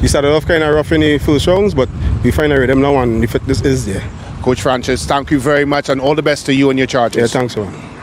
we started off kind of rough in the first rounds, but we find a rhythm now and the fitness is there. Coach Francis, thank you very much and all the best to you and your charges. Yeah, thanks, man.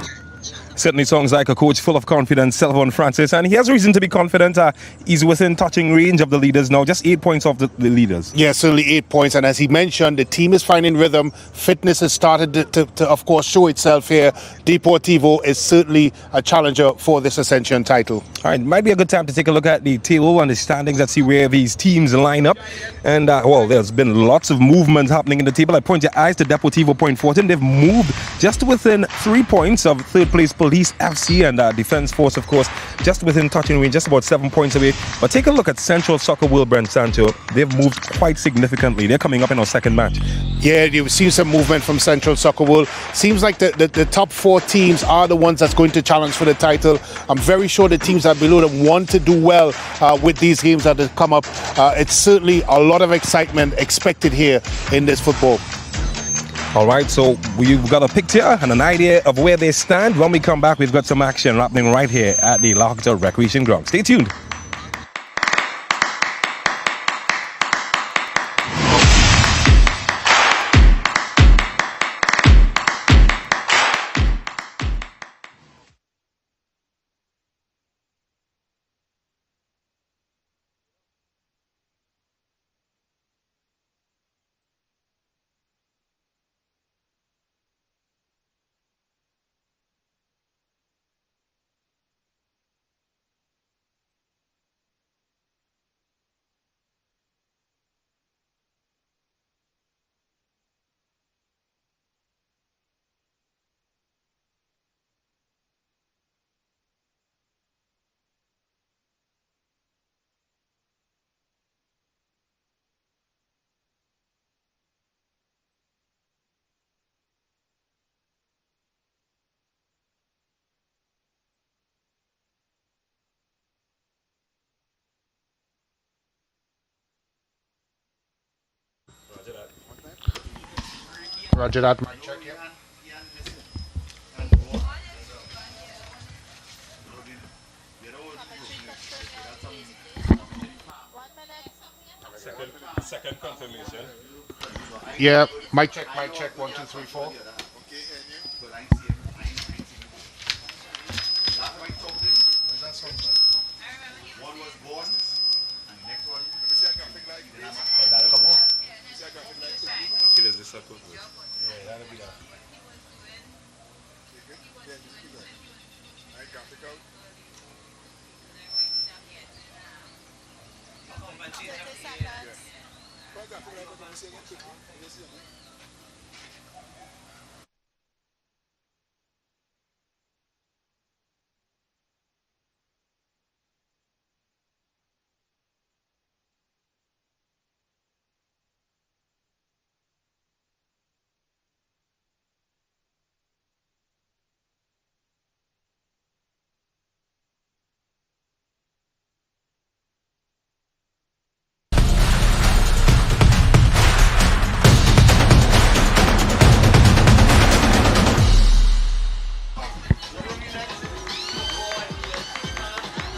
Certainly sounds like a coach full of confidence, Selvon Francis, and he has reason to be confident. He's within touching range of the leaders now, just 8 points off the leaders. Yeah, certainly 8 points, and as he mentioned, the team is finding rhythm. Fitness has started to of course, show itself here. Deportivo is certainly a challenger for this Ascension title. All right, might be a good time to take a look at the table and the standings and see where these teams line up. And, well, there's been lots of movement happening in the table. I point your eyes to Deportivo Point 14. They've moved just within 3 points of third place Police FC and Defense Force, of course, just within touching range, just about 7 points away. But take a look at Central Soccer World, Brent Sancho. They've moved quite significantly. They're coming up in our second match. Yeah, you've seen some movement from Central Soccer World. Seems like the top 4 teams are the ones that's going to challenge for the title. I'm very sure the teams that are below them want to do well with these games that have come up. It's certainly a lot of excitement expected here in this football. All right, so we've got a picture and an idea of where they stand. When we come back, we've got some action happening right here at the La Horquetta Recreation Ground. Stay tuned. Roger that. Mic check, yeah. Second confirmation. Yeah, mic check, 1, 2, 3, 4. One was born, and the next one. I feel as this circle. Yeah, that'll be that.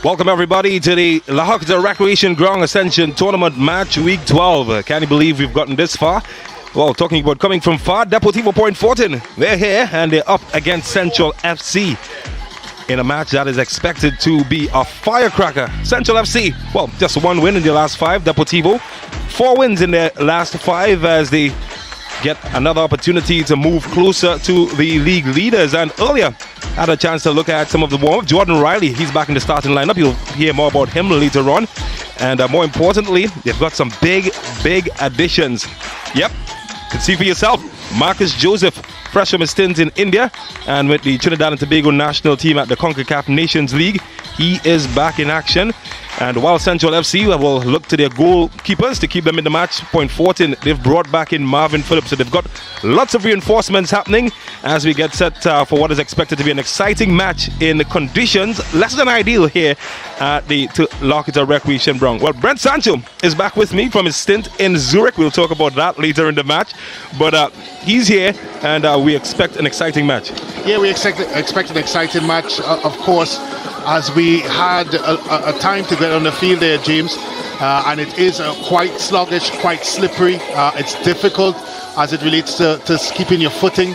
Welcome everybody to the La Horquetta Recreation Ground Ascension Tournament Match Week 12. Can you believe we've gotten this far? Well, talking about coming from far, Deportivo Point 14. They're here and they're up against Central FC in a match that is expected to be a firecracker. Central FC, well, just 1 win in their last 5. Deportivo, 4 wins in their last 5 as they get another opportunity to move closer to the league leaders. And earlier, I had a chance to look at some of the warm-up. Jordan Riley, he's back in the starting lineup. You'll hear more about him later on. And more importantly, they've got some big additions. Yep, you can see for yourself. Marcus Joseph, fresh from his stint in India and with the Trinidad and Tobago national team at the CONCACAF Nations League. He is back in action. And while Central FC will look to their goalkeepers to keep them in the match, Point 14, they've brought back in Marvin Phillips. So they've got lots of reinforcements happening as we get set for what is expected to be an exciting match in conditions less than ideal here at the La Horquetta Recreation Ground. Well, Brent Sancho is back with me from his stint in Zurich. We'll talk about that later in the match. But he's here and we expect an exciting match. Yeah, we expect an exciting match, of course. As we had a time to get on the field there, James, and it is quite sluggish, quite slippery. It's difficult as it relates to keeping your footing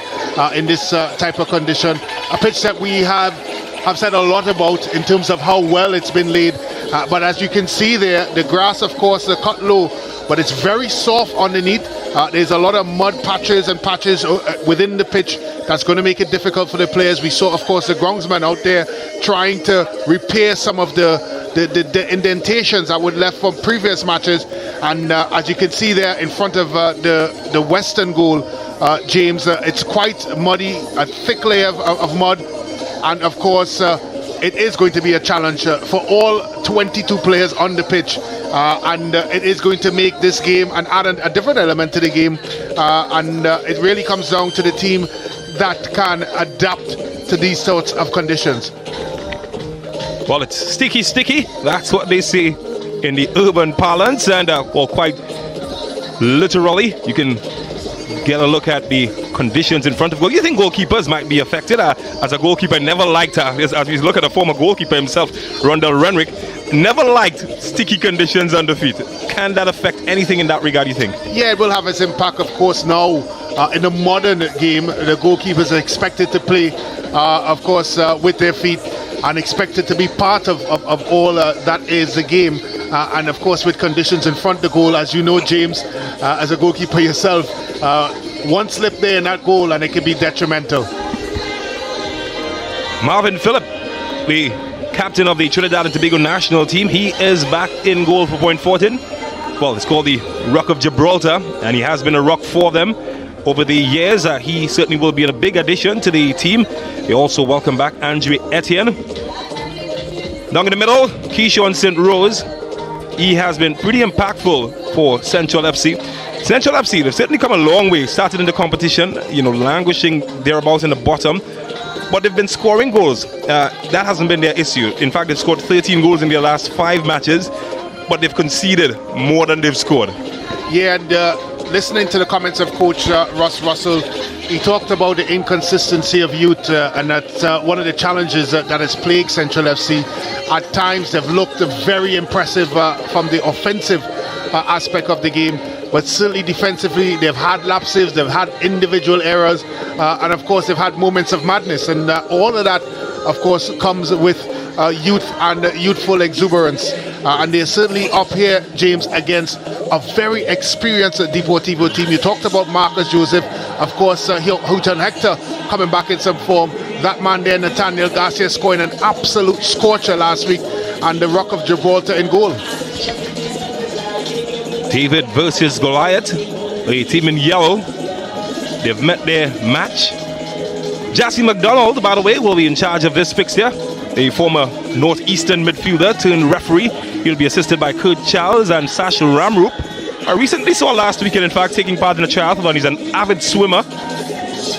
in this type of condition. A pitch that we have said a lot about in terms of how well it's been laid, but as you can see there, the grass, of course, cut low, but it's very soft underneath. There's a lot of mud patches and patches within the pitch that's going to make it difficult for the players. We saw, of course, the groundsman out there trying to repair some of the indentations that were left from previous matches, and as you can see there in front of the western goal, James, it's quite muddy, a thick layer of mud, and of course it is going to be a challenge for all 22 players on the pitch, and it is going to make this game and add a different element to the game, and it really comes down to the team that can adapt to these sorts of conditions. Well, it's sticky. That's what they say in the urban parlance, and well, quite literally, you can get a look at the conditions in front of goal. You think goalkeepers might be affected? As a goalkeeper, never liked, as we look at a former goalkeeper himself, Rondell Renwick, never liked sticky conditions on the feet. Can that affect anything in that regard, you think? Yeah, it will have its impact, of course. Now, in the modern game, the goalkeepers are expected to play, of course, with their feet, and expected to be part of all that is the game. And of course, with conditions in front of the goal, as you know, James, as a goalkeeper yourself, one slip there in that goal and it can be detrimental. Marvin Phillip, the captain of the Trinidad and Tobago national team, he is back in goal for Point Fortin. Well, it's called the Rock of Gibraltar, and he has been a rock for them over the years. He certainly will be a big addition to the team. They also welcome back Andre Etienne. Down in the middle, Keyshawn St. Rose. He has been pretty impactful for Central FC. Central FC, they've certainly come a long way. Started in the competition, languishing thereabouts in the bottom, but they've been scoring goals. That hasn't been their issue. In fact, they've scored 13 goals in their last 5 matches, but they've conceded more than they've scored. Yeah, and listening to the comments of Coach Ross Russell, he talked about the inconsistency of youth, and that's one of the challenges that has plagued Central FC. At times, they've looked very impressive from the offensive aspect of the game, but certainly defensively, they've had lapses, they've had individual errors, and of course, they've had moments of madness, and all of that, of course, comes with youth and youthful exuberance. And they're certainly up here, James, against a very experienced Deportivo team. You talked about Marcus Joseph, of course, Houghton Hector coming back in some form. That man there, Nathaniel Garcia, scoring an absolute scorcher last week, and the Rock of Gibraltar in goal. David versus Goliath, a team in yellow. They've met their match. Jassy McDonald, by the way, will be in charge of this fixture. A former northeastern midfielder turned referee. He'll be assisted by Kurt Charles and Sasha Ramroop. I recently saw last weekend, in fact, taking part in a triathlon. He's an avid swimmer.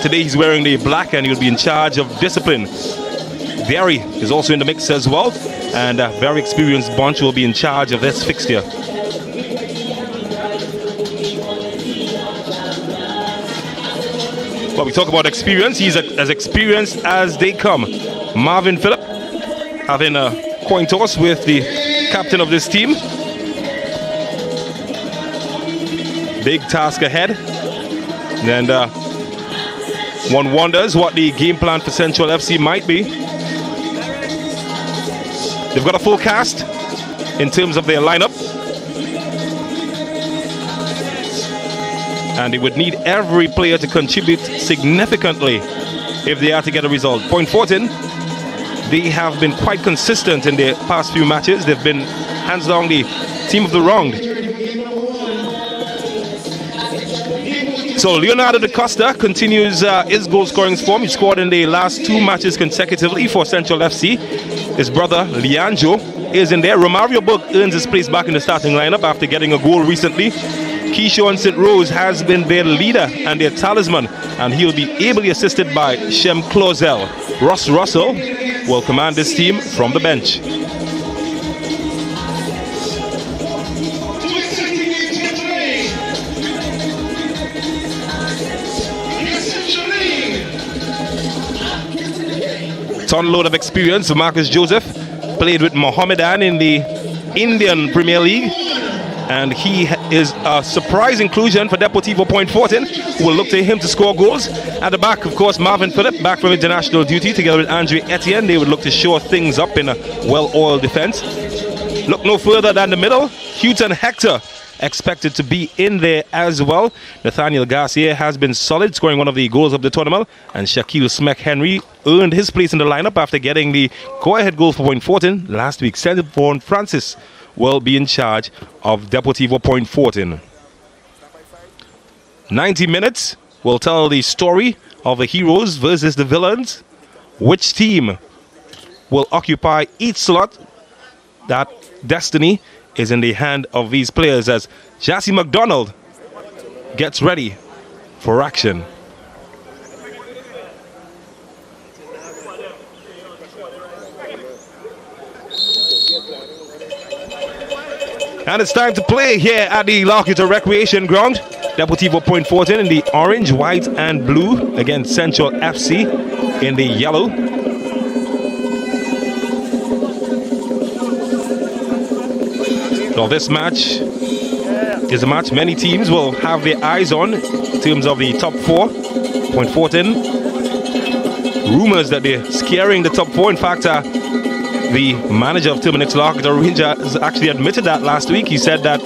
Today he's wearing the black and he'll be in charge of discipline. Derry is also in the mix as well, and a very experienced bunch will be in charge of this fixture. Well, we talk about experience. He's as experienced as they come. Marvin Phillip having a coin toss with the captain of this team. Big task ahead. And one wonders what the game plan for Central FC might be. They've got a full cast in terms of their lineup. And they would need every player to contribute significantly if they are to get a result. Point Fortin, they have been quite consistent in their past few matches. They've been hands down the team of the round. So Leonardo da Costa continues his goal scoring form. He scored in the last 2 matches consecutively for Central FC. His brother Leandro is in there. Romario Burke earns his place back in the starting lineup after getting a goal recently. Keyshawn St. Rose has been their leader and their talisman, and he'll be ably assisted by Shem Clausel. Ross Russell will command this team from the bench. Ton load of experience. Marcus Joseph played with Mohammedan in the Indian Premier League. And he is a surprise inclusion for Deportivo Point Fortin, who will look to him to score goals. At the back, of course, Marvin Phillip, back from international duty, together with Andre Etienne. They would look to shore things up in a well-oiled defense. Look no further than the middle. Houghton Hector expected to be in there as well. Nathaniel Garcia has been solid, scoring one of the goals of the tournament. And Shaquille Smeck Henry earned his place in the lineup after getting the go-ahead goal for Point Fortin last week. Centre-forward Francis will be in charge of Deportivo Point Fortin. 90 minutes will tell the story of the heroes versus the villains. Which team will occupy each slot? That destiny is in the hand of these players as Jassy McDonald gets ready for action. And it's time to play here at the La Horquetta Recreation Ground. Deportivo Point Fortin in the orange, white and blue against Central FC in the yellow. Well, this match is a match many teams will have their eyes on in terms of the top four. Point Fortin, rumors that they're scaring the top four. In fact, the manager of Terminix La Horquetta Rangers actually admitted that last week. He said that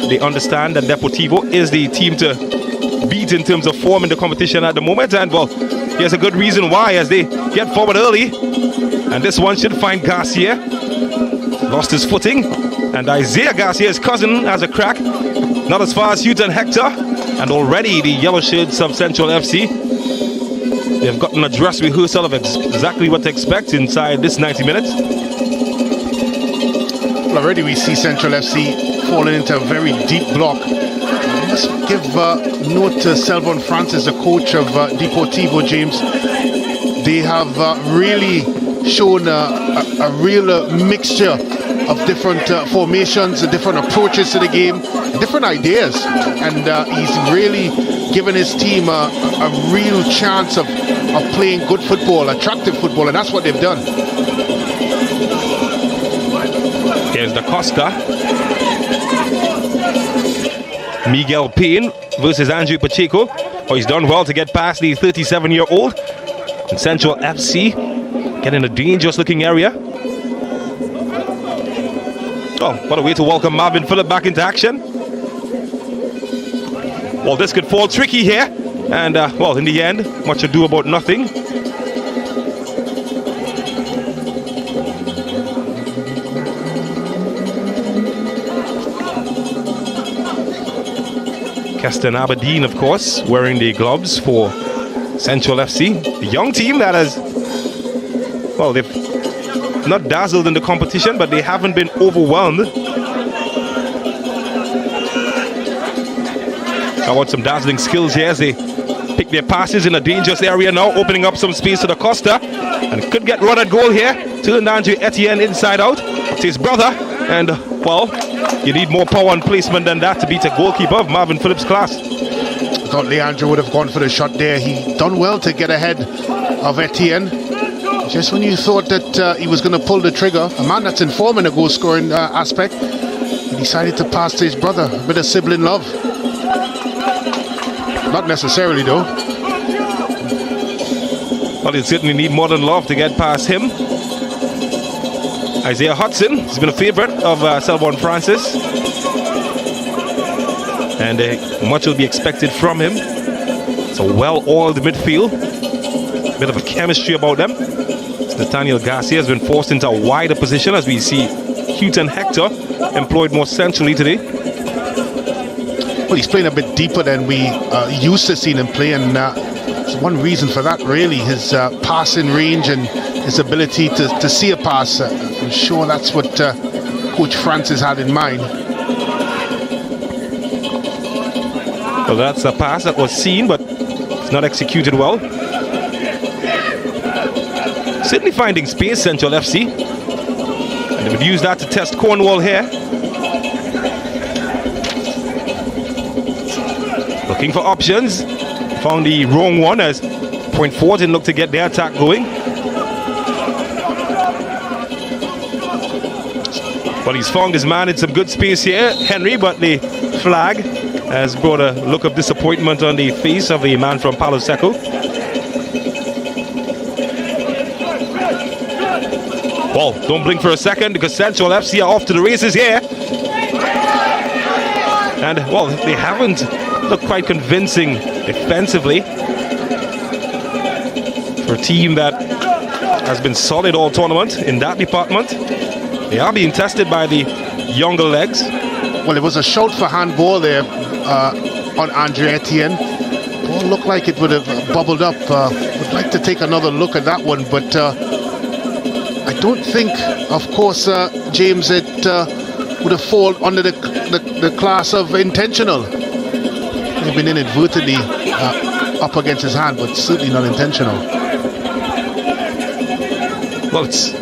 they understand that Deportivo is the team to beat in terms of form in the competition at the moment. And well, here's a good reason why, as they get forward early. And this one should find Garcia. Lost his footing. And Isaiah Garcia's cousin has a crack. Not as far as Houghton Hector. And already the yellow shirts of Central FC, they've gotten a dress rehearsal of exactly what to expect inside this 90 minutes. Well, already we see Central FC falling into a very deep block. Let's give note to Selvon Francis, the coach of Deportivo, James. They have really shown a real mixture of different formations, different approaches to the game, different ideas. And he's really given his team a real chance of playing good football, attractive football, and that's what they've done. Here's Da Costa. Miguel Payne versus Andrew Pacheco. Oh, he's done well to get past the 37-year-old. And Central FC get in a dangerous looking area. Oh, what a way to welcome Marvin Phillip back into action. Well, this could fall tricky here. And, well, in the end, much ado about nothing. Keston Aberdeen, of course, wearing the gloves for Central FC. The young team that has, well, they've not dazzled in the competition, but they haven't been overwhelmed. I want some dazzling skills here as they pick their passes in a dangerous area now, opening up some space to Da Costa. And could get run at goal here. Turned Andre Etienne inside out. It's his brother. And, well, you need more power and placement than that to beat a goalkeeper of Marvin Phillip's class. I thought Leandro would have gone for the shot there. He done well to get ahead of Etienne. Just when you thought that he was going to pull the trigger, a man that's in form in the goal scoring aspect, he decided to pass to his brother. A bit of sibling love. Not necessarily though. Well, he'll certainly need more than love to get past him. Isaiah Hudson has been a favorite of Selvon Francis. And much will be expected from him. It's a well-oiled midfield. Bit of a chemistry about them. Nathaniel Garcia has been forced into a wider position as we see Houghton Hector employed more centrally today. Well, he's playing a bit deeper than we used to see him play, and there's one reason for that, really. His passing range and his ability to see a pass. I'm sure that's what Coach Francis had in mind. Well, that's a pass that was seen, but it's not executed well. Certainly finding space, Central FC. And they would use that to test Cornwall here. Looking for options. Found the wrong one as Point Fortin looked to get their attack going. Well, he's found his man in some good space here, Henry, but the flag has brought a look of disappointment on the face of the man from Palo Seco. Well, don't blink for a second because Central FC are off to the races here. And, well, they haven't looked quite convincing defensively for a team that has been solid all tournament in that department. They are being tested by the younger legs. Well, it was a shout for handball there on Andre Etienne. Ball looked like it would have bubbled up. Would like to take another look at that one, but I don't think, of course, James, it would have fallen under the class of intentional. They've been inadvertently up against his hand, but certainly not intentional. Well, it's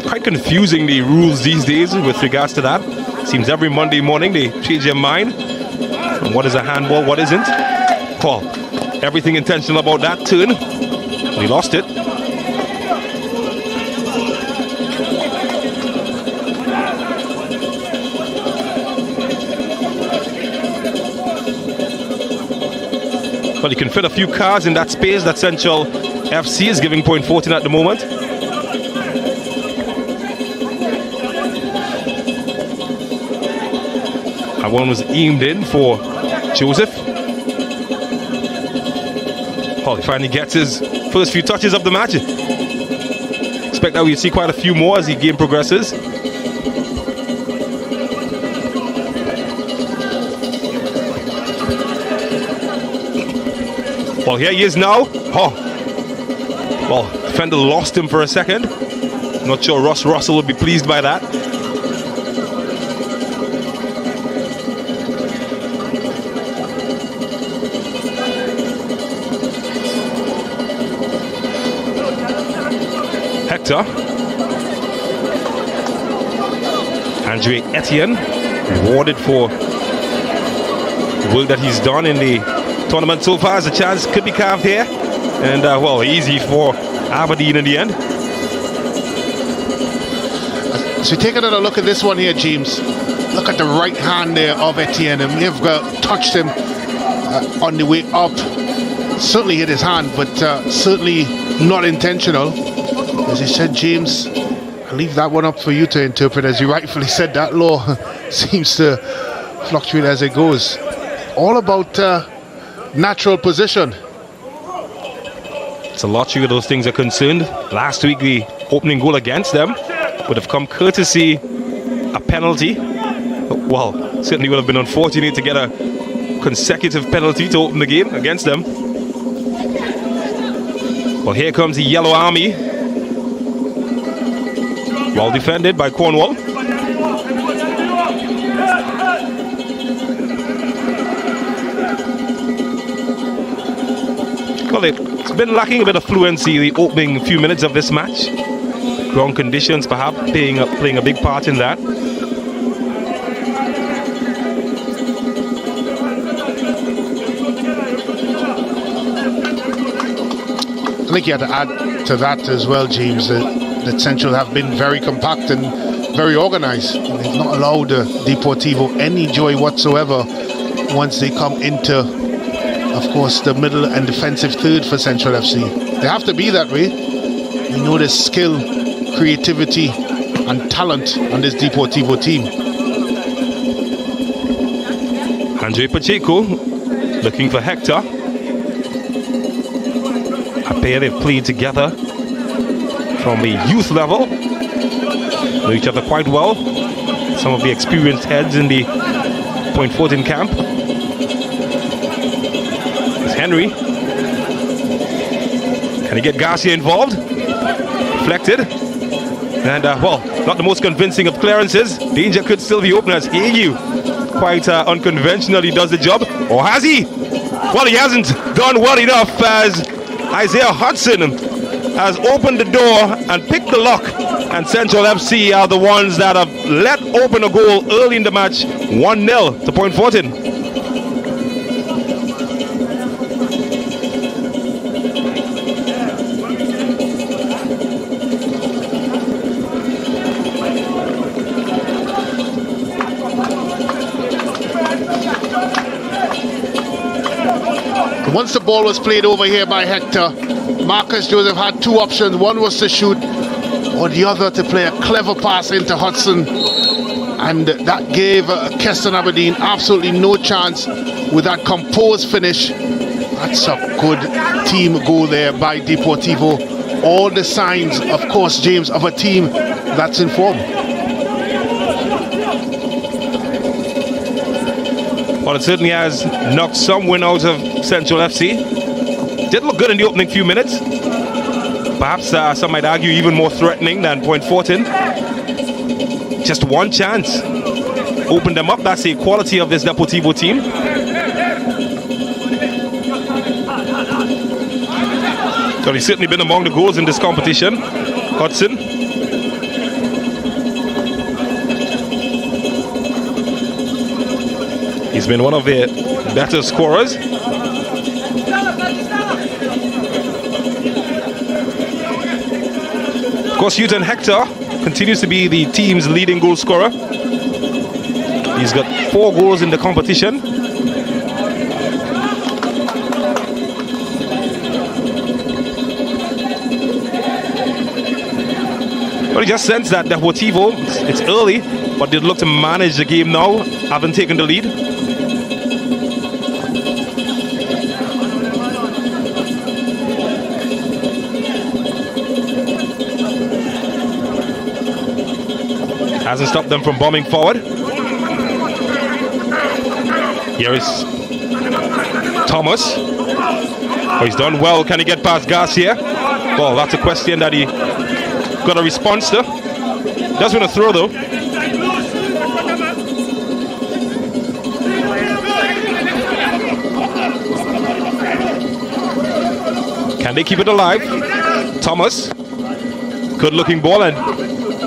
quite confusing, the rules these days with regards to that. Seems every Monday morning they change their mind on what is a handball, what isn't. Well, everything intentional about that turn. He lost it. Well, you can fit a few cars in that space that Central FC is giving point 14 at the moment. That one was aimed in for Joseph. Oh, he finally gets his first few touches of the match. Expect that we'll see quite a few more as the game progresses. Well, here he is now. Oh, well, defender lost him for a second. Not sure Ross Russell would be pleased by that. Hector. Andre Etienne, rewarded for the work that he's done in the tournament so far. As a chance could be carved here, and well, easy for Aberdeen in the end. So take another look at this one here, James. Look at the right hand there of Etienne. And they've touched him on the way up. Certainly hit his hand, but certainly not intentional. As you said, James, I'll leave that one up for you to interpret. As you rightfully said, that law seems to fluctuate as it goes. All about natural position. It's a lottery where those things are concerned. Last week, the opening goal against them would have come courtesy a penalty. Well, certainly would have been unfortunate to get a consecutive penalty to open the game against them. Well, here comes the Yellow Army. Well defended by Cornwall. Well, it's been lacking a bit of fluency the opening few minutes of this match. Ground conditions perhaps playing a big part in that. I think you had to add to that as well, James, that Central have been very compact and very organised. They've not allowed Deportivo any joy whatsoever once they come into, of course, the middle and defensive third for Central FC. They have to be that way. You know there's skill, creativity and talent on this Deportivo team. Andre Pacheco looking for Hector. A pair they've played together from the youth level. Know each other quite well. Some of the experienced heads in the Point 14 camp. It's Henry. Can he get Garcia involved? Deflected. And, well, not the most convincing of clearances. Danger could still be open as AU. Quite unconventionally does the job. Or has he? Well, he hasn't done well enough as Isaiah Hudson has opened the door and picked the lock. And Central FC are the ones that have let open a goal early in the match. 1-0 to Point 14. Once the ball was played over here by Hector, Marcus Joseph had two options. One was to shoot, or the other to play a clever pass into Hudson. And that gave Keston Aberdeen absolutely no chance with that composed finish. That's a good team goal there by Deportivo. All the signs, of course, James, of a team that's in form. Well, it certainly has knocked some win out of Central FC. Did look good in the opening few minutes. Perhaps some might argue even more threatening than Point Fortin. Just one chance opened them up. That's the quality of this Deportivo team. So he's certainly been among the goals in this competition. Hudson. He's been one of the better scorers. Of course, Houghton Hector continues to be the team's leading goal scorer. He's got 4 goals in the competition. But you just sense that Deportivo, it's early, but they look to manage the game now, having taken the lead. Hasn't stopped them from bombing forward. Here is Thomas. Oh, he's done well. Can he get past Garcia? Well, that's a question that he got a response to. Does win a throw though. Can they keep it alive? Thomas. Good looking ball, and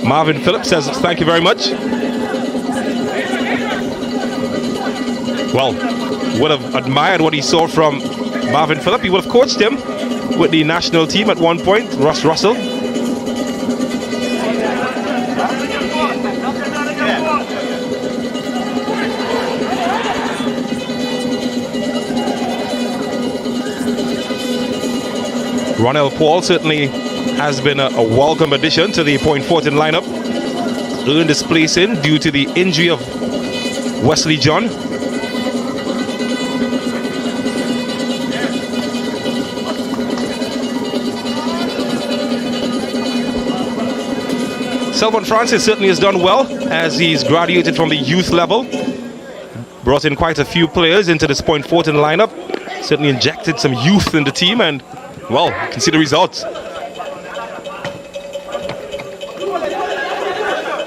Marvin Phillips says thank you very much. Well, would have admired what he saw from Marvin Phillips. He would have coached him with the national team at one point, Russ Russell. Ronell Paul certainly has been a welcome addition to the Point Fortin lineup. Earned his place in due to the injury of Wesley John. Selvon Francis certainly has done well as he's graduated from the youth level. Brought in quite a few players into this Point Fortin lineup. Certainly injected some youth in the team, and well, you can see the results.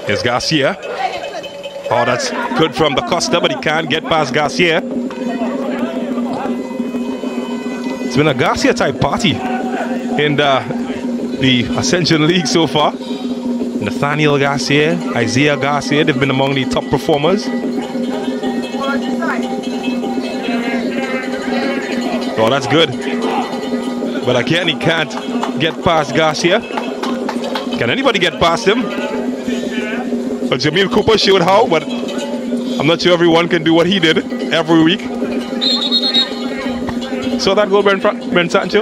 Here's Garcia. Oh, that's good from Da Costa, but he can't get past Garcia. It's been a Garcia type party in the Ascension League so far. Nathaniel Garcia, Isaiah Garcia, they've been among the top performers. Oh, that's good. But again, he can't get past Garcia. Can anybody get past him? Well, Jamil Cooper showed how, but I'm not sure everyone can do what he did every week. So that goal, Ben Sancho?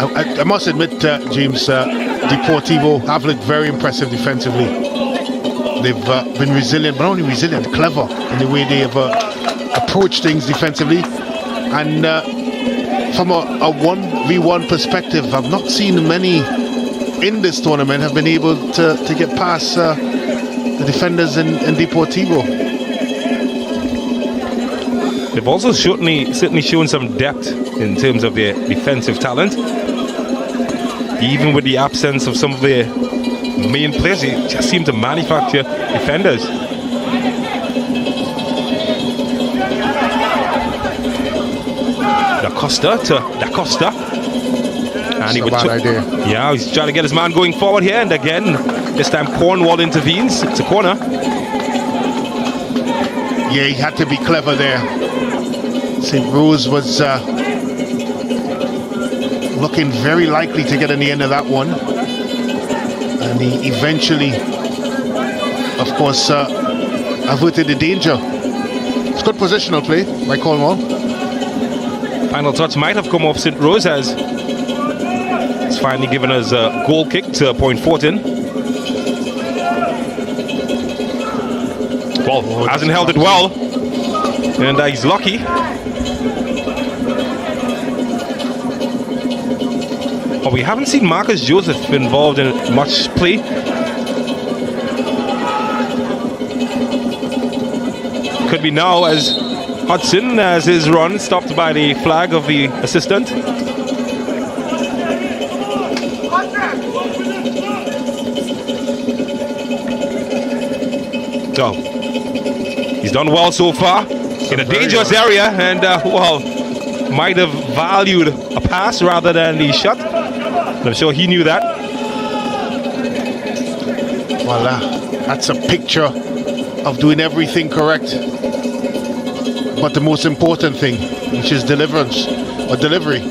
I must admit, James, Deportivo have looked very impressive defensively. They've been resilient, but not only resilient, clever in the way they have approached things defensively. And from a 1v1 perspective, I've not seen many in this tournament have been able to get past the defenders in Deportivo. They've also certainly shown some depth in terms of their defensive talent. Even with the absence of some of their main players, they just seem to manufacture defenders. Da Costa to Da Costa. And he would idea. Yeah, he's trying to get his man going forward here, and again, this time Cornwall intervenes. It's a corner. Yeah, he had to be clever there. St. Rose was looking very likely to get in the end of that one. And he eventually, of course, averted the danger. It's good positional play by Cornwall. Final touch might have come off St. Rose as it's finally given us a goal kick to Point Fortin. Well, hasn't held it well, and he's lucky. But we haven't seen Marcus Joseph involved in much play. Could be now as Hudson has his run stopped by the flag of the assistant. So he's done well so far in a dangerous area, and well, might have valued a pass rather than the shot. I'm sure he knew that. Voila, that's a picture of doing everything correct, but the most important thing, which is deliverance or delivery.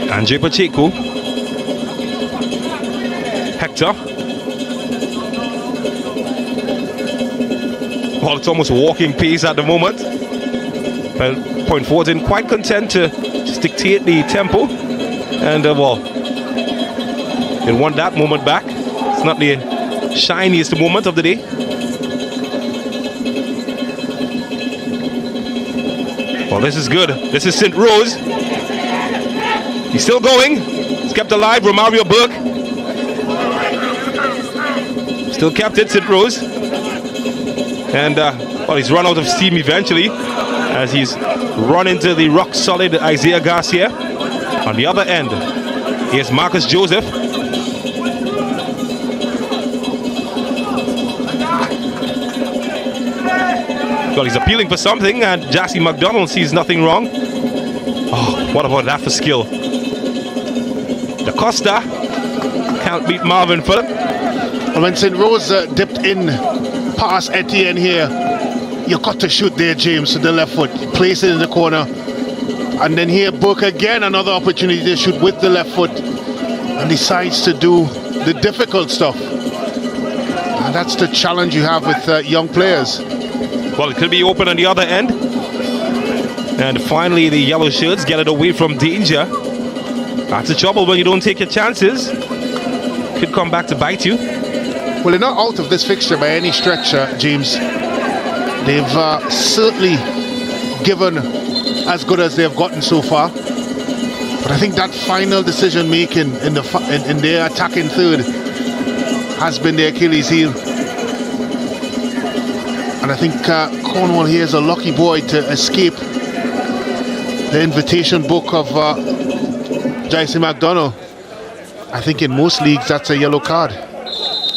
Andre Pacheco, Hector. Well, it's almost walking pace at the moment. But Point Fortin quite content to just dictate the tempo, and well, they want that moment back. It's not the shiniest moment of the day. Well, this is good. This is St. Rose. He's still going. He's kept alive. Romario Burke still kept it. St. Rose. And well, he's run out of steam eventually as he's run into the rock solid Isaiah Garcia. On the other end, here's Marcus Joseph. Well, he's appealing for something, and Jassy McDonald sees nothing wrong. Oh, what about that for skill? Da Costa can't beat Marvin Phillip. And when St. Rose dipped in past Etienne here, you got to shoot there, James, to the left foot. Place it in the corner. And then here, Burke again, another opportunity to shoot with the left foot. And decides to do the difficult stuff. And that's the challenge you have with young players. Well, it could be open on the other end. And finally, the yellow shirts get it away from danger. That's the trouble when you don't take your chances. Could come back to bite you. Well, they're not out of this fixture by any stretch, James. They've certainly given as good as they've gotten so far. But I think that final decision making in their attacking third has been their Achilles heel. And I think Cornwall here is a lucky boy to escape the invitation book of Jason McDonough. I think in most leagues that's a yellow card.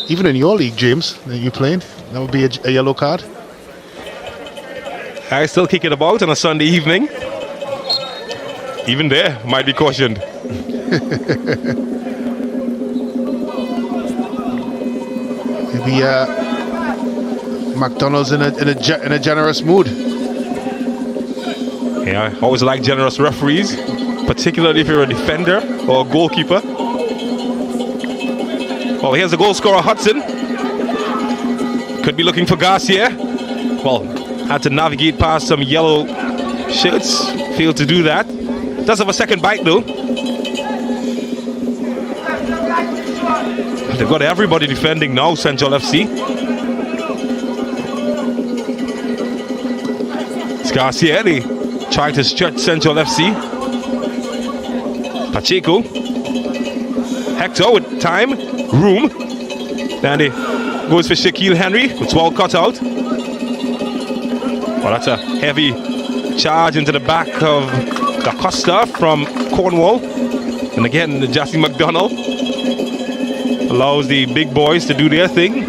Even in your league, James, that you played, that would be a yellow card. I still kick it about on a Sunday evening. Even there, might be cautioned. Maybe McDonald's in a generous mood. Yeah, I always like generous referees, particularly if you're a defender or a goalkeeper. Well, here's the goal scorer, Hudson. Could be looking for Garcia. Well, had to navigate past some yellow shirts. Failed to do that. Does have a second bite though. They've got everybody defending now, Central FC. It's Garcia. They trying to stretch Central FC. Pacheco. Hector with time. Room. And he goes for Shaquille Henry. It's well cut out. Well, that's a heavy charge into the back of Da Costa from Cornwall. And again, the Jassy McDonald allows the big boys to do their thing.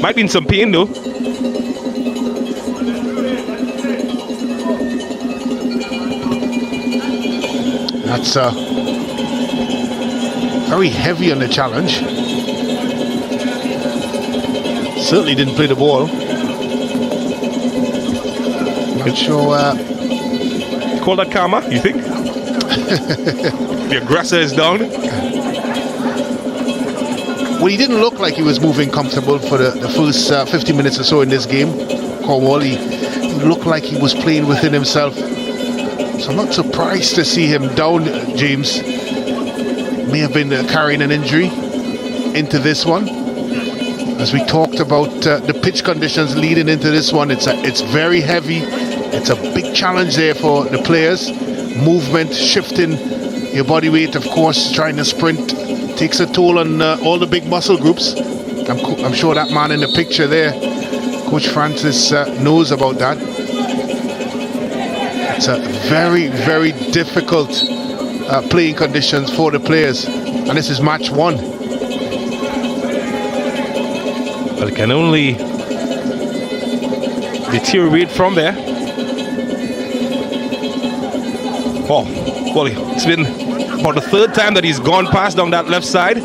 Might be in some pain though. That's very heavy on the challenge. Certainly didn't play the ball. Not sure. Call that karma, you think? The aggressor is down. Well, he didn't look like he was moving comfortable for the first 50 minutes or so in this game. Cornwall, he looked like he was playing within himself. So I'm not surprised to see him down, James. May have been carrying an injury into this one. As we talked about the pitch conditions leading into this one, it's very heavy. It's a big challenge there for the players. Movement, shifting your body weight, of course, trying to sprint takes a toll on all the big muscle groups. I'm sure that man in the picture there, Coach Francis, knows about that. It's a very, very difficult playing conditions for the players, and this is match 1. But it can only deteriorate from there. Oh, well, it's been about the 3rd time that he's gone past down that left side.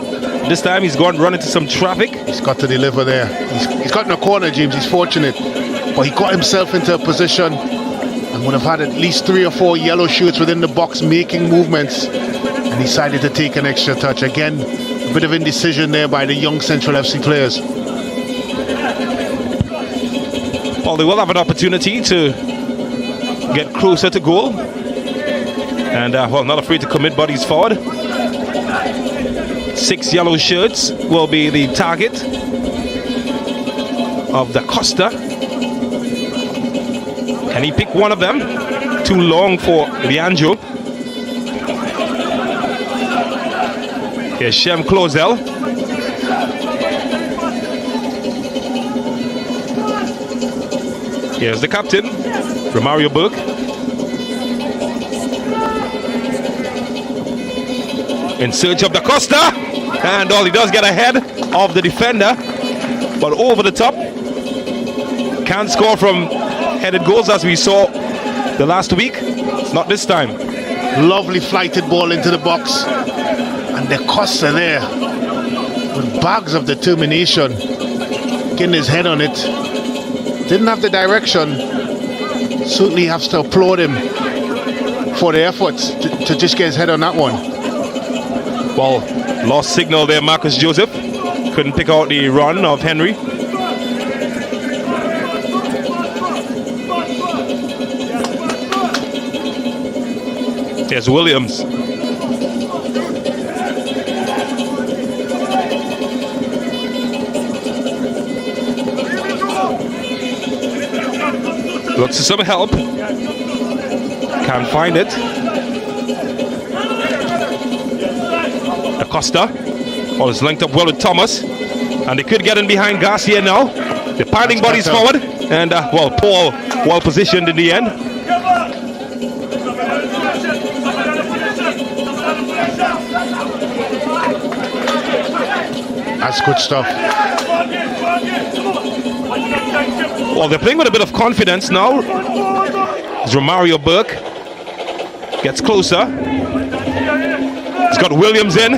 This time he's gone run into some traffic. He's got to deliver there. He's got in a corner, James. He's fortunate, but he got himself into a position and would have had at least 3 or 4 yellow shirts within the box making movements, and decided to take an extra touch. Again, a bit of indecision there by the young Central FC players. Well, they will have an opportunity to get closer to goal. And, well, not afraid to commit bodies forward. 6 yellow shirts will be the target of Da Costa. Can he pick one of them? Too long for Leandro. Here's Shem Closel. Here's the captain, Romario Burke. In search of Da Costa, and all he does get ahead of the defender, but over the top. Can't score from headed goals as we saw the last week. It's not this time. Lovely flighted ball into the box, and Da Costa there with bags of determination, getting his head on it. Didn't have the direction. Certainly has to applaud him for the efforts to just get his head on that one. Well, lost signal there, Marcus Joseph. Couldn't pick out the run of Henry. There's Williams. Looks for some help. Can't find it. Da Costa. Oh, it's linked up well with Thomas. And they could get in behind Garcia now. They're piling bodies forward. And, well, Paul well positioned in the end. That's good stuff. Well, they're playing with a bit of confidence now. It's Romario Burke. Gets closer. He's got Williams in.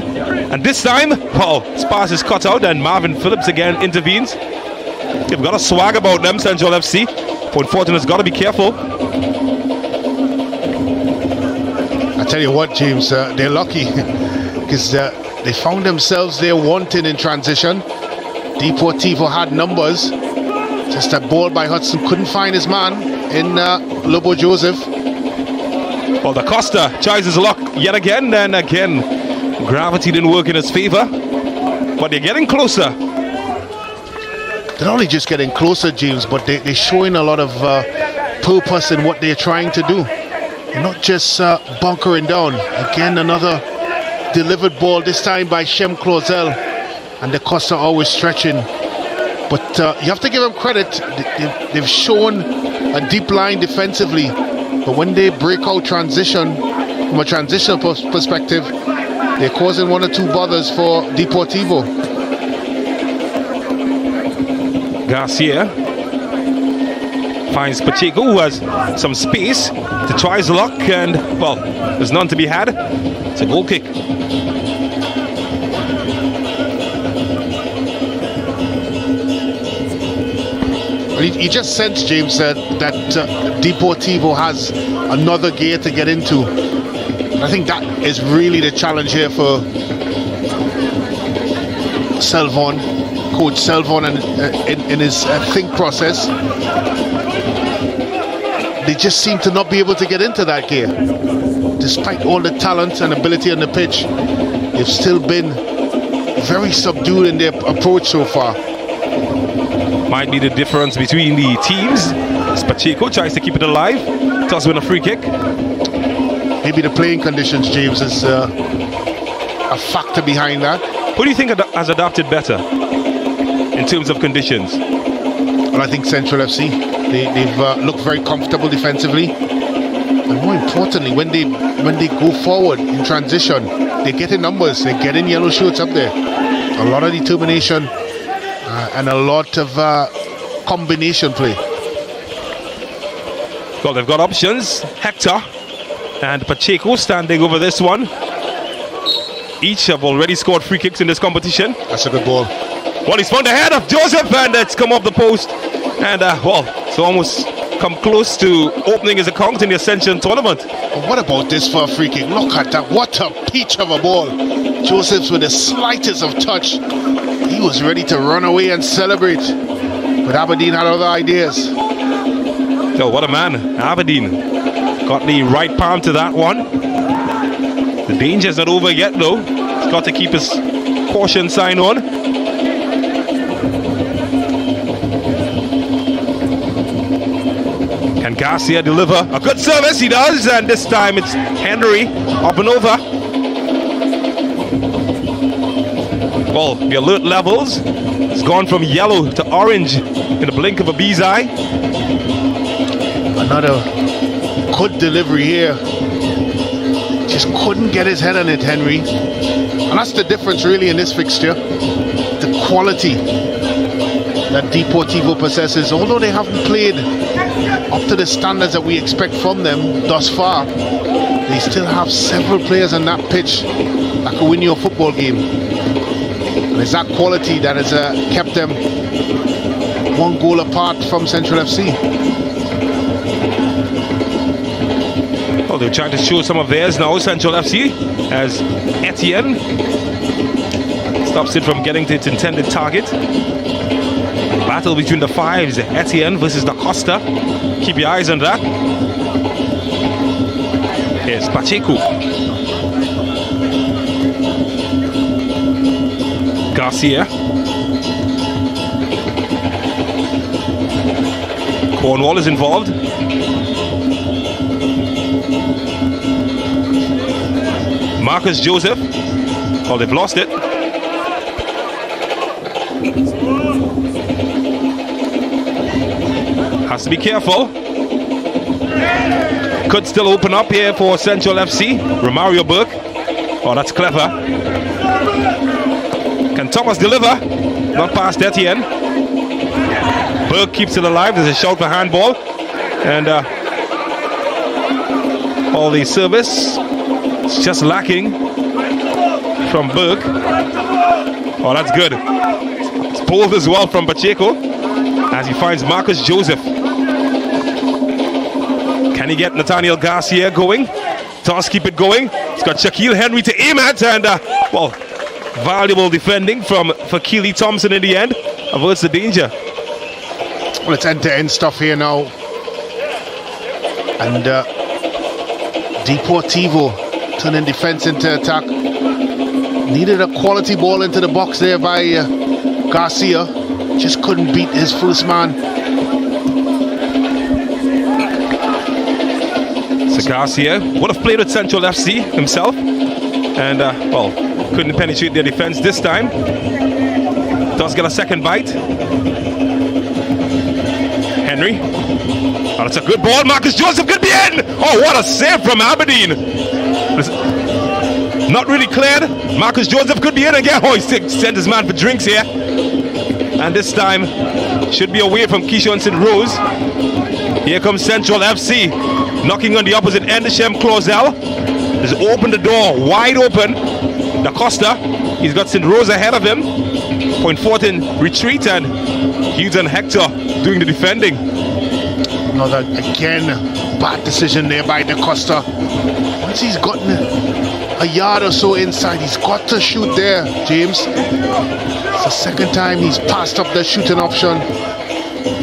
And this time, well, his pass is cut out and Marvin Phillips again intervenes. They've got a swag about them, Central FC. Point Fortin has got to be careful. I tell you what, James, they're lucky because they found themselves there wanting in transition. Deportivo had numbers. Just that ball by Hudson couldn't find his man in Lobo Joseph. Well, Da Costa tries his luck yet again, and again, gravity didn't work in his favor. But they're getting closer. They're not only just getting closer, James, but they're showing a lot of purpose in what they're trying to do. They're not just bunkering down. Again, another delivered ball, this time by Shem Closel. And Da Costa always stretching. But you have to give them credit. They've shown a deep line defensively. But when they break out transition, from a transitional perspective, they're causing 1 or 2 bothers for Deportivo. Garcia finds Pacheco, who has some space to try his luck, and, well, there's none to be had. It's a goal kick. You just sense, James, that Deportivo has another gear to get into. I think that is really the challenge here for Selvon, Coach Selvon, and in his think process. They just seem to not be able to get into that gear. Despite all the talent and ability on the pitch, they've still been very subdued in their approach so far. Might be the difference between the teams. As Pacheco tries to keep it alive, does win a free kick. Maybe the playing conditions, James, is a factor behind that. Who do you think has adapted better in terms of conditions? Well, I think Central FC, they've looked very comfortable defensively, and more importantly, when they go forward in transition, they get in numbers, they get in yellow shirts up there. A lot of determination and a lot of combination play. Well, they've got options. Hector and Pacheco standing over this one. Each have already scored free kicks in this competition. That's a good ball. Well, he's found the head of Joseph, and it's come off the post. And, well, it's almost come close to opening his account in the Ascension tournament. But what about this for a free kick? Look at that. What a peach of a ball. Joseph's with the slightest of touch. He was ready to run away and celebrate. But Aberdeen had other ideas. Oh, what a man. Aberdeen got the right palm to that one. The danger's not over yet, though. He's got to keep his caution sign on. Can Garcia deliver a good service? He does, and this time it's Henry up and over. Well, the alert levels, it's gone from yellow to orange in the blink of a bee's eye. Another good delivery here. Just couldn't get his head on it, Henry. And that's the difference really in this fixture. The quality that Deportivo possesses. Although they haven't played up to the standards that we expect from them thus far, they still have several players on that pitch that can win you a football game. And it's that quality that has kept them one goal apart from Central FC. Well, they're trying to show some of theirs now, Central FC, as Etienne stops it from getting to its intended target. Battle between the fives, Etienne versus Da Costa. Keep your eyes on that. Here's Pacheco. Garcia. Cornwall is involved. Marcus Joseph. Oh, they've lost it. Has to be careful. Could still open up here for Central FC. Romario Burke. Oh, that's clever. Can Thomas deliver? Not past Etienne. Burke keeps it alive. There's a shout for handball. And all the service is just lacking from Burke. Oh, that's good. It's pulled as well from Pacheco as he finds Marcus Joseph. Can he get Nathaniel Garcia going? Does keep it going. He's got Shaquille Henry to aim at, and well, valuable defending from Fakili Thompson in the end. Averts the danger. Well, it's end-to-end stuff here now. And Deportivo turning defense into attack. Needed a quality ball into the box there by Garcia. Just couldn't beat his first man. So Garcia would have played with Central FC himself. And, well, couldn't penetrate their defense this time. Does get a second bite. Henry. Oh, that's a good ball. Marcus Joseph could be in. Oh, what a save from Aberdeen. Not really cleared. Marcus Joseph could be in again. Oh, he sent his man for drinks here. And this time should be away from Keishon St. Rose. Here comes Central FC. Knocking on the opposite end. Shem Clausel has opened the door wide open. Da Costa, he's got St. Rose ahead of him. Point forth in retreat, and Hughes and Hector doing the defending. Another, again, bad decision there by Da Costa. once he's gotten a yard or so inside, he's got to shoot there, James. It's the second time he's passed up the shooting option.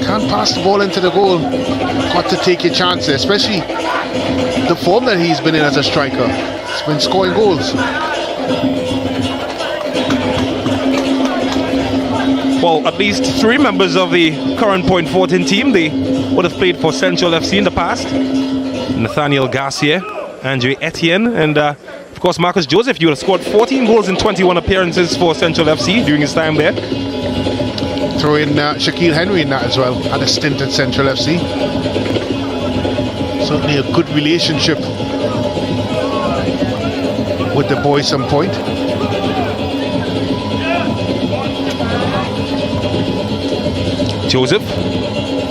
Can't pass the ball into the goal. Got to take your chances, especially the form that he's been in as a striker. He's been scoring goals. Well, at least 3 members of the current Point 14 team, they would have played for Central FC in the past. Nathaniel Garcia, Andre Etienne, and of course Marcus Joseph. You would have scored 14 goals in 21 appearances for Central FC during his time there. Throw in Shaquille Henry in that as well. Had a stint at Central FC. Certainly a good relationship with the boys some point. Joseph,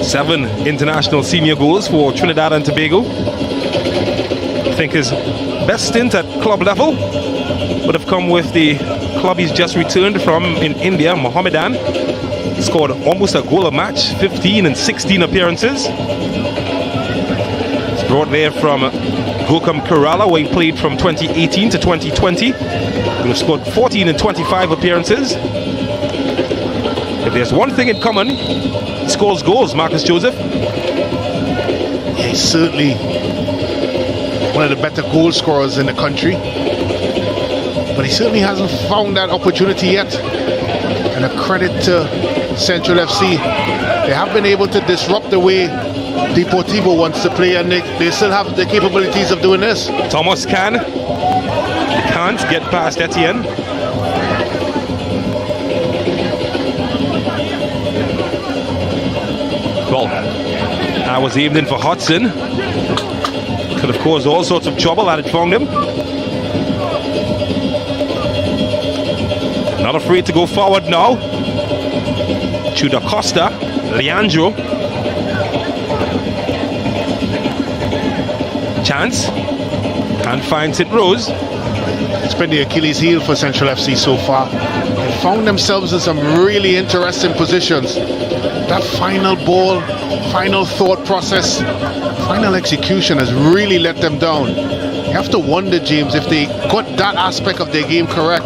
7 international senior goals for Trinidad and Tobago. I think his best stint at club level would have come with the club he's just returned from in India, Mohammedan. He scored almost a goal a match, 15 and 16 appearances. He's brought there from Gokam Kerala, where he played from 2018 to 2020. He would have scored 14 and 25 appearances. If there's one thing in common, he scores goals, Marcus Joseph. Yeah, he's certainly one of the better goal scorers in the country. But he certainly hasn't found that opportunity yet. And a credit to Central FC. They have been able to disrupt the way Deportivo wants to play, and they still have the capabilities of doing this. Thomas can't get past Etienne. Well, I was aimed in for Hudson. Could have caused all sorts of trouble had it found him. Not afraid to go forward now. To Da Costa, Leandro. Chance. Can't find St. Rose. It's been the Achilles heel for Central FC so far. They found themselves in some really interesting positions. That final ball, final thought process, final execution has really let them down. You have to wonder, James, if they got that aspect of their game correct,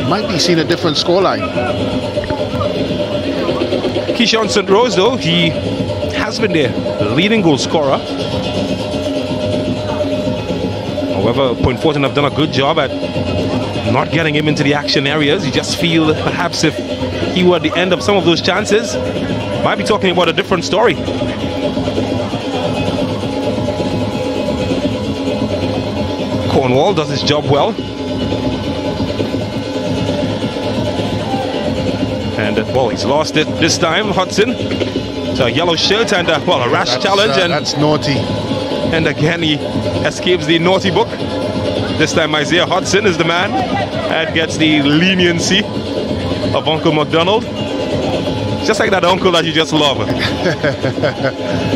might be seeing a different scoreline. Keyshawn St. Rose, though, he has been their leading goal scorer. However, Point 14 have done a good job at not getting him into the action areas. You just feel that perhaps if he were at the end of some of those chances, might be talking about a different story. Cornwall does his job well. And well, he's lost it this time, Hudson. So a yellow shirt and a rash challenge, and that's naughty. And again, he escapes the naughty book. This time, Isaiah Hudson is the man and gets the leniency of Uncle McDonald. Just like that uncle that you just love.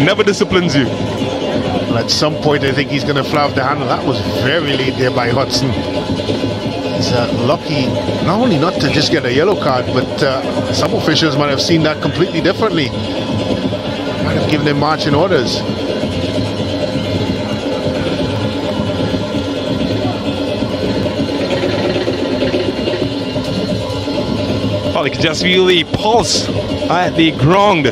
Never disciplines you. Well, at some point, I think he's going to fly off the handle. That was very late there by Hudson. He's lucky not only not to just get a yellow card, but some officials might have seen that completely differently. Might have given him marching orders. Well, you can just feel the pulse at the ground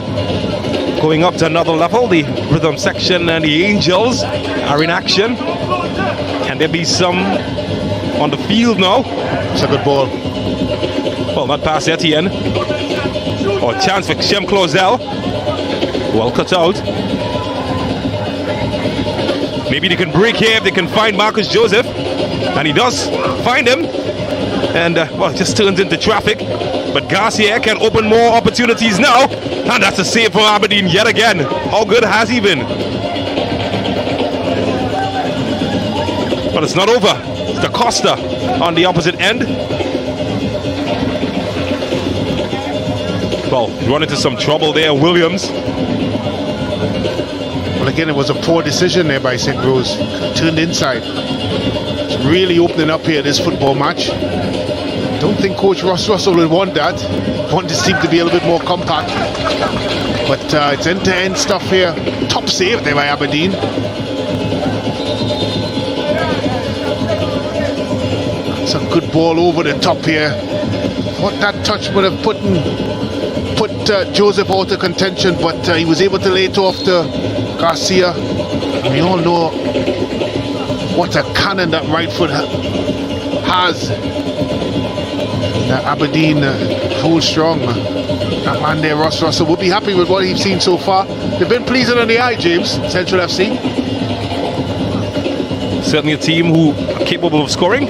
going up to another level. The rhythm section and the Angels are in action. Can there be some on the field now? It's a good ball. Well, not past Etienne. Or chance for Shem Clausel. Well cut out. Maybe they can break here if they can find Marcus Joseph. And he does find him. And well, it just turns into traffic. But Garcia can open more opportunities now. And that's a save from Aberdeen yet again. How good has he been? But it's not over. It's Da Costa on the opposite end. Well, run into some trouble there, Williams. Well, again, it was a poor decision there by St. Rose. Turned inside. It's really opening up here this football match. Don't think Coach Ross Russell will want that. Want this team to be a little bit more compact. But it's end-to-end stuff here. Top save there by Aberdeen. It's a good ball over the top here. Thought that touch would have put Joseph out of contention, but he was able to lay it off to Garcia. And we all know what a cannon that right foot has. Aberdeen hold strong. That man there, Ross Russell, will be happy with what he's seen so far. They've been pleasing on the eye, James, Central FC. Certainly a team who are capable of scoring.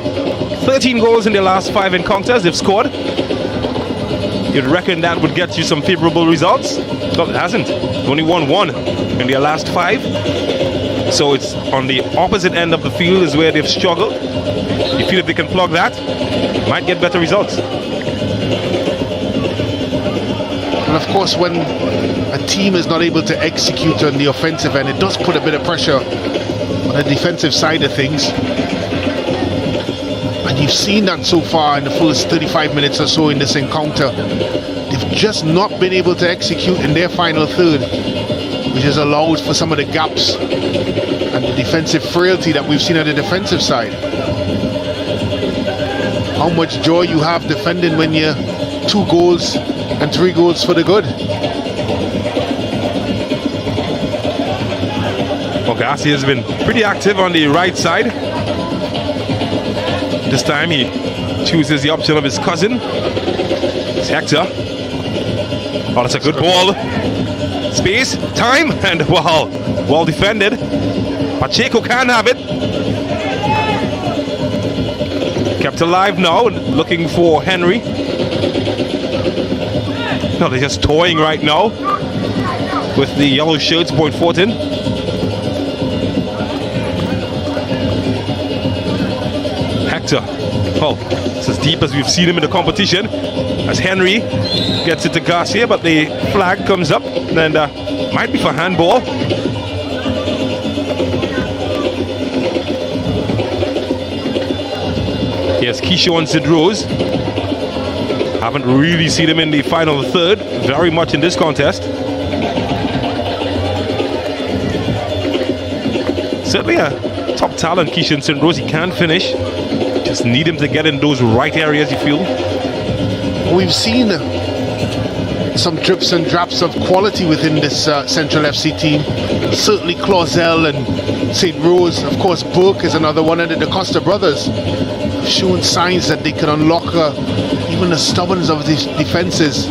13 goals in their last 5 encounters they've scored. You'd reckon that would get you some favorable results. Well, it hasn't. Only won 1 in their last 5. So it's on the opposite end of the field is where they've struggled. You feel if they can plug that, might get better results. And of course, when a team is not able to execute on the offensive end, it does put a bit of pressure on the defensive side of things. And you've seen that so far in the first 35 minutes or so in this encounter. They've just not been able to execute in their final third, which has allowed for some of the gaps and the defensive frailty that we've seen on the defensive side. How much joy you have defending when you're 2 goals and 3 goals for the good. Garcia has been pretty active on the right side. This time he chooses the option of his cousin. It's Hector. Oh, that's a good ball. Space, time, and wow, well defended. Pacheco can have it. Kept alive now, looking for Henry. No, they're just toying right now with the yellow shirts, Point Fortin. Hector. Oh, it's as deep as we've seen him in the competition. As Henry gets it to Garcia, but the flag comes up and might be for handball. Here's Keyshawn Sidrose. Haven't really seen him in the final third very much in this contest. Certainly a top talent, Keyshawn Sidrose. He can finish. Just need him to get in those right areas, you feel. We've seen some drips and drops of quality within this Central FC team. Certainly Clausel and St. Rose. Of course, Burke is another one, and the Costa brothers have shown signs that they can unlock even the stubbornness of these defenses.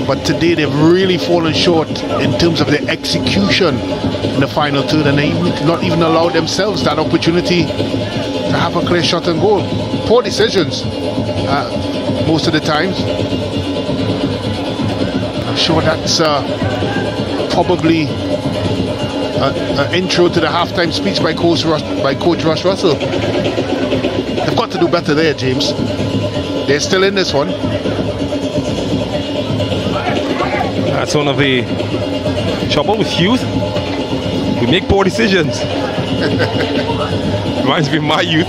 But today they've really fallen short in terms of their execution in the final third, and they not even allowed themselves that opportunity to have a clear shot and goal. Poor decisions most of the times. I'm sure that's probably an intro to the halftime speech by Coach Ross Russell. They've got to do better there, James. They're still in this one. That's one of the trouble with youth. We make poor decisions. Reminds me of my youth.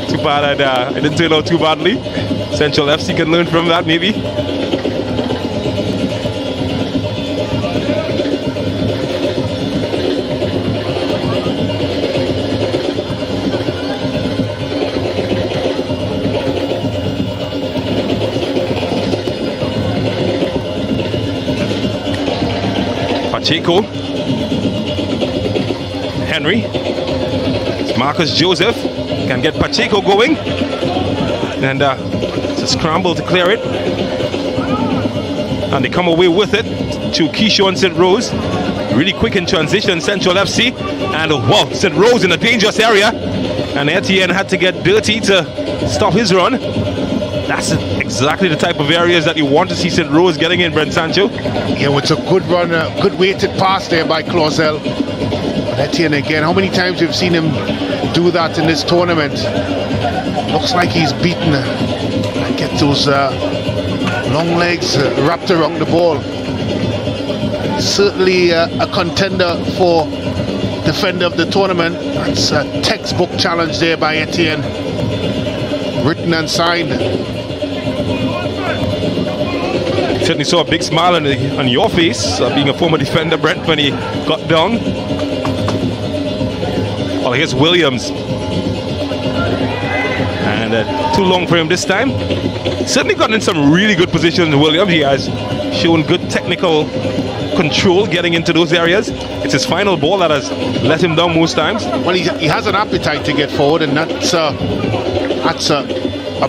Too bad I didn't turn out too badly. Central FC can learn from that, maybe. Pacheco. Henry. Marcus Joseph can get Pacheco going. And it's a scramble to clear it. And they come away with it to Keyshawn St. Rose. Really quick in transition, Central FC. And wow, St. Rose in a dangerous area. And Etienne had to get dirty to stop his run. That's exactly the type of areas that you want to see St. Rose getting in, Brent Sancho. Yeah, it's a good run, a good weighted pass there by Clausel. Etienne again, how many times we've seen him do that in this tournament? Looks like he's beaten and get those long legs wrapped around the ball. Certainly a contender for defender of the tournament. That's a textbook challenge there by Etienne, written and signed. Certainly saw a big smile on your face, being a former defender, Brent, when he got down. Oh, here's Williams. And too long for him this time. Certainly gotten in some really good positions, Williams. He has shown good technical control getting into those areas. It's his final ball that has let him down most times. Well, he has an appetite to get forward, and that's a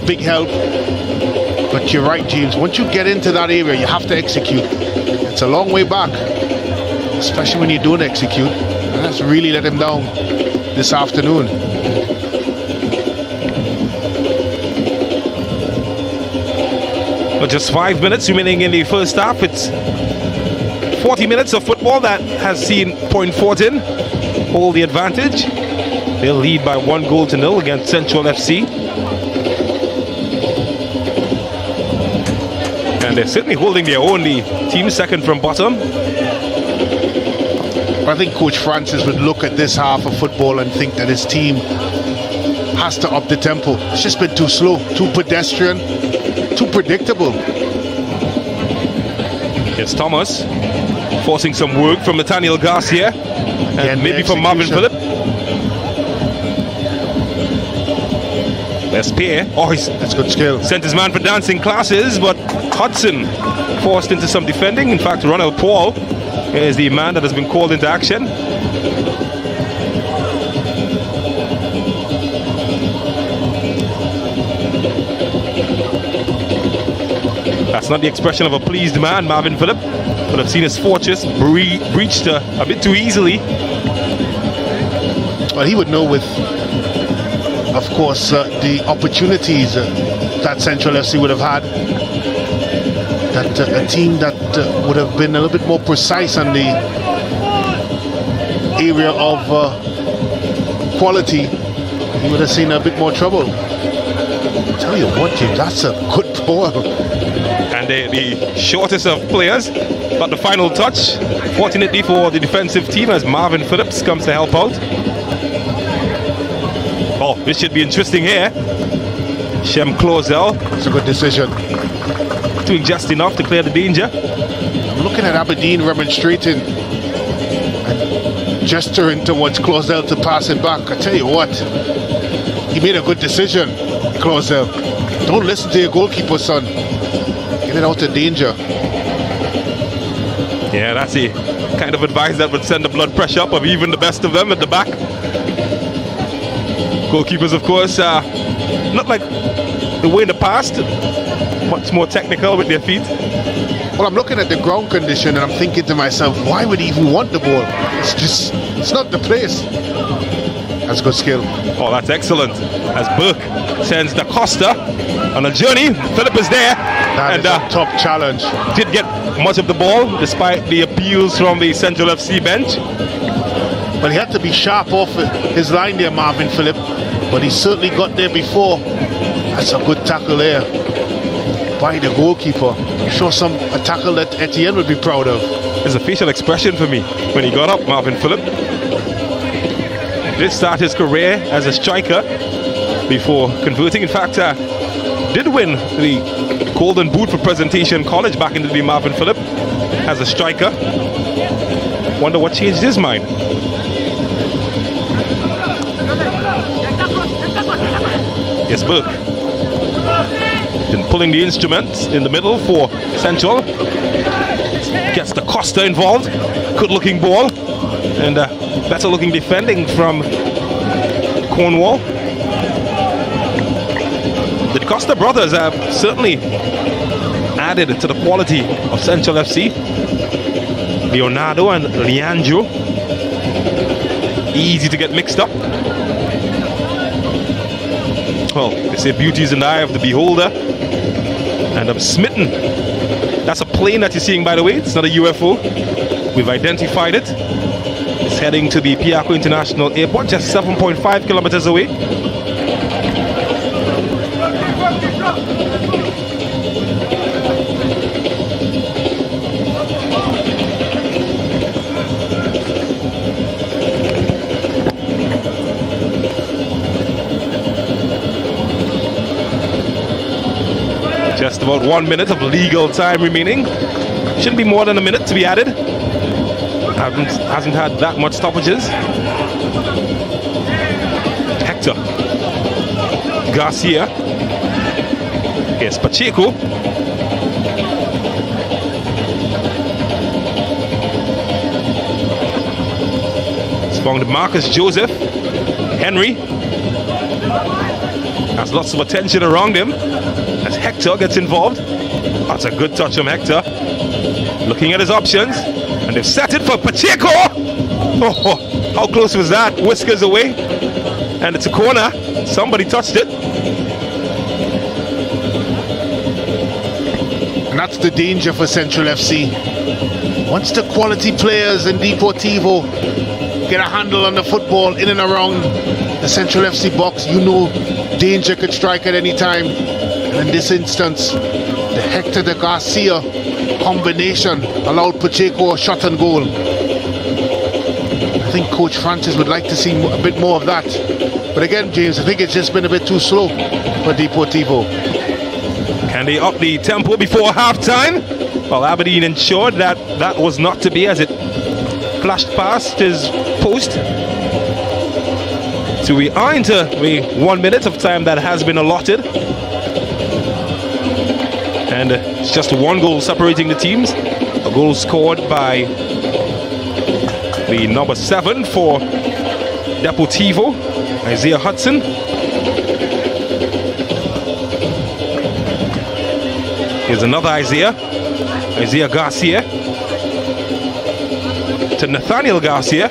big help. But you're right, James. Once you get into that area, you have to execute. It's a long way back, especially when you don't execute. And that's really let him down this afternoon. But just 5 minutes remaining in the first half. It's 40 minutes of football that has seen Point Fortin hold the advantage. They'll lead by 1-0 against Central FC. And they're certainly holding their own. The team second from bottom. I think Coach Francis would look at this half of football and think that his team has to up the tempo. It's just been too slow, too pedestrian, too predictable. It's Thomas forcing some work from Nathaniel Garcia and maybe from Marvin Phillip. There's Pierre. Oh, that's good skill. Sent his man for dancing classes, but Hudson forced into some defending. In fact, Ronald Paul is the man that has been called into action. That's not the expression of a pleased man, Marvin Phillip, but I've seen his fortress breached a bit too easily. Well, he would know with, of course, the opportunities that Central FC would have had, that a team that would have been a little bit more precise on the area of quality, he would have seen a bit more trouble. I'll tell you what, Jim, that's a good ball. And the shortest of players got the final touch. Fortunately for the defensive team, as Marvin Phillips comes to help out. Oh, this should be interesting here. Shem Closel. It's a good decision. Doing just enough to clear the danger. I'm looking at Aberdeen remonstrating and gesturing towards Closel to pass it back. I tell you what, he made a good decision, Closel. Don't listen to your goalkeeper, son. Get it out of danger. Yeah, that's the kind of advice that would send the blood pressure up of even the best of them at the back. Goalkeepers, of course, not like the way in the past, much more technical with their feet. Well, I'm looking at the ground condition and I'm thinking to myself, why would he even want the ball? It's not the place. That's good skill. Oh, that's excellent. As Burke sends Da Costa on a journey. Phillip is there. That is a top challenge. Did get much of the ball despite the appeals from the Central FC bench. Well, he had to be sharp off his line there, Marvin Phillip, but he certainly got there before. That's a good tackle there by the goalkeeper. Show a tackle that Etienne would be proud of. There's a facial expression for me when he got up, Marvin Phillip. Did start his career as a striker before converting. In fact, did win the Golden Boot for Presentation College back into the Marvin Phillip as a striker. Wonder what changed his mind. Yes, Burke. Been pulling the instruments in the middle for Central. Gets the Costa involved. Good looking ball. And better looking defending from Cornwall. The Costa brothers have certainly added to the quality of Central FC. Leonardo and Leandro. Easy to get mixed up. Well, they say beauty is in the eye of the beholder. And I'm smitten. That's a plane that you're seeing, by the way. It's not a UFO. We've identified it. It's heading to the Piako International Airport, just 7.5 kilometers away. Just about 1 minute of legal time remaining. Shouldn't be more than a minute to be added. Hasn't had that much stoppages. Hector Garcia. Here's Pacheco. It's found Marcus Joseph. Henry has lots of attention around him as Hector gets involved. That's a good touch from Hector. Looking at his options, and they've set it for Pacheco. Oh, how close was that? Whiskers away, and it's a corner. Somebody touched it. And that's the danger for Central FC. Once the quality players in Deportivo get a handle on the football in and around the Central FC box, you know danger could strike at any time. And in this instance, the Hector de Garcia combination allowed Pacheco a shot on goal. I think Coach Francis would like to see a bit more of that. But again, James, I think it's just been a bit too slow for Deportivo. Can they up the tempo before halftime? Well, Aberdeen ensured that that was not to be as it flashed past his post. So we are into the 1 minute of time that has been allotted. And it's just one goal separating the teams. A goal scored by the number 7 for Deportivo, Isaiah Hudson. Here's another Isaiah Garcia to Nathaniel Garcia.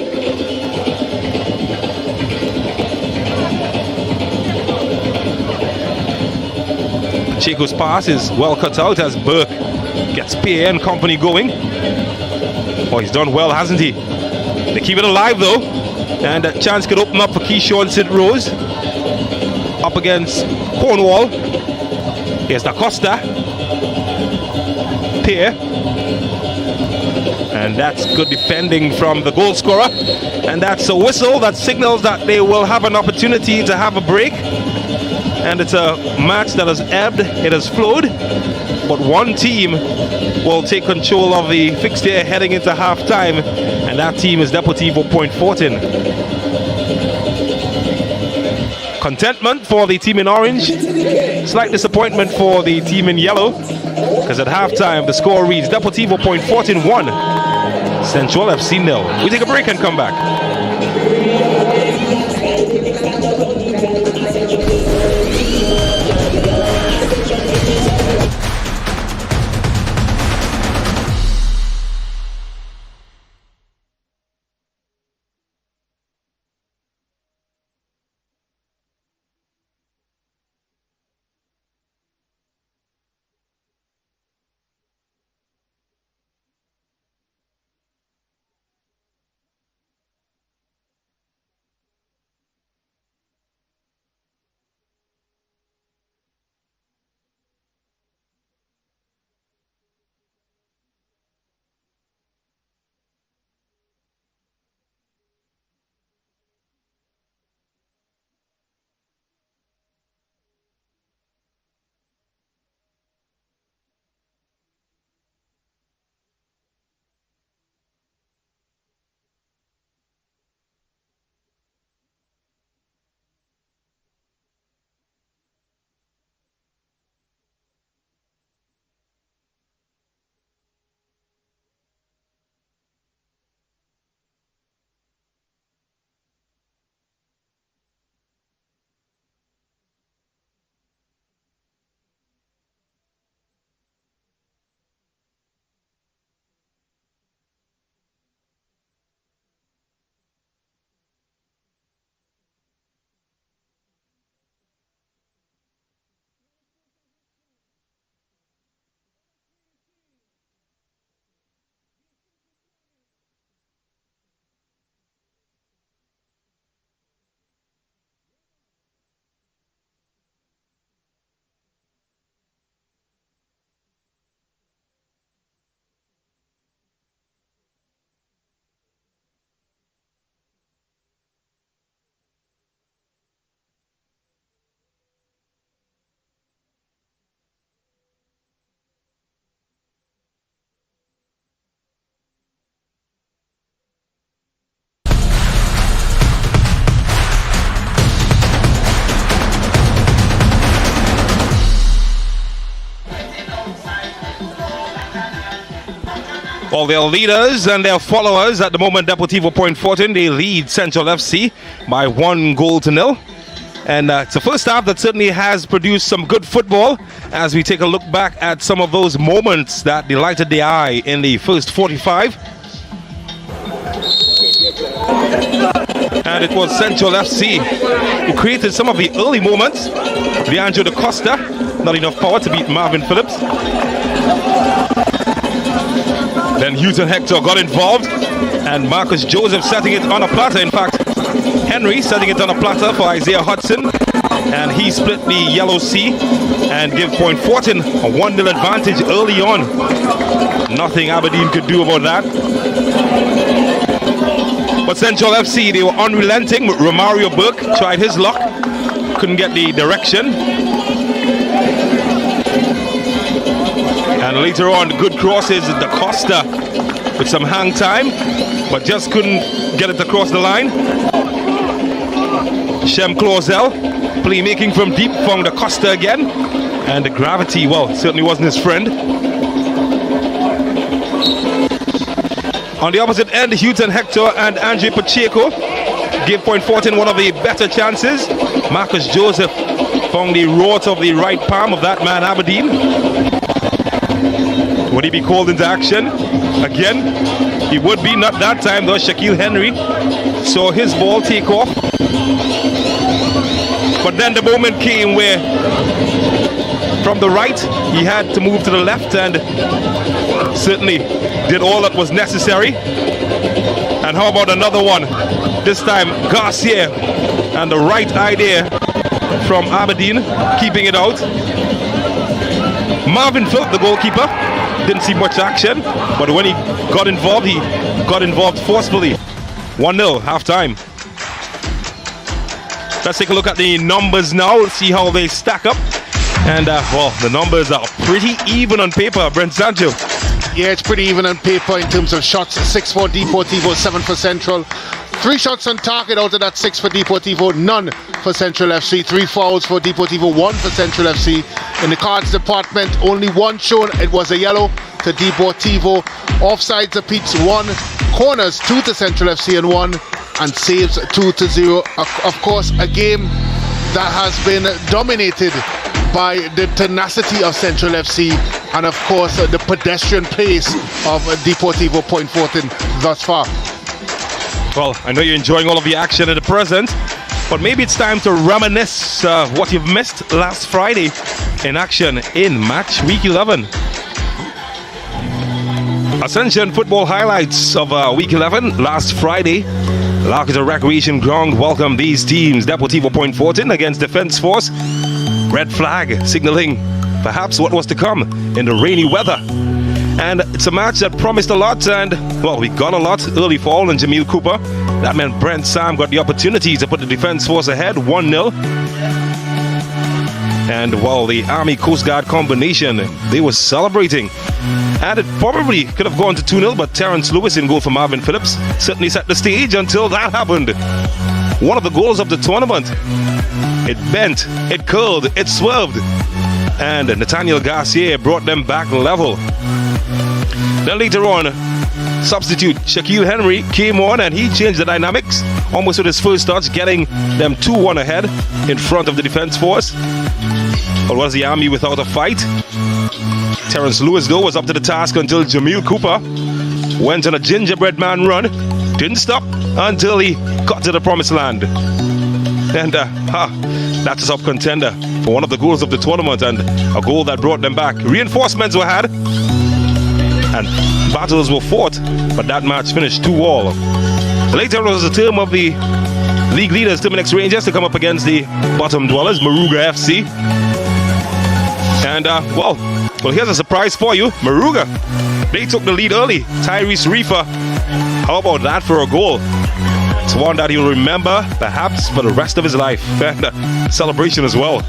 Pacheco's pass is well cut out as Burke gets Pierre and company going. Oh, he's done well, hasn't he? They keep it alive though, and a chance could open up for Keyshawn St. Rose up against Cornwall. Here's Da Costa, Pierre, and that's good defending from the goal scorer, and that's a whistle that signals that they will have an opportunity to have a break. And it's a match that has ebbed, it has flowed, but one team will take control of the fixture heading into half-time, and that team is Deportivo Point Fortin. Contentment for the team in orange, slight disappointment for the team in yellow, because at half-time the score reads Deportivo Point Fortin 1, Central FC 0. We take a break and come back. Well, their leaders and their followers at the moment, Deportivo Point Fortin, they lead Central FC by 1-0. And it's the first half that certainly has produced some good football as we take a look back at some of those moments that delighted the eye in the first 45. And it was Central FC who created some of the early moments. Leandro da Costa, not enough power to beat Marvin Phillips. Then Houghton Hector got involved, and Marcus Joseph setting it on a platter. In fact, Henry setting it on a platter for Isaiah Hudson, and he split the Yellow Sea and give Point Fortin a 1-0 advantage early on. Nothing Aberdeen could do about that. But Central FC, they were unrelenting. Romario Burke tried his luck, couldn't get the direction. And later on, good crosses, Da Costa with some hang time, but just couldn't get it across the line. Shem Clausel, playmaking from deep, found Da Costa again. And the gravity, well, certainly wasn't his friend. On the opposite end, Houghton Hector and Andre Pacheco gave Point Fortin one of the better chances. Marcus Joseph found the rot of the right palm of that man, Aberdeen. Would he be called into action? Again, he would be, not that time though. Shaquille Henry saw his ball take off. But then the moment came where from the right, he had to move to the left and certainly did all that was necessary. And how about another one? This time Garcia and the right idea from Aberdeen, keeping it out. Marvin Phillips, the goalkeeper, didn't see much action, but when he got involved forcefully. 1-0, half time. Let's take a look at the numbers now, see how they stack up. And well, the numbers are pretty even on paper, Brent Sancho. Yeah, it's pretty even on paper in terms of shots. 6 for Deportivo, 7 for Central. 3 shots on target out of that 6 for Deportivo, none for Central FC. 3 fouls for Deportivo, 1 for Central FC. In the cards department, only 1 shown. It was a yellow to Deportivo. Offsides a peach, 1. Corners, 2 to Central FC and 1. And saves 2-0. Of course, a game that has been dominated by the tenacity of Central FC and of course the pedestrian pace of Deportivo Point Fortin thus far. Well, I know you're enjoying all of the action in the present, but maybe it's time to reminisce what you've missed last Friday in action in match week 11. Ascension football highlights of week 11 last Friday. La Horquetta Recreation Ground welcomed these teams. Deportivo Point Fortin against Defence Force. Red flag signaling perhaps what was to come in the rainy weather. And it's a match that promised a lot, and well, we got a lot. Early fall and Jamil Cooper. That meant Brent Sam got the opportunity to put the Defence Force ahead 1-0. And while the Army Coast Guard combination, they were celebrating. And it probably could have gone to 2-0, but Terrence Lewis in goal for Marvin Phillips certainly set the stage until that happened. One of the goals of the tournament. It bent, it curled, it swerved. And Nathaniel Garcia brought them back level. Then later on, substitute Shaquille Henry came on and he changed the dynamics. Almost with his first touch, getting them 2-1 ahead in front of the Defence Force. But was the Army without a fight? Terrence Lewis, though, was up to the task until Jamil Cooper went on a gingerbread man run. Didn't stop until he got to the promised land. And that's a top contender for one of the goals of the tournament and a goal that brought them back. Reinforcements were had and battles were fought, but that match finished 2-2. Later was the term of the league leaders, Terminix Rangers, to come up against the bottom dwellers, Moruga FC. And well, here's a surprise for you. Moruga, they took the lead early. Tyrese Reefer, how about that for a goal? It's one that he'll remember perhaps for the rest of his life, and celebration as well.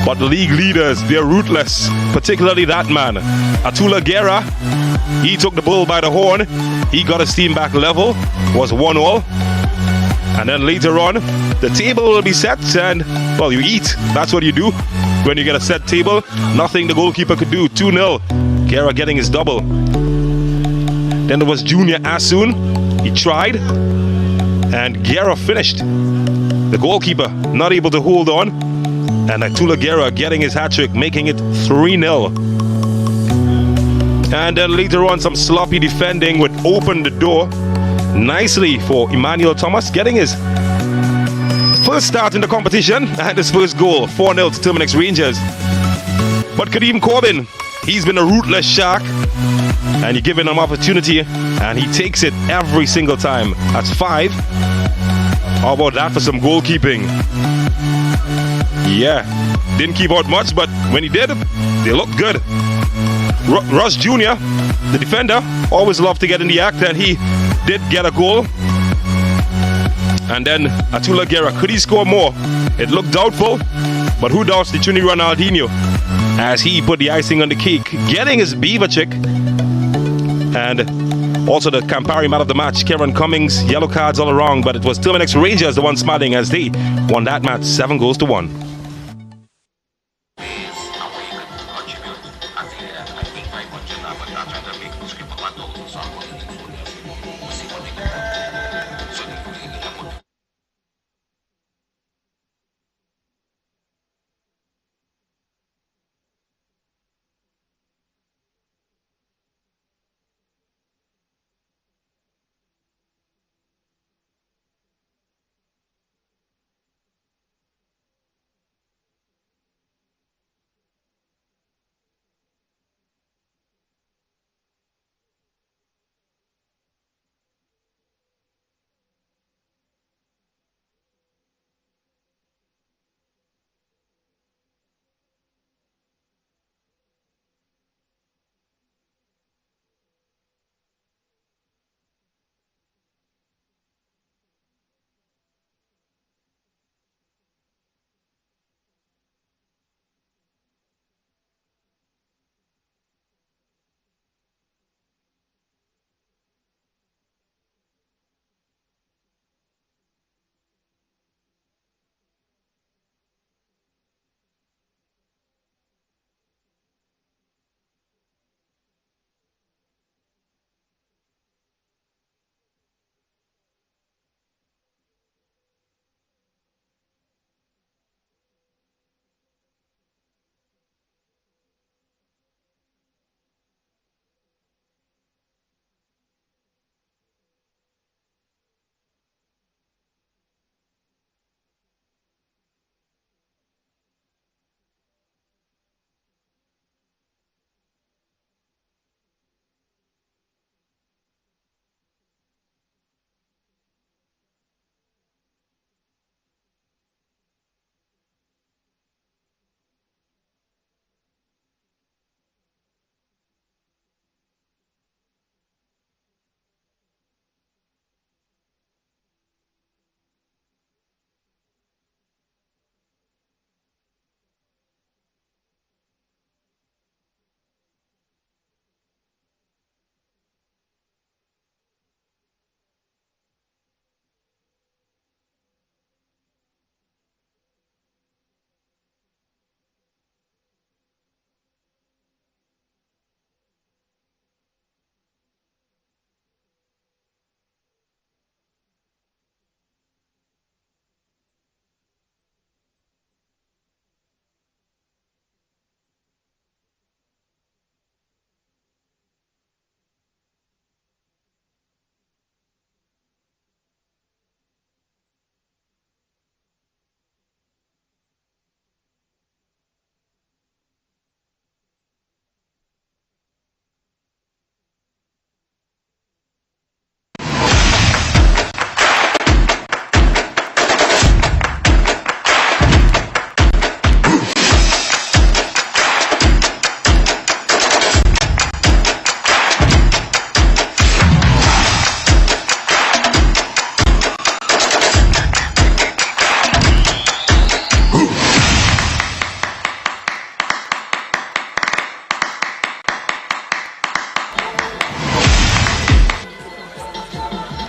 But the league leaders, they're ruthless, particularly that man, Atula Guerra. He took the bull by the horn. He got his team back level, was 1-1. And then later on, the table will be set and, well, you eat. That's what you do when you get a set table. Nothing the goalkeeper could do. 2-0. Guerra getting his double. Then there was Junior Asun. He tried. And Guerra finished. The goalkeeper not able to hold on. And Atula Guerra getting his hat-trick, making it 3-0. And then later on, some sloppy defending would open the door nicely for Emmanuel Thomas, getting his first start in the competition and his first goal, 4-0 to Terminix Rangers. But Kadeem Corbin, he's been a ruthless shark, and you give him an opportunity, and he takes it every single time. That's 5. How about that for some goalkeeping? Yeah, didn't keep out much, but when he did, they looked good. Russ Jr., the defender, always loved to get in the act, and he did get a goal. And then Atula Guerra, could he score more? It looked doubtful, but who doubts the Trini Ronaldinho as he put the icing on the cake, getting his beaver chick. And also the Campari man of the match, Karen Cummings, yellow cards all around, but it was Terminix Rangers the one smiling as they won that match 7-1.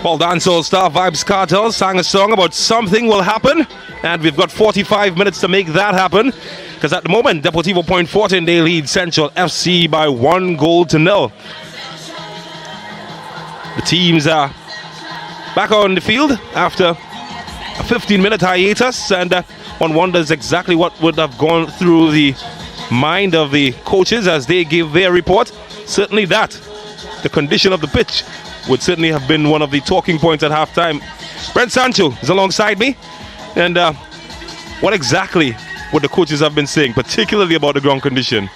Paul Dancehall Star Vibes Cartel sang a song about something will happen, and we've got 45 minutes to make that happen, because at the moment Deportivo Point 14, they lead Central FC by 1-0. The teams are back on the field after a 15-minute hiatus, and one wonders exactly what would have gone through the mind of the coaches as they gave their report. Certainly that, the condition of the pitch, would certainly have been one of the talking points at halftime. Brent Sancho is alongside me, and what exactly would the coaches have been saying, particularly about the ground condition?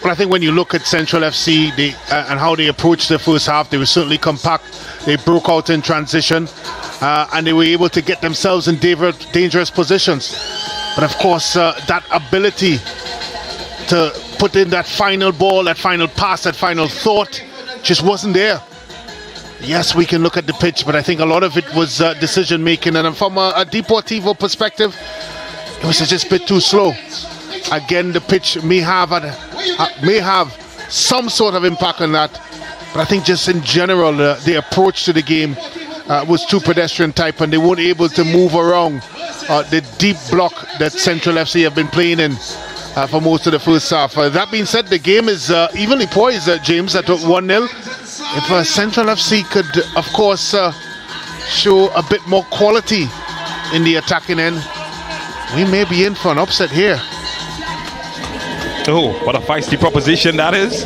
Well, I think when you look at Central FC and how they approached the first half, they were certainly compact. They broke out in transition, and they were able to get themselves in dangerous positions. But of course, that ability to put in that final ball, that final pass, that final thought just wasn't there. Yes, we can look at the pitch, but I think a lot of it was decision making, and from a Deportivo perspective, it was just a bit too slow. Again, the pitch may have some sort of impact on that, but I think just in general, the approach to the game was too pedestrian type, and they weren't able to move around the deep block that Central FC have been playing in for most of the first half. That being said, the game is evenly poised, James, at 1-0. If Central FC could, of course, show a bit more quality in the attacking end, we may be in for an upset here. Oh, what a feisty proposition that is.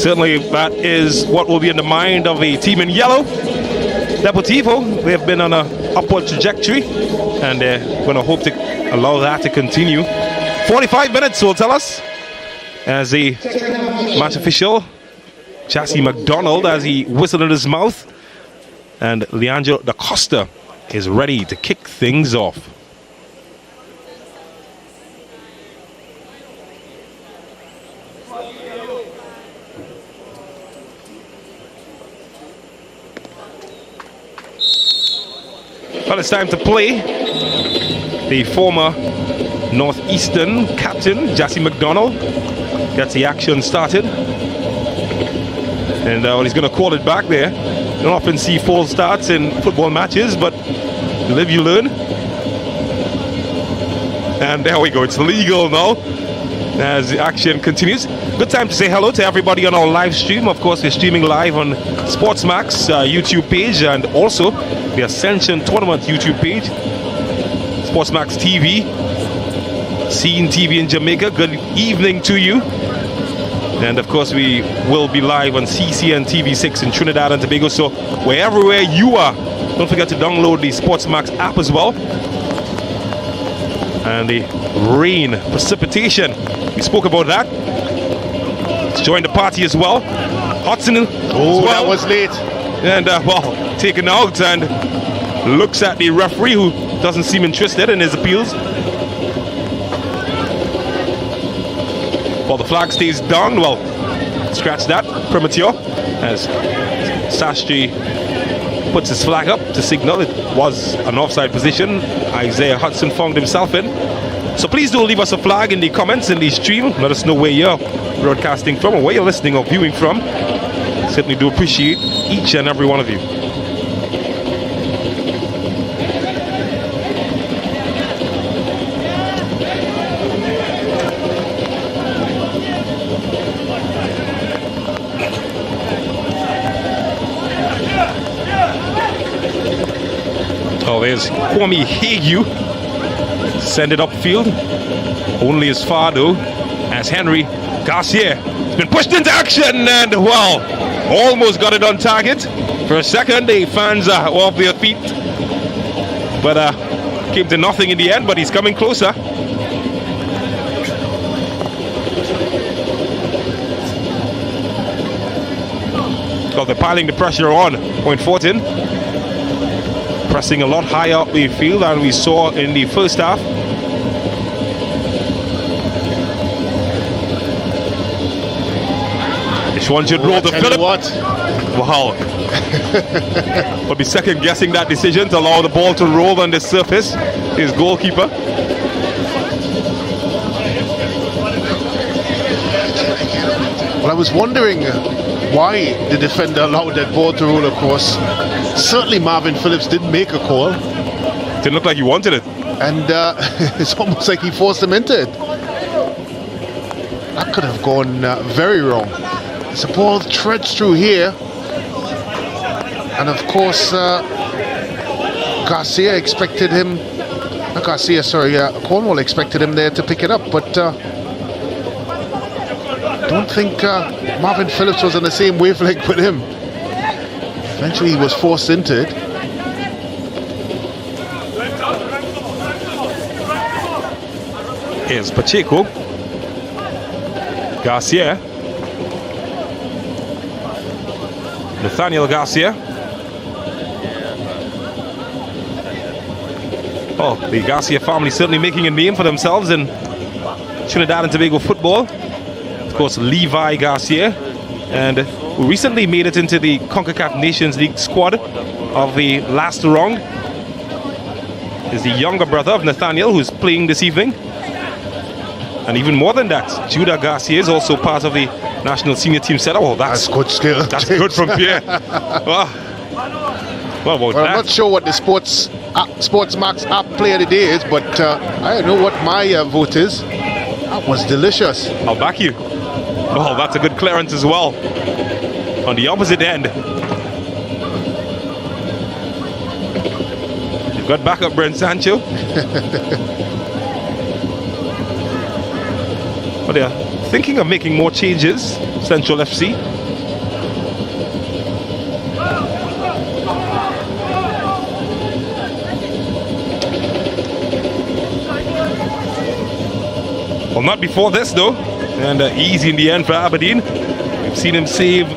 Certainly that is what will be in the mind of the team in yellow. Deportivo, they have been on an upward trajectory, and they're going to hope to allow that to continue. 45 minutes will tell us, as the match official, Chassis McDonald, as he whistled in his mouth, and Leandro da Costa is ready to kick things off. Well, it's time to play. The former Northeastern captain, Jassy McDonald, gets the action started. And he's going to call it back there. You don't often see false starts in football matches, but you live, you learn. And there we go. It's legal now as the action continues. Good time to say hello to everybody on our live stream. Of course, we're streaming live on Sportsmax YouTube page, and also the Ascension Tournament YouTube page, Sportsmax TV, Scene TV in Jamaica. Good evening to you. And of course, we will be live on CCN TV6 in Trinidad and Tobago. So wherever you are, don't forget to download the Sportsmax app as well. And the rain, precipitation, we spoke about that. Let's join the party as well. Hudson, well, that was late. And well, taken out, and looks at the referee, who doesn't seem interested in his appeals. Well, the flag stays down. Well, scratch that, premature, as Sastry puts his flag up to signal it was an offside position Isaiah Hudson found himself in. So please do leave us a flag in the comments in the stream. Let us know where you're broadcasting from, or where you're listening or viewing from. Certainly do appreciate each and every one of you. Oh, there's Kwame Hague. Send it upfield. Only as far though as Henry Garcia. It's been pushed into action, and well, almost got it on target. For a second, the fans are off their feet, but came to nothing in the end. But he's coming closer. Well, they're piling the pressure on Point Fortin, pressing a lot higher up the field than we saw in the first half. This one should roll the Phillip. Wow. But be second guessing that decision to allow the ball to roll on the surface. His goalkeeper. Well, I was wondering why the defender allowed that ball to roll across. Certainly Marvin Phillips didn't make a call. Didn't look like he wanted it. And it's almost like he forced him into it. That could have gone very wrong. As the ball threads through here, And of course, Garcia expected him. Not Garcia, sorry. Cornwall expected him there to pick it up, but don't think Marvin Phillips was on the same wavelength with him. Eventually, he was forced into it. Here's Pacheco. Garcia. Nathaniel Garcia. Oh, the Garcia family certainly making a name for themselves in Trinidad and Tobago football. Of course, Levi Garcia, and who recently made it into the CONCACAF Nations League squad of the last round, is the younger brother of Nathaniel, who's playing this evening. And even more than that, Judah Garcia is also part of the national senior team setup. Oh, that's good skill. That's good from Pierre. Well, I'm not sure what the Sports Max app player of the day is, but I don't know what my vote is. That was delicious. I'll back you. Oh, that's a good clearance as well. On the opposite end. You've got backup Brent Sancho. But they're thinking of making more changes, Central FC. Well, not before this though, and easy in the end for Aberdeen. We've seen him save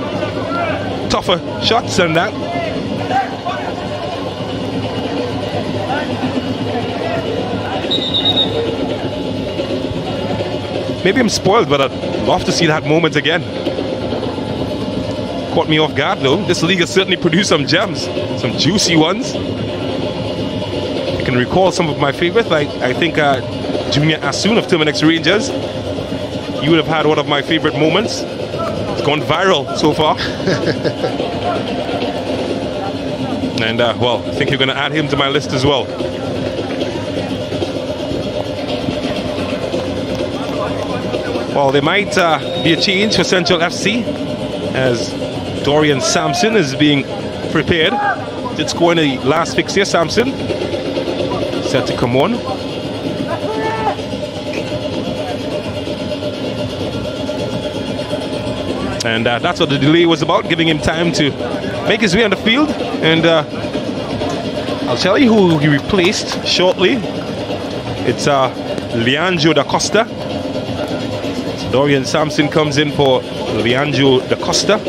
tougher shots than that. Maybe I'm spoiled, but I'd love to see that moment again. Caught me off guard though. This league has certainly produced some gems, some juicy ones. I can recall some of my favorites, like I think Junior Asun of Terminix Rangers. You would have had one of my favorite moments. It's gone viral so far. And well, I think you're going to add him to my list as well. Well, there might be a change for Central FC as Dorian Sampson is being prepared. Did score in the last fixture. Sampson set to come on. And that's what the delay was about, giving him time to make his way on the field. And I'll tell you who he replaced shortly. It's Leandro da Costa. So Dorian Sampson comes in for Leandro da Costa.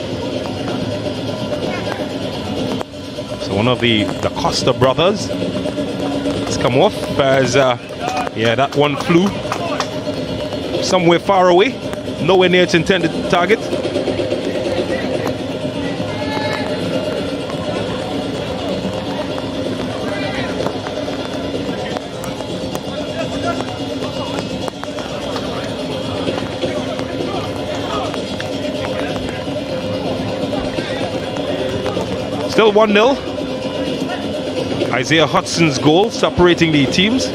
So one of the da Costa brothers has come off as, yeah, that one flew somewhere far away, nowhere near its intended target. Still 1-0. Isaiah Hudson's goal separating the teams.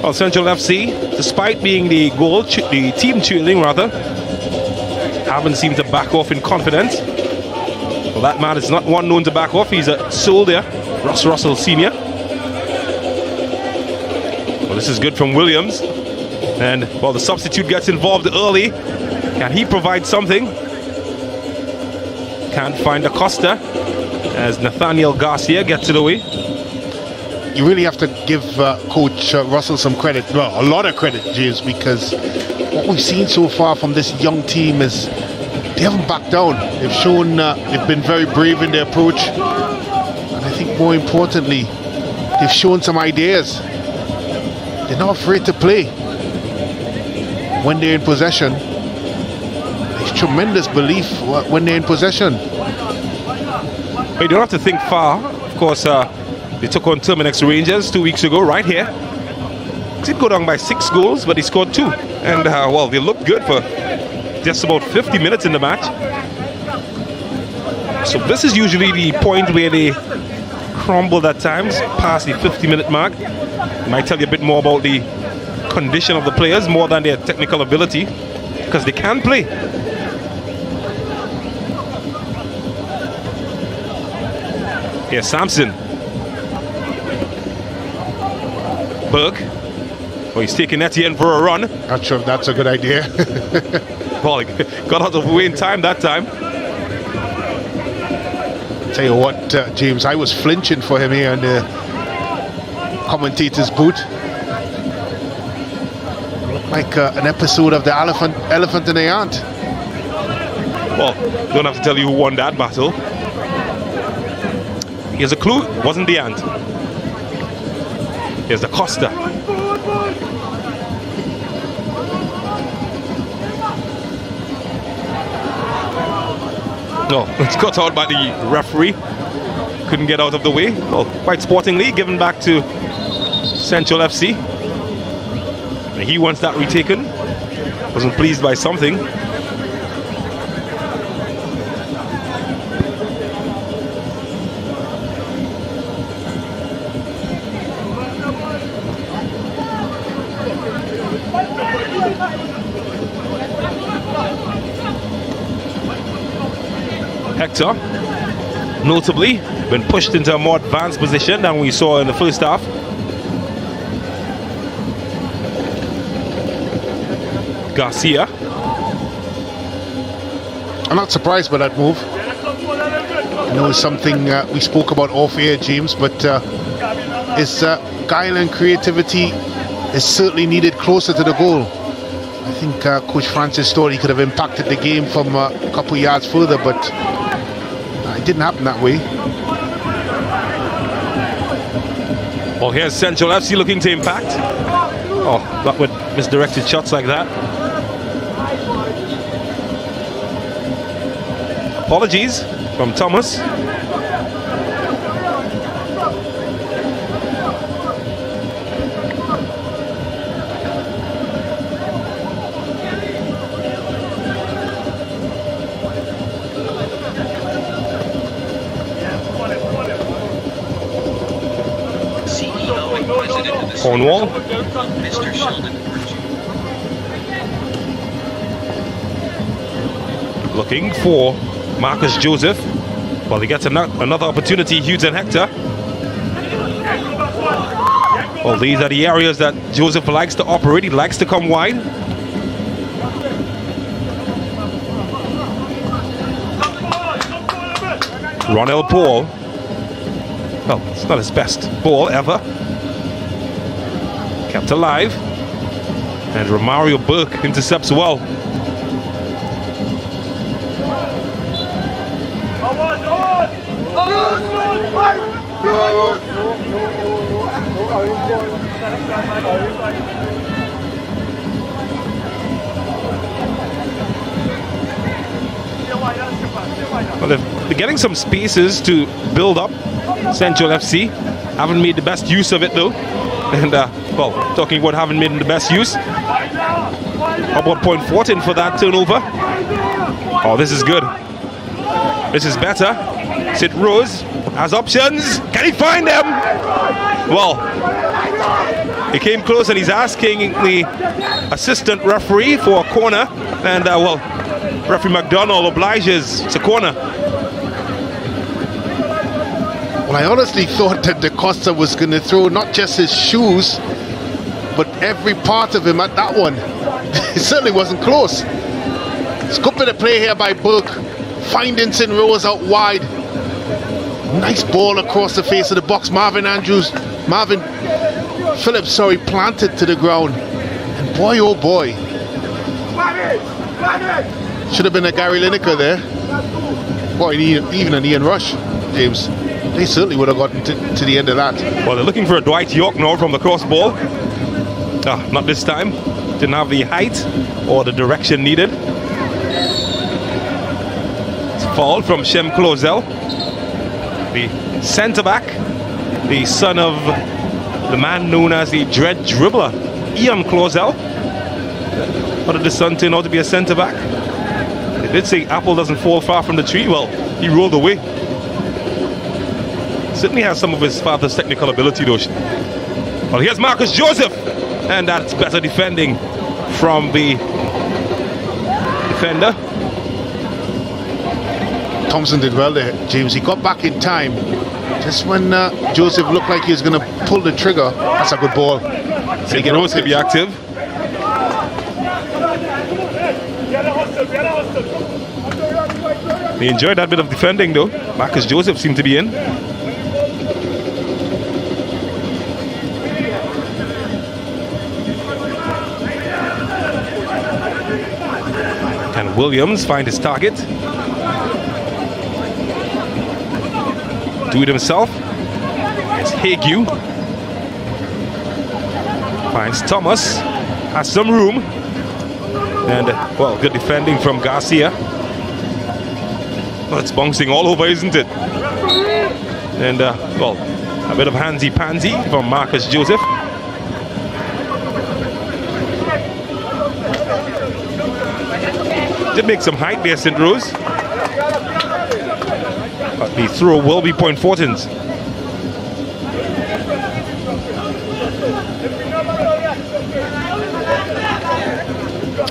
Well, Central FC, despite being the team trailing rather, haven't seemed to back off in confidence. Well, that man is not one known to back off. He's a soldier, Ross Russell Sr. Well, this is good from Williams. And, well, the substitute gets involved early. Can he provide something? Can't find Acosta as Nathaniel Garcia gets it away. You really have to give Coach Russell some credit, well, a lot of credit, James, because what we've seen so far from this young team is they haven't backed down. They've shown they've been very brave in their approach, and I think more importantly, they've shown some ideas. They're not afraid to play when they're in possession. There's tremendous belief when they're in possession. But you don't have to think far. Of course, they took on Terminix Rangers 2 weeks ago, right here. They did go down by 6 goals, but they scored 2. And, well, they looked good for just about 50 minutes in the match. So this is usually the point where they crumble at times, past the 50-minute mark. It might tell you a bit more about the condition of the players more than their technical ability, because they can play. Here's Sampson. Burke. Oh, he's taking Etienne for a run. Not sure if that's a good idea. Well, he got out of the way in time that time. Tell you what, James, I was flinching for him here in the commentator's booth. Looked like an episode of the Elephant and the Ant. Well, don't have to tell you who won that battle. Here's a clue, wasn't the ant. Here's the Costa. No, it's cut out by the referee. Couldn't get out of the way. Well, quite sportingly, given back to Central FC. And he wants that retaken. Wasn't pleased by something. Hector, notably, been pushed into a more advanced position than we saw in the first half. Garcia. I'm not surprised by that move. I know it's something we spoke about off air, James, but his guile and creativity is certainly needed closer to the goal. I think Coach Francis thought he could have impacted the game from a couple yards further, but it didn't happen that way. Well, here's Central FC looking to impact. Oh, not with misdirected shots like that. Apologies from Thomas. Cornwall. Looking for Marcus Joseph. Well, he gets another opportunity, Hughes and Hector. Well, these are the areas that Joseph likes to operate. He likes to come wide. Ronell Paul. Well, it's not his best ball ever. Kept alive. And Romario Burke intercepts well. Well, they're getting some spaces to build up. Central FC haven't made the best use of it though. And well, talking about haven't made the best use. How about point 14 for that turnover? Oh, this is good. This is better. Sid Rose has options. Can he find them? Well, he came close and he's asking the assistant referee for a corner. And well, referee McDonald obliges. It's a corner. Well, I honestly thought that the Costa was going to throw not just his shoes, but every part of him at that one. It certainly wasn't close. It's good bit of play here by Burke, finding St. Rose out wide. Nice ball across the face of the box. Marvin Phillips, sorry, planted to the ground. And boy, oh boy. Should have been a Gary Lineker there. Boy, even an Ian Rush, James. They certainly would have gotten to the end of that. Well, they're looking for a Dwight York now from the cross ball. Not this time. Didn't have the height or the direction needed. It's a foul from Shem Closel, the centre-back, the son of the man known as the dread dribbler, Ian Closel. How did the son turn out to be a centre-back? They did say apple doesn't fall far from the tree. Well, he rolled away. Certainly has some of his father's technical ability though. Well, here's Marcus Joseph, and that's better defending from the defender. Thompson did well there, James. He got back in time. Just when Joseph looked like he was going to pull the trigger, that's a good ball. St. Rose to be active. He enjoyed that bit of defending though. Marcus Joseph seemed to be in. Can Williams find his target? Do it himself. It's Hague. Finds Thomas. Has some room. And, well, good defending from Garcia. Well, it's bouncing all over, isn't it? And, well, a bit of handsy-pansy from Marcus Joseph. Did make some height there, St. Rose. But the throw will be Point Fortin's.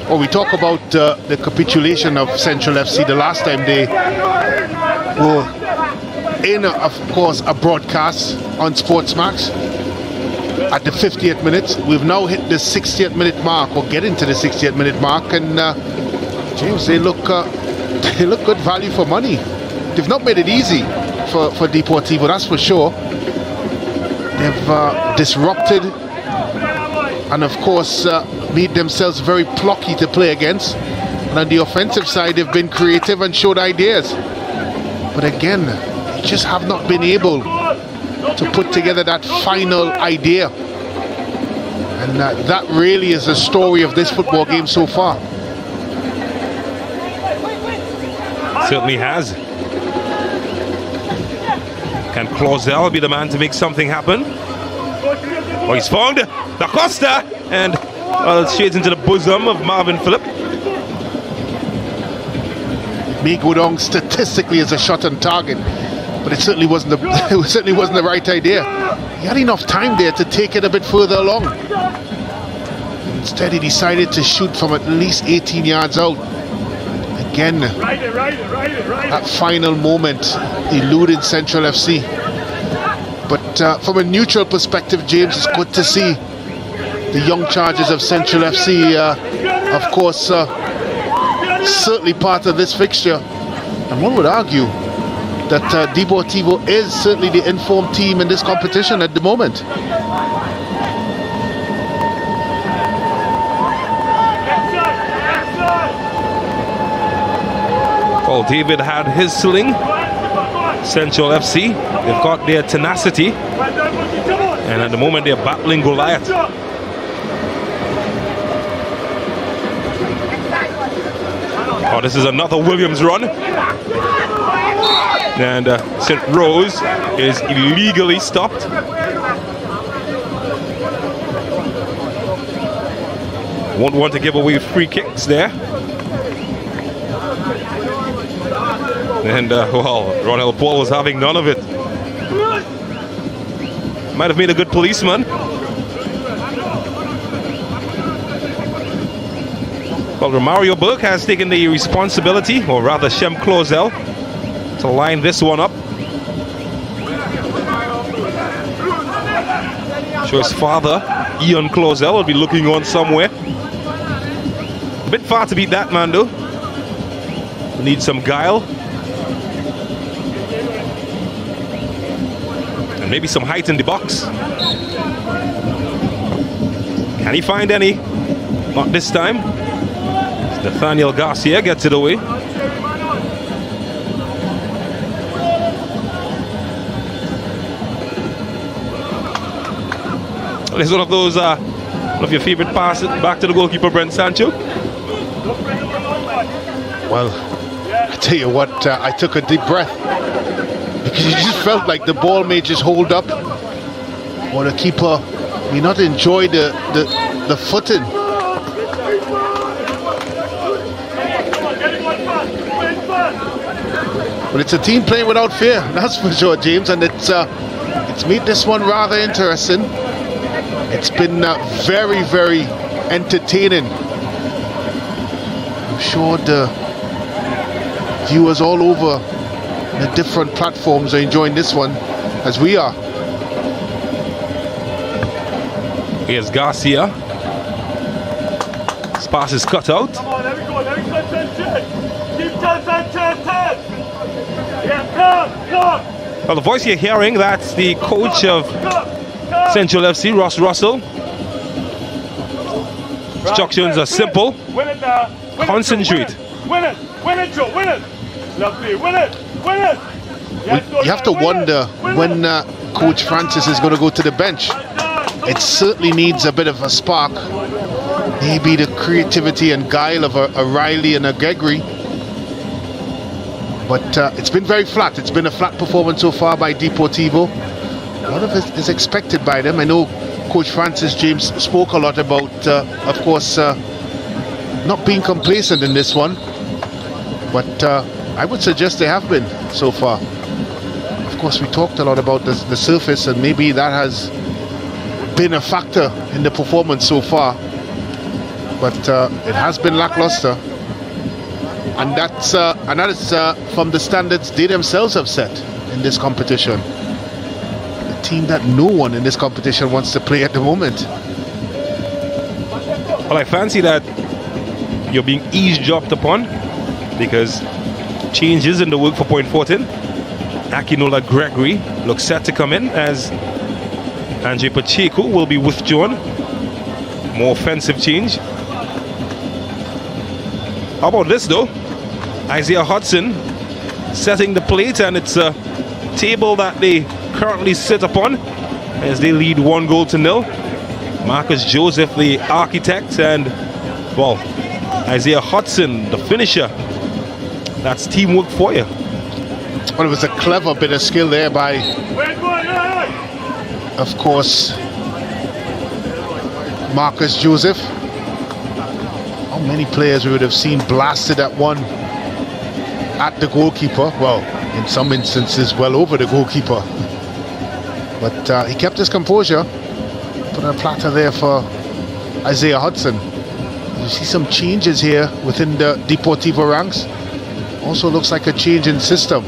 Well, we talk about the capitulation of Central FC the last time they were in, of course, a broadcast on Sportsmax at the 50th minute. We've now hit the 60th minute mark, or getting to the 60th minute mark, and James, they look good value for money. They've not made it easy for Deportivo, that's for sure. They've disrupted and, of course, made themselves very plucky to play against. And on the offensive side, they've been creative and showed ideas. But again, they just have not been able to put together that final idea. And that really is the story of this football game so far. Certainly has. Can Clausel be the man to make something happen? Oh, he's found Da Costa, and well, it shades into the bosom of Marvin Phillip. May go down statistically as a shot on target, but it certainly wasn't the right idea. He had enough time there to take it a bit further along. Instead, he decided to shoot from at least 18 yards out. Again, that final moment eluding Central FC. But from a neutral perspective, James, it's good to see the young charges of Central FC, of course, certainly part of this fixture. And one would argue that Deportivo is certainly the informed team in this competition at the moment. Well, David had his sling. Central FC, they've got their tenacity, and at the moment they're battling Goliath. Oh, this is another Williams run, and St. Rose is illegally stopped. Won't want to give away free kicks there. And, well, Ronald Paul was having none of it. Might have made a good policeman. Well, Romario Burke has taken the responsibility, or rather Shem Clausel, to line this one up. Sure, his father, Ian Clausel, will be looking on somewhere. A bit far to beat that man, though. Need some guile. And maybe some height in the box. Can he find any? Not this time. Nathaniel Garcia gets it away. Well, it's one of those, one of your favorite passes back to the goalkeeper, Brent Sancho. Well, I tell you what, I took a deep breath, because you just felt like the ball may just hold up, or the keeper may not enjoy the footing. But it's a team playing without fear, that's for sure, James, and it's made this one rather interesting. It's been very, very entertaining. I'm sure the viewers all over the different platforms are enjoying this one as we are. Here's Garcia. His pass is cut out. Come on, let me go, let me concentrate. Keep concentrated. Yeah, come. Well, the voice you're hearing, that's the coach of Central FC, Ross Russell. Instructions are simple. Win it now. Concentrate. Win it, Joe, win it. Lovely, win it. You have to wonder when Coach Francis is going to go to the bench. It certainly needs a bit of a spark. Maybe the creativity and guile of a Riley and a Gregory. But it's been very flat. It's been a flat performance so far by Deportivo. A lot of it is expected by them. I know Coach Francis James spoke a lot about, of course, not being complacent in this one. But I would suggest they have been so far. Of course, we talked a lot about the surface, and maybe that has been a factor in the performance so far. But it has been lackluster. And that is from the standards they themselves have set in this competition. A team that no one in this competition wants to play at the moment. Well, I fancy that you're being eavesdropped upon, because changes in the work for Point Fortin. Akinola Gregory looks set to come in as Andre Pacheco will be withdrawn. More offensive change. How about this though? Isaiah Hudson setting the plate, and it's a table that they currently sit upon as they lead 1-0. Marcus Joseph, the architect, and well, Isaiah Hudson, the finisher. That's teamwork for you. Well, it was a clever bit of skill there by, of course, Marcus Joseph. How many players we would have seen blasted at one at the goalkeeper? Well, in some instances, well over the goalkeeper. But he kept his composure. Put a platter there for Isaiah Hudson. You see some changes here within the Deportivo ranks. Also looks like a change in system.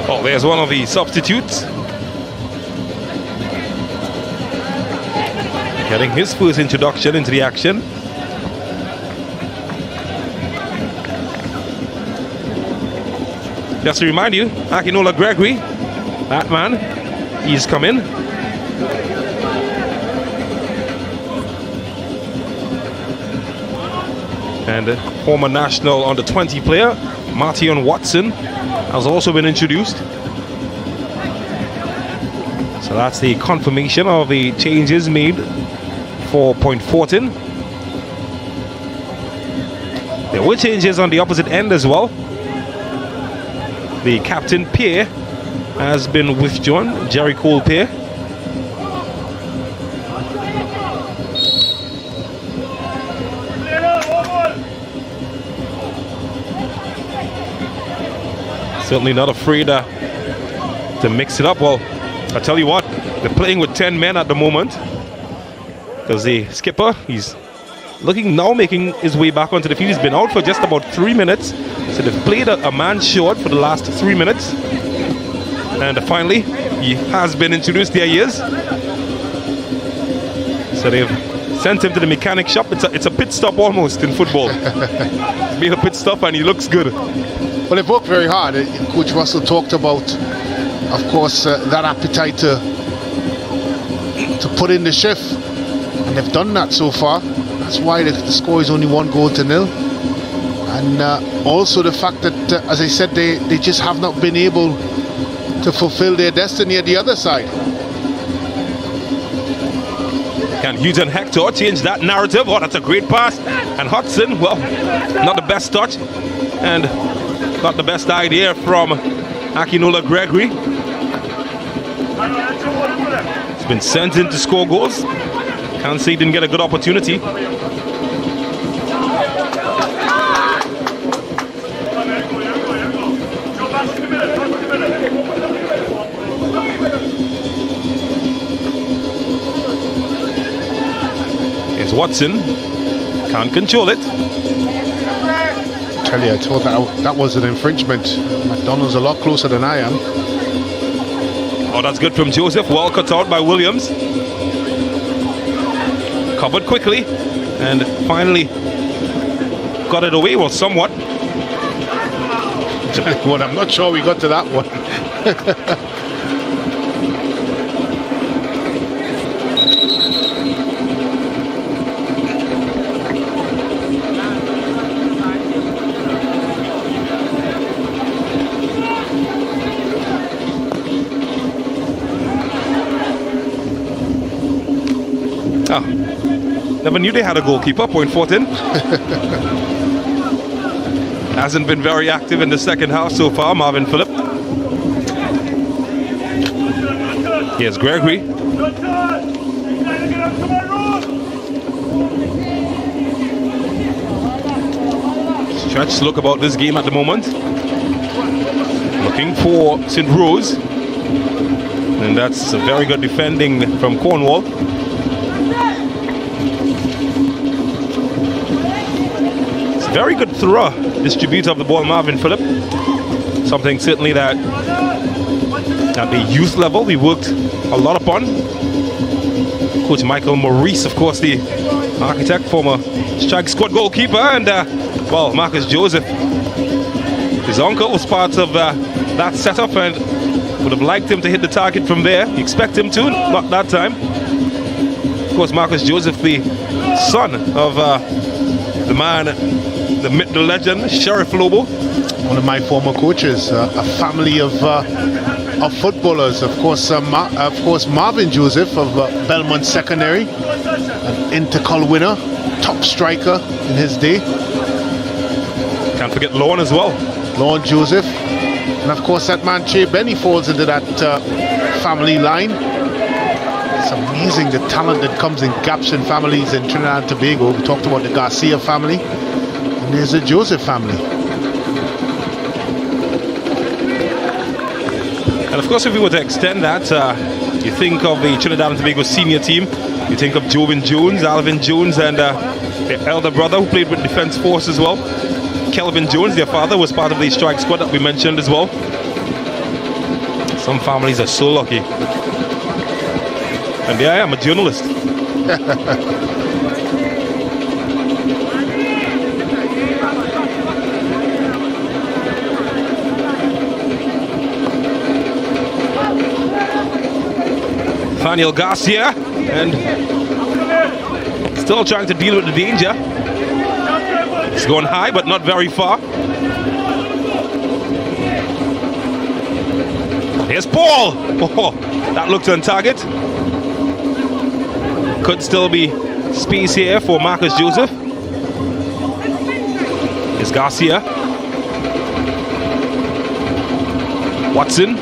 Oh, there's one of the substitutes. Getting his first introduction into the action. Just to remind you, Akinola Gregory, that man, he's come in. And the former national under-20 player, Martion Watson, has also been introduced. So that's the confirmation of the changes made for Point Fortin. There were changes on the opposite end as well. The captain Pierre has been withdrawn, Jerry Cole Pierre. Certainly not afraid to mix it up. Well, I tell you what, they're playing with 10 men at the moment, because the skipper, he's looking now, making his way back onto the field. He's been out for just about 3 minutes, so they've played a man short for the last 3 minutes. And finally, he has been introduced. There he is. So they've sent him to the mechanic shop. It's a pit stop almost in football. He's made a pit stop and he looks good. Well, they've worked very hard. Coach Russell talked about, of course, that appetite to put in the shift, and they've done that so far. That's why the score is only 1-0. And also the fact that, as I said, they just have not been able to fulfill their destiny at the other side. Can Hughes and Hector change that narrative? Oh, that's a great pass. And Hudson, well, not the best touch, and not the best idea from Akinola Gregory. He's been sent in to score goals. Can't say he didn't get a good opportunity. Here's Watson. Can't control it. Tell you, I thought that was an infringement. McDonald's a lot closer than I am. Oh, that's good from Joseph. Well cut out by Williams. Covered quickly and finally got it away, well, somewhat. Well, I'm not sure we got to that one. Never knew they had a goalkeeper, point 14. Hasn't been very active in the second half so far, Marvin Phillip. Here's Gregory. Stretch look about this game at the moment. Looking for St. Rose. And that's a very good defending from Cornwall. Very good throw, distributor of the ball, Marvin Phillip. Something certainly that at the youth level we worked a lot upon. Coach Michael Maurice, of course, the architect, former strike squad goalkeeper, and well, Marcus Joseph, his uncle, was part of that setup and would have liked him to hit the target from there. You expect him to, not that time. Of course, Marcus Joseph, the son of the man, the legend, Sheriff Lobo. One of my former coaches, a family of footballers. Of course, Marvin Joseph of Belmont Secondary, an Intercol winner, top striker in his day. Can't forget Lorne as well. Lorne Joseph. And of course, that man, Che Benny, falls into that family line. It's amazing the talent that comes in gaps in families in Trinidad and Tobago. We talked about the Garcia family. And there's a Joseph family. And of course, if we were to extend that, you think of the Trinidad and Tobago senior team, you think of Jobin Jones, Alvin Jones, and their elder brother who played with Defence Force as well. Kelvin Jones, their father, was part of the strike squad that we mentioned as well. Some families are so lucky. And yeah, I am a journalist. Daniel Garcia, and still trying to deal with the danger. It's going high, but not very far. Here's Paul. Oh, that looked on target. Could still be space here for Marcus Joseph. Here's Garcia. Watson.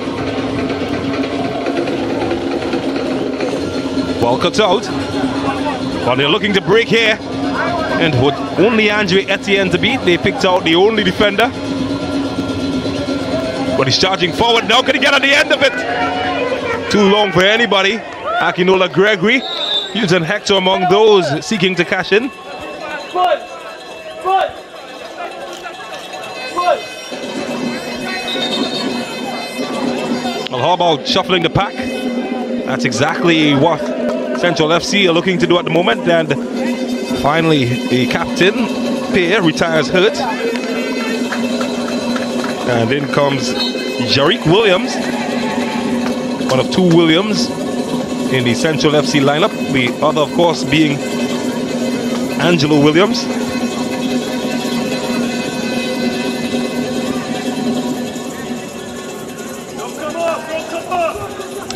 Well cut out. Well, they're looking to break here. And with only Andre Etienne to beat, they picked out the only defender. But he's charging forward now. Can he get on the end of it? Too long for anybody. Akinola Gregory, Hughes and Hector among those seeking to cash in. Well, how about shuffling the pack? That's exactly what Central FC are looking to do at the moment. And finally, the captain, Pierre, retires hurt. And in comes Jarick Williams, one of two Williams in the Central FC lineup. The other, of course, being Angelo Williams.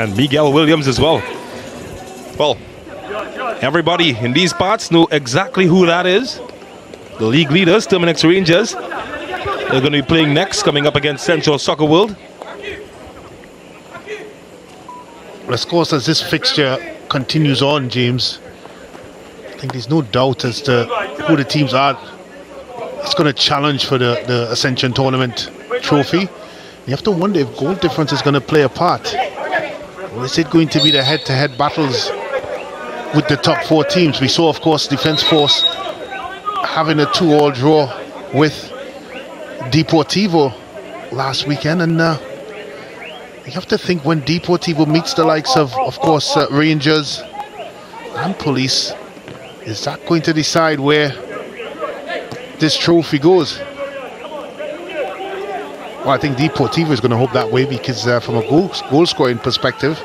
And Miguel Williams as well. Well, everybody in these parts know exactly who that is. The league leaders, Terminix Rangers. They're going to be playing next, coming up against Central Soccer World. Well, of course, as this fixture continues on, James, think there's no doubt as to who the teams are. It's going to challenge for the Ascension Tournament trophy. You have to wonder if goal difference is going to play a part. Or is it going to be the head-to-head battles with the top 4 teams? We saw, of course, Defence Force having a 2-2 draw with Deportivo last weekend, and you have to think when Deportivo meets the likes of course, Rangers and Police, is that going to decide where this trophy goes? Well, I think Deportivo is going to hope that way, because from a goal scoring perspective,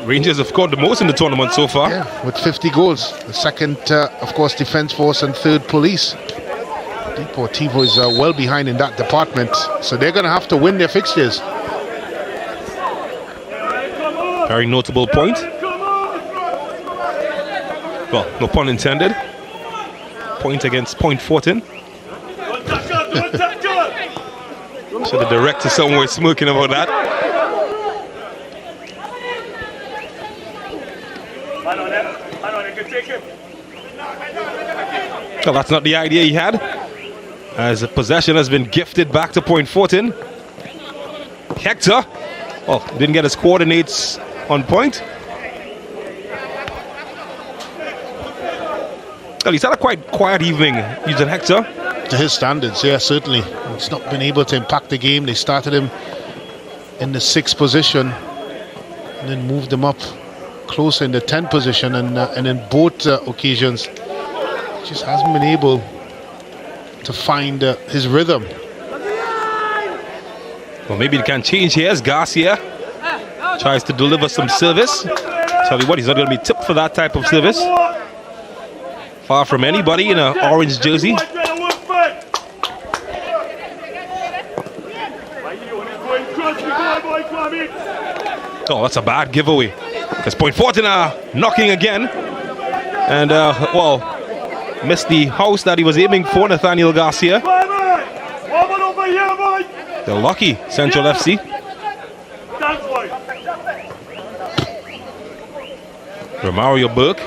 Rangers have scored the most in the tournament so far. Yeah, with 50 goals. The second, of course, Defence Force, and third, Police. Deportivo is well behind in that department, so they're going to have to win their fixtures. Very notable point. Well, no pun intended. Point against Point Fortin. So the director somewhere smirking about that. Well, that's not the idea he had, as the possession has been gifted back to Point Fortin. Hector, well, didn't get his coordinates on point. Well, he's had a quite quiet evening using Hector. To his standards, yeah, certainly. He's not been able to impact the game. They started him in the 6th position and then moved him up closer in the 10th position, and in both occasions just hasn't been able to find his rhythm. Well, maybe it can change here as Garcia tries to deliver some service. Tell you what, he's not going to be tipped for that type of service. Far from anybody in an orange jersey. Oh, that's a bad giveaway, because Point Fortin are knocking again, and well, missed the house that he was aiming for, Nathaniel Garcia. They're lucky, Central FC. Romario Burke.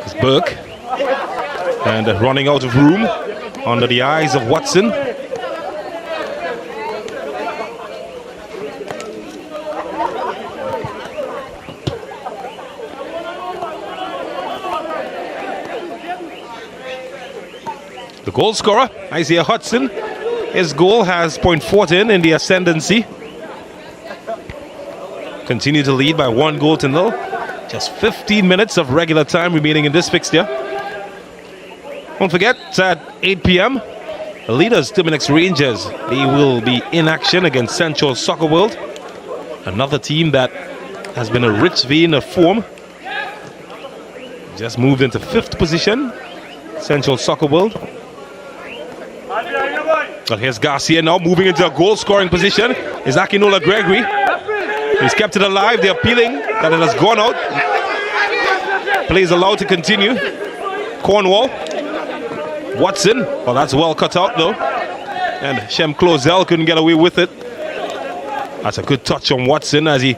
It's Burke, and running out of room under the eyes of Watson. The goal scorer, Isaiah Hudson. His goal has Point Fortin in the ascendancy. Continue to lead by 1-0. Just 15 minutes of regular time remaining in this fixture. Don't forget, it's at 8 p.m. The leaders, Terminix Rangers, they will be in action against Central Soccer World. Another team that has been a rich vein of form. Just moved into 5th position, Central Soccer World. Well, here's Garcia now moving into a goal-scoring position. Is Akinola Gregory. He's kept it alive. They're appealing that it has gone out. Play is allowed to continue. Cornwall. Watson. Well, that's well cut out though. And Shem Closel couldn't get away with it. That's a good touch on Watson as he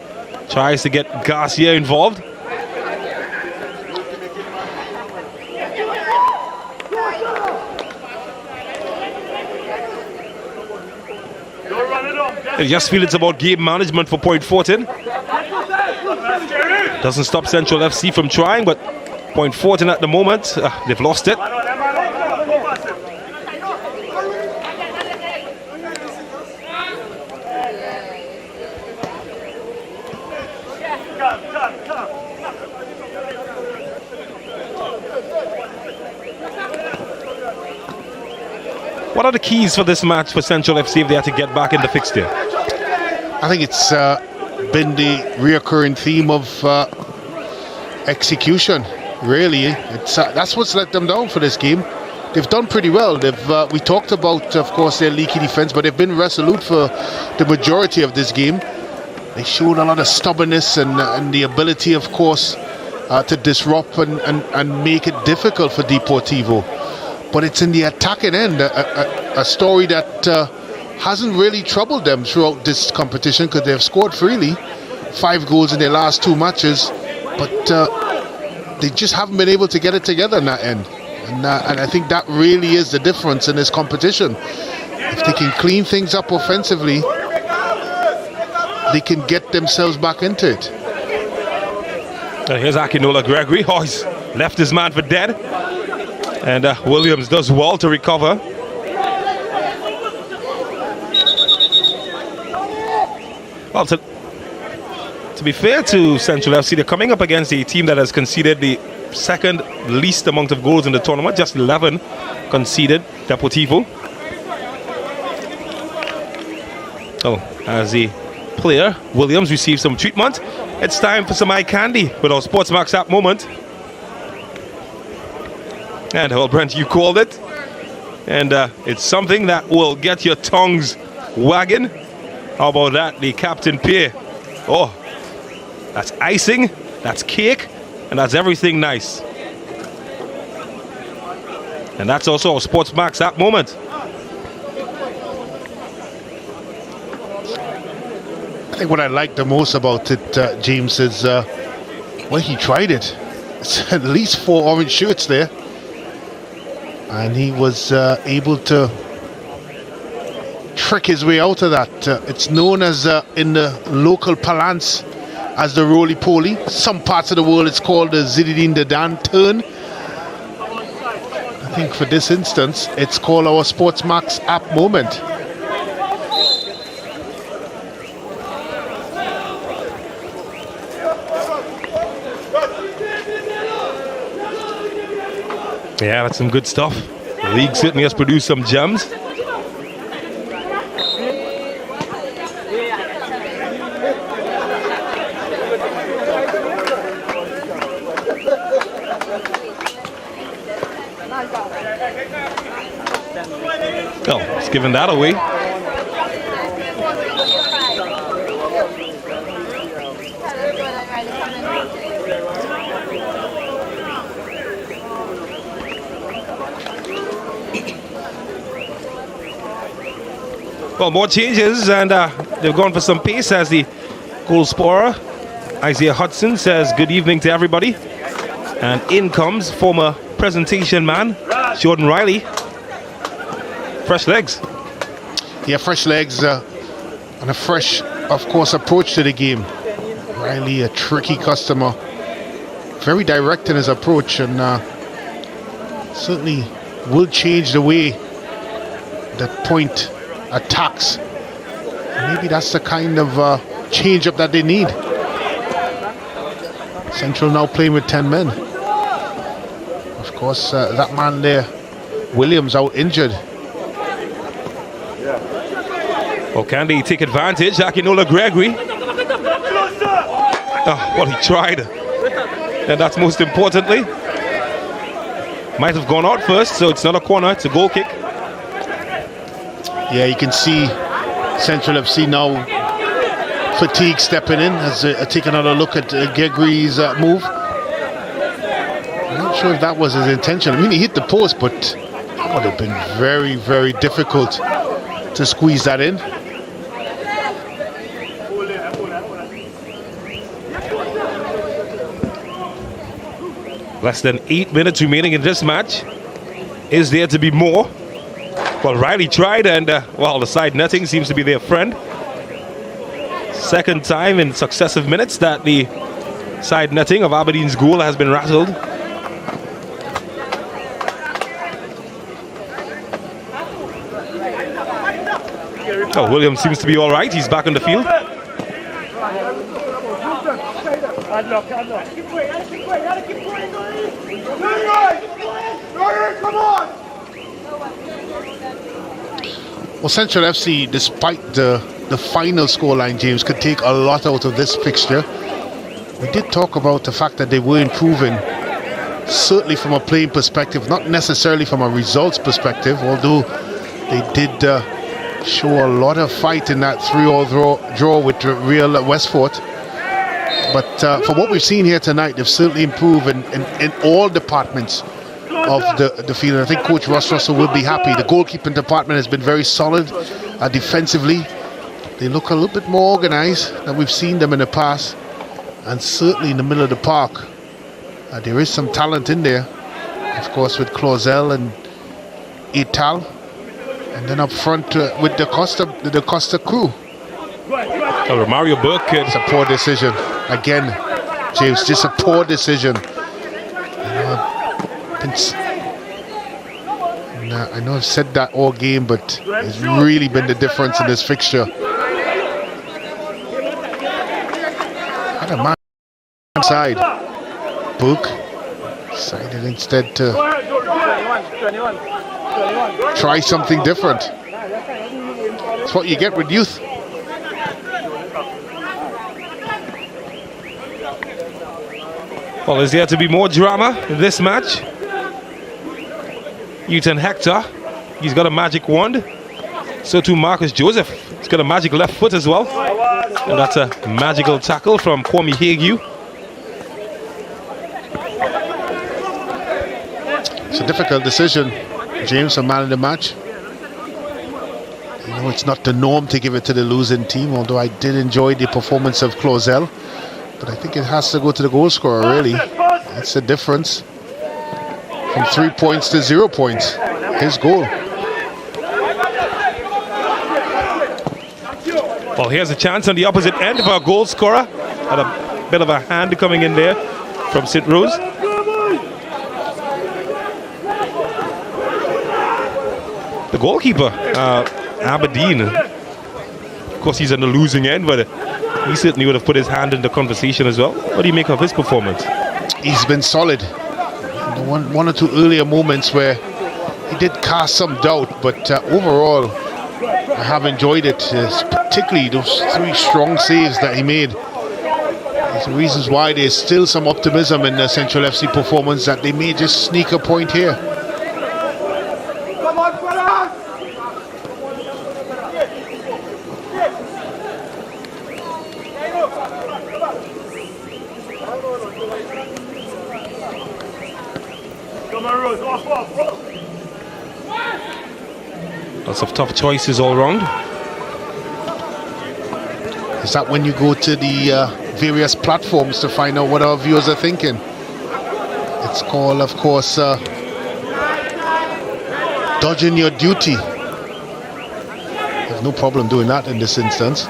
tries to get Garcia involved. I just feel it's about game management for Point Fortin. Doesn't stop Central FC from trying, but Point Fortin at the moment, they've lost it. What are the keys for this match for Central FC if they had to get back in the fixture? I think it's been the reoccurring theme of execution, really. That's what's let them down for this game. They've done pretty well. We talked about, of course, their leaky defense, but they've been resolute for the majority of this game. They showed a lot of stubbornness and the ability, of course, to disrupt and make it difficult for Deportivo. But it's in the attacking end, a story that hasn't really troubled them throughout this competition, because they've scored freely, 5 goals in their last 2 matches, but they just haven't been able to get it together in that end. And I think that really is the difference in this competition. If they can clean things up offensively, they can get themselves back into it. Here's Akinola Gregory. Oh, he's left his man for dead. And Williams does well to recover. Well, to be fair to Central FC, they're coming up against a team that has conceded the second least amount of goals in the tournament. Just 11 conceded, Deportivo. Oh, as the player, Williams receives some treatment. It's time for some eye candy with our Sportsmax app moment. And well, Brent, you called it. And it's something that will get your tongues wagging. How about that? The Captain Pier. Oh, that's icing, that's cake, and that's everything nice. And that's also our Sportsmax app moment. I think what I like the most about it, James, is well, he tried it. It's at least 4 orange shirts there, and he was able to trick his way out of that. It's known as in the local parlance as the roly-poly. Some parts of the world it's called the Zinedine Zidane turn. I think for this instance it's called our Sportsmax app moment. Yeah, that's some good stuff. The league certainly has produced some gems. Oh, it's giving that away. Well, more changes, and they've gone for some pace as the goal scorer, Isaiah Hudson, says good evening to everybody. And in comes former presentation man, Jordan Riley. Fresh legs. Yeah, fresh legs and a fresh, of course, approach to the game. Riley, a tricky customer. Very direct in his approach, and certainly will change the way that point attacks. Maybe that's the kind of change-up that they need. Central now playing with 10 men. Of course, that man there, Williams, out injured. Oh, can they take advantage? Akinola Gregory. Oh, well, he tried. And that's most importantly. Might have gone out first, so it's not a corner, it's a goal kick. Yeah, you can see Central FC now fatigue stepping in as take another look at Gregory's move. I'm not sure if that was his intention. I mean, he hit the post, but that would have been very, very difficult to squeeze that in. Less than 8 minutes remaining in this match. Is there to be more? Well, Riley tried, and well, the side netting seems to be their friend. Second time in successive minutes that the side netting of Aberdeen's goal has been rattled. Oh, Williams seems to be all right. He's back on the field. Well, Central FC, despite the final scoreline, James, could take a lot out of this fixture. We did talk about the fact that they were improving, certainly from a playing perspective, not necessarily from a results perspective, although they did show a lot of fight in that 3-3 draw with Real Westford. But from what we've seen here tonight, they've certainly improved in all departments of the field. And I think Coach Russ Russell will be happy. The goalkeeping department has been very solid defensively. They look a little bit more organized than we've seen them in the past, and certainly in the middle of the park. There is some talent in there, of course, with Clausel and Ital, and then up front with the Costa crew. Well, Mario Burke. It's a poor decision again, James. Just a poor decision. I know I've said that all game, but it's really been the difference in this fixture. Had a man side. Book decided instead to try something different. That's what you get with youth. Well, is there to be more drama in this match? Newton Hector, he's got a magic wand. So too Marcus Joseph, he's got a magic left foot as well. And that's a magical tackle from Kwame Hague. It's a difficult decision, James, a man of the match. You know, it's not the norm to give it to the losing team, although I did enjoy the performance of Clausel. But I think it has to go to the goal scorer, really. That's the difference. From 3 points to 0 points. His goal. Well, here's a chance on the opposite end for a goal scorer. Had a bit of a hand coming in there from St. Rose. The goalkeeper, Aberdeen. Of course, he's on the losing end, but he certainly would have put his hand in the conversation as well. What do you make of his performance? He's been solid. One or two earlier moments where he did cast some doubt, but overall I have enjoyed it, particularly those 3 strong saves that he made. There's reasons why there's still some optimism in the Central FC performance that they may just sneak a point here. Lots of tough choices all round. Is that when you go to the various platforms to find out what our viewers are thinking? It's called, of course, dodging your duty. There's no problem doing that in this instance.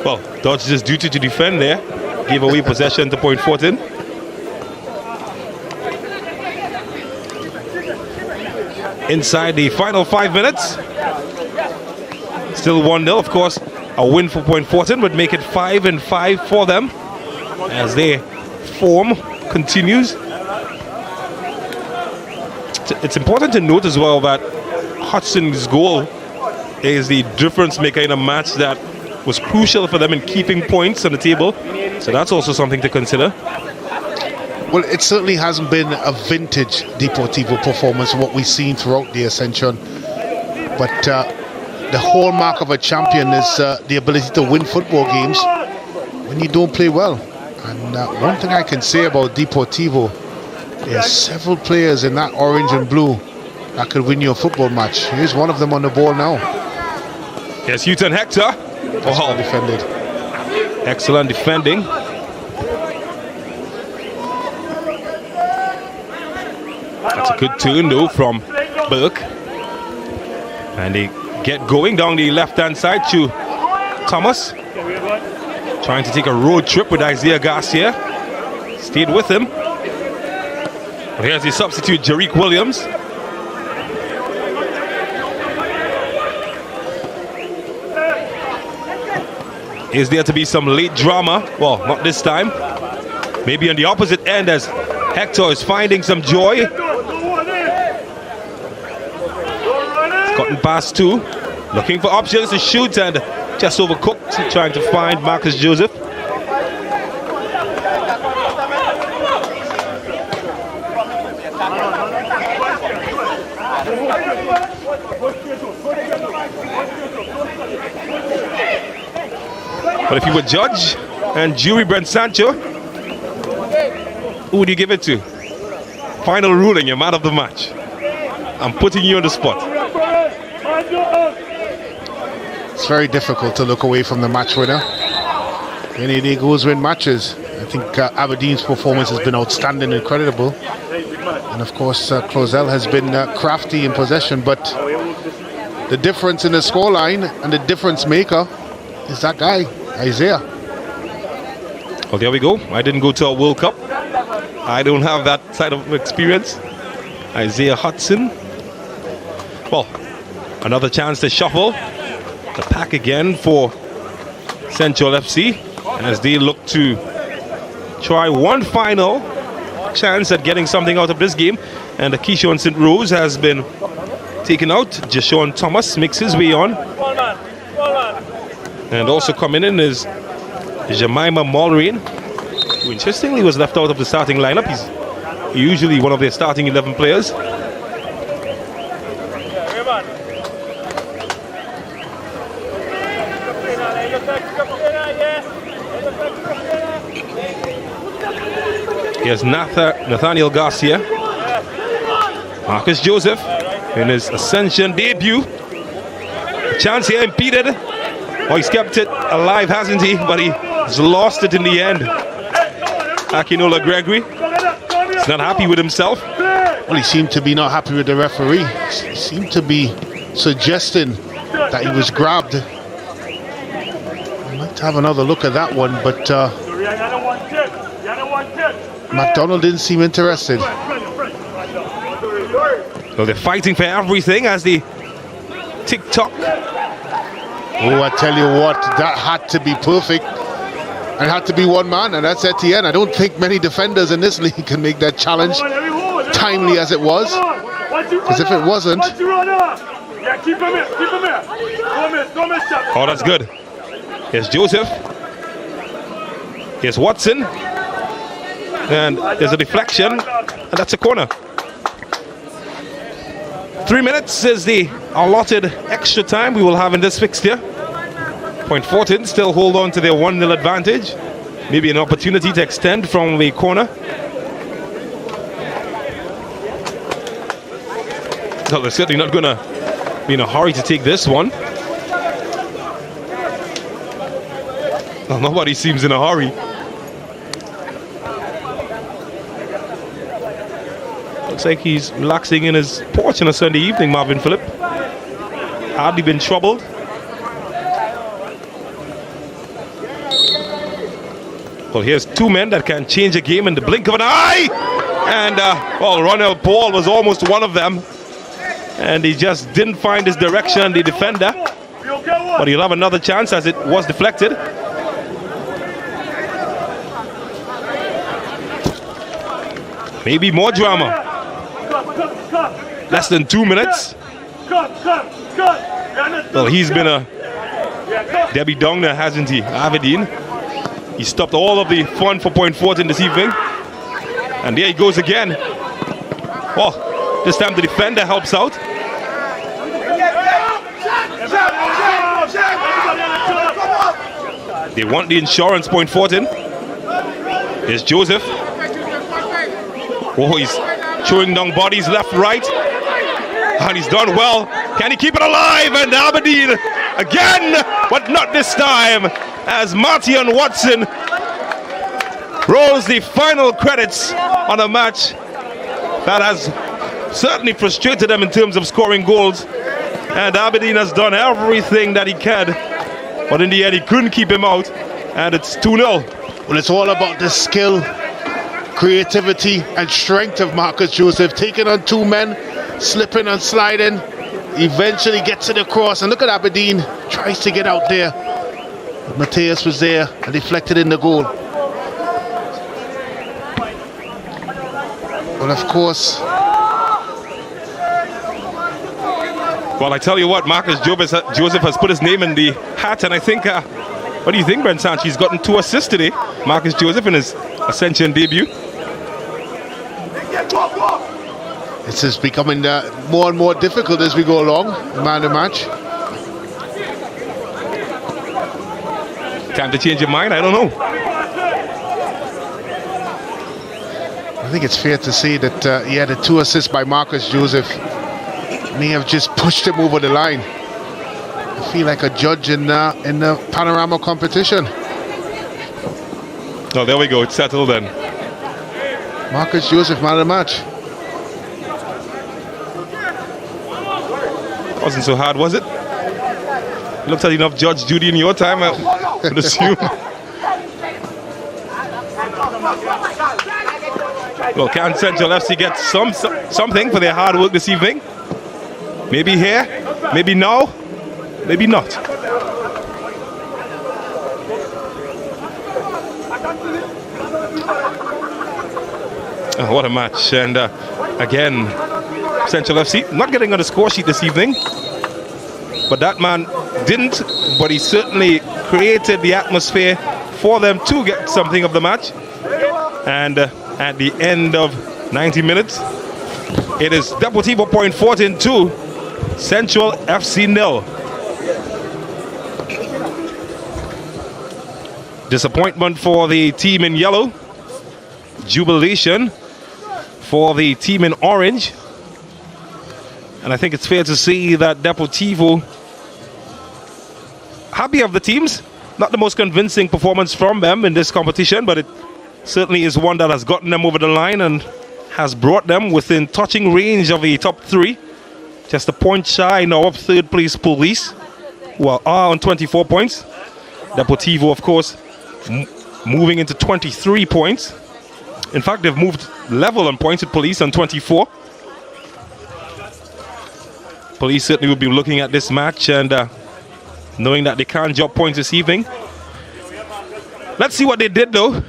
Well, dodged his duty to defend there. Gave away possession to Point Fortin. Inside the final 5 minutes. Still 1-0, of course. A win for Point Fortin would make it 5-5 for them as their form continues. It's important to note as well that Hudson's goal is the difference maker in a match that was crucial for them in keeping points on the table. So that's also something to consider. Well, it certainly hasn't been a vintage Deportivo performance, what we've seen throughout the Ascension. But the hallmark of a champion is the ability to win football games when you don't play well. And one thing I can say about Deportivo, there's several players in that orange and blue that could win you a football match. Here's one of them on the ball now. Yes, Newton Hector. That's well defended. Excellent defending. That's a good turn though from Burke. And they get going down the left-hand side to Thomas. Trying to take a road trip with Isaiah Garcia. Stayed with him. But here's the substitute, Jarick Williams. Is there to be some late drama? Well, not this time. Maybe on the opposite end as Hector is finding some joy. Gotten past 2. Looking for options to shoot and just overcooked. Trying to find Marcus Joseph. But if you were judge and jury Brent Sancho, who would you give it to? Final ruling, you're man of the match. I'm putting you on the spot. It's very difficult to look away from the match winner. Any day goes win matches. I think Aberdeen's performance has been outstanding, incredible. And of course, Closel has been crafty in possession, but the difference in the scoreline and the difference maker is that guy, Isaiah. Well, there we go. I didn't go to a World Cup. I don't have that side of experience. Isaiah Hudson. Well, another chance to shuffle the pack again for Central FC as they look to try one final chance at getting something out of this game. And the Keyshawn St. Rose has been taken out. Jashawn Thomas makes his way on. And also coming in is Jemima Mulrain, who interestingly was left out of the starting lineup. He's usually one of their starting 11 players. Here's Nathaniel Garcia. Marcus Joseph in his Ascension debut. Chance here impeded. Oh, he's kept it alive, hasn't he? But he's lost it in the end. Akinola Gregory is not happy with himself. Well, he seemed to be not happy with the referee. He seemed to be suggesting that he was grabbed. I might have another look at that one, but McDonald didn't seem interested. So they're fighting for everything as the tick-tock. Oh, I tell you what, that had to be perfect. And had to be one man, and that's Etienne. I don't think many defenders in this league can make that challenge timely as it was. Because if it wasn't... Oh, that's good. Here's Joseph. Here's Watson. And there's a deflection, and that's a corner. 3 minutes is the allotted extra time we will have in this fixture. Point Fortin still hold on to their 1-0 advantage. Maybe an opportunity to extend from the corner. So they're certainly not going to be in a hurry to take this one. Well, nobody seems in a hurry. Looks like he's relaxing in his porch on a Sunday evening, Marvin Phillip. Hardly been troubled. Well, here's two men that can change a game in the blink of an eye. And, well, Ronald Paul was almost one of them. And he just didn't find his direction, the defender. But he'll have another chance as it was deflected. Maybe more drama. Less than 2 minutes. Well, he's been a Debbie Downer, hasn't he? Aberdeen. He stopped all of the fun for Point Fortin this evening. And there he goes again. Well, this time the defender helps out. They want the insurance, Point Fortin. Here's Joseph. Oh, he's throwing down bodies left, right. And he's done well. Can he keep it alive? And Aberdeen again, but not this time, as Martion Watson rolls the final credits on a match that has certainly frustrated them in terms of scoring goals. And Aberdeen has done everything that he can, but in the end he couldn't keep him out, and it's 2-0. Well, it's all about the skill, creativity and strength of Marcus Joseph, taking on two men, slipping and sliding, eventually gets it across, and look at Aberdeen, tries to get out there. But Mateus was there and deflected in the goal. Well, of course. Well, I tell you what, Marcus Joseph has put his name in the hat, and I think, what do you think, Brent Sanch? He's gotten 2 assists today, Marcus Joseph, in his Ascension debut. This is becoming more and more difficult as we go along, man to match. Time to change your mind? I don't know. I think it's fair to say that the 2 assists by Marcus Joseph may have just pushed him over the line. I feel like a judge in the panorama competition. Oh, there we go. It's settled then. Marcus Joseph, man of the match. Wasn't so hard, was it? You looked at enough judge duty in your time, I would assume. Well, can Central FC get something for their hard work this evening? Maybe here, maybe now, maybe not. Oh, what a match. And again, Central FC not getting on the score sheet this evening. But that man didn't, but he certainly created the atmosphere for them to get something of the match. And at the end of 90 minutes, it is Deportivo .14 2, Central FC 0. Disappointment for the team in yellow. Jubilation for the team in orange. And I think it's fair to say that Deportivo, happy of the teams. Not the most convincing performance from them in this competition, but it certainly is one that has gotten them over the line and has brought them within touching range of the top three. Just a point shy now of third place Police, who are on 24 points. Deportivo, of course, moving into 23 points. In fact, they've moved level on points with Police on 24. Police certainly will be looking at this match and knowing that they can't drop points this evening. Let's see what they did though.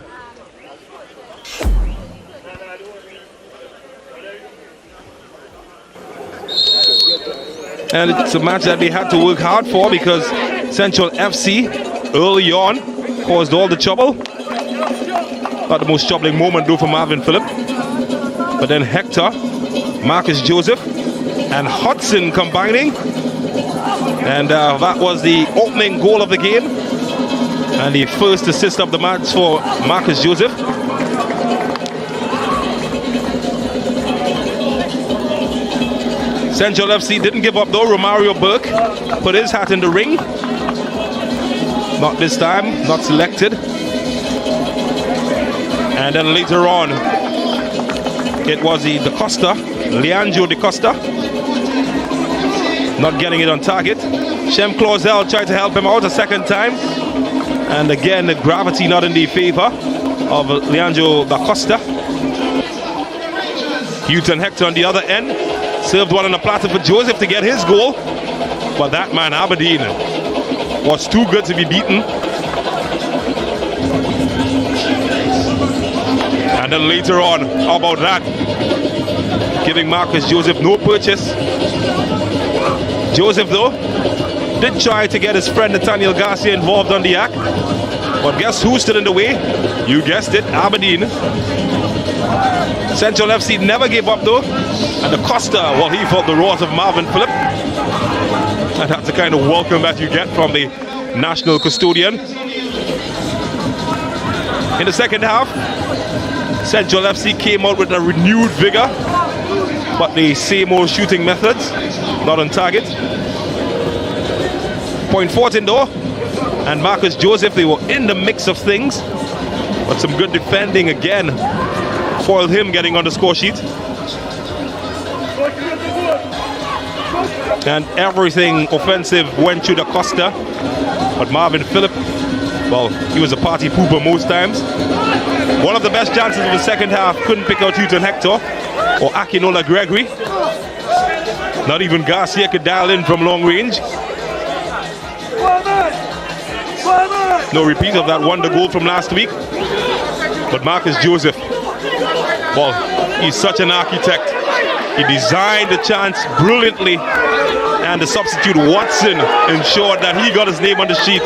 And it's a match that they had to work hard for because Central FC early on caused all the trouble. Not the most troubling moment though for Marvin Phillip. But then Hector, Marcus Joseph and Hudson combining. And that was the opening goal of the game. And the first assist of the match for Marcus Joseph. Central FC didn't give up though. Romario Burke put his hat in the ring. Not this time, not selected. And then later on, it was the DaCosta, Leandro DaCosta, not getting it on target. Shem Clausel tried to help him out a second time. And again, the gravity not in the favor of Leandro DaCosta. Houghton Hector on the other end. Served one on the platter for Joseph to get his goal. But that man, Aberdeen, was too good to be beaten. And then later on, how about that? Giving Marcus Joseph no purchase. Joseph, though, did try to get his friend Nathaniel Garcia involved on the act. But guess who stood in the way? You guessed it, Aberdeen. Central FC never gave up, though. And DaCosta, well, he felt the wrath of Marvin Phillip. And that's the kind of welcome that you get from the national custodian. In the second half, Central FC came out with a renewed vigor, but the same old shooting methods, not on target. .14 though, and Marcus Joseph, they were in the mix of things, but some good defending again foiled him getting on the score sheet. And everything offensive went through DaCosta, but Marvin Phillip, well, he was a party pooper most times. One of the best chances of the second half, couldn't pick out Houghton Hector or Akinola Gregory. Not even Garcia could dial in from long range. No repeat of that wonder goal from last week. But Marcus Joseph, well, he's such an architect. He designed the chance brilliantly, and the substitute Watson ensured that he got his name on the sheet.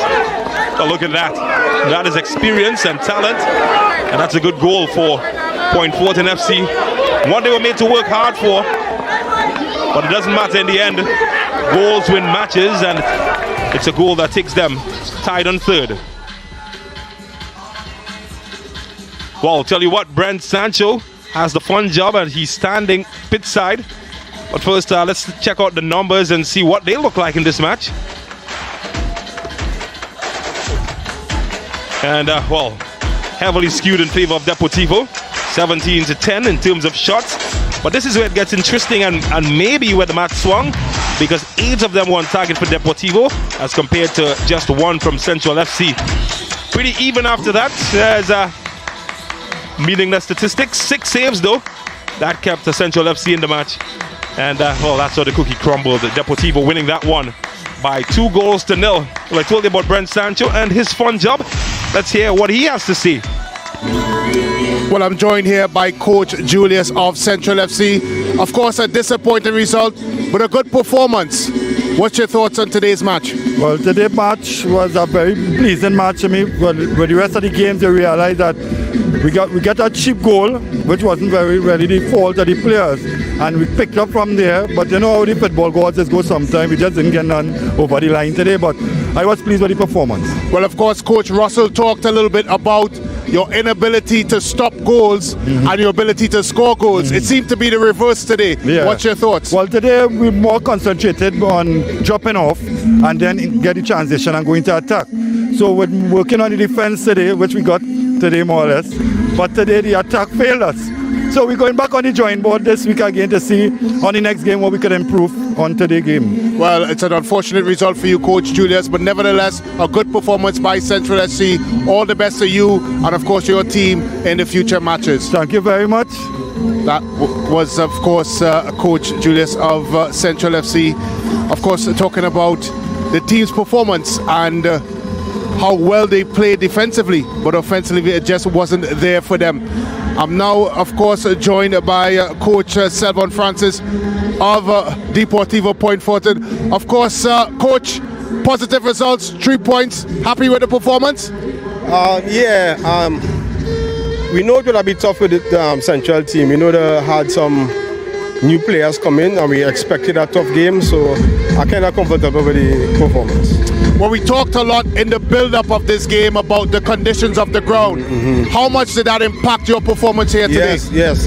Oh, look at that. That is experience and talent, and that's a good goal for .14 FC. One they were made to work hard for, but it doesn't matter in the end. Goals win matches, and it's a goal that takes them tied on third. Well, I'll tell you what, Brent Sancho has the fun job, and he's standing pit side. But first, let's check out the numbers and see what they look like in this match. And, well, heavily skewed in favor of Deportivo. 17-10 in terms of shots. But this is where it gets interesting and maybe where the match swung, because 8 of them were on target for Deportivo as compared to just 1 from Central FC. Pretty even after that. There's meaningless statistics. 6 saves though. That kept the Central FC in the match. And well, that's how the cookie crumbled. Deportivo winning that one by 2-0. Well, I told you about Brent Sancho and his fun job. Let's hear what he has to say. Well, I'm joined here by Coach Julius of Central FC. Of course, a disappointing result, but a good performance. What's your thoughts on today's match? Well, today's match was a very pleasing match to me. But with the rest of the games, you realize that we got a cheap goal, which wasn't very really the fault of the players. And we picked up from there. But you know how the football goals just go sometimes. We just didn't get none over the line today. But I was pleased with the performance. Well, of course, Coach Russell talked a little bit about your inability to stop goals and your ability to score goals. It seemed to be the reverse today. Yeah. What's your thoughts? Well, today we're more concentrated on dropping off and then get the transition and going to attack. So we're working on the defense today, which we got today more or less. But today the attack failed us. So we're going back on the drawing board this week again to see on the next game what we could improve on today's game. Well, it's an unfortunate result for you, Coach Julius, but nevertheless, a good performance by Central SC. All the best to you and, of course, your team in the future matches. Thank you very much. That was, of course, Coach Julius of Central FC. Of course, talking about the team's performance and how well they played defensively, but offensively it just wasn't there for them. I'm now, of course, joined by Coach Selvon Francis of Deportivo Point Fortin. Of course, Coach, positive results, 3 points. Happy with the performance? We know it will be tough with the Central team. We know they had some new players come in and we expected a tough game, so I'm kind of comfortable with the performance. Well, we talked a lot in the build-up of this game about the conditions of the ground. How much did that impact your performance here today? Yes.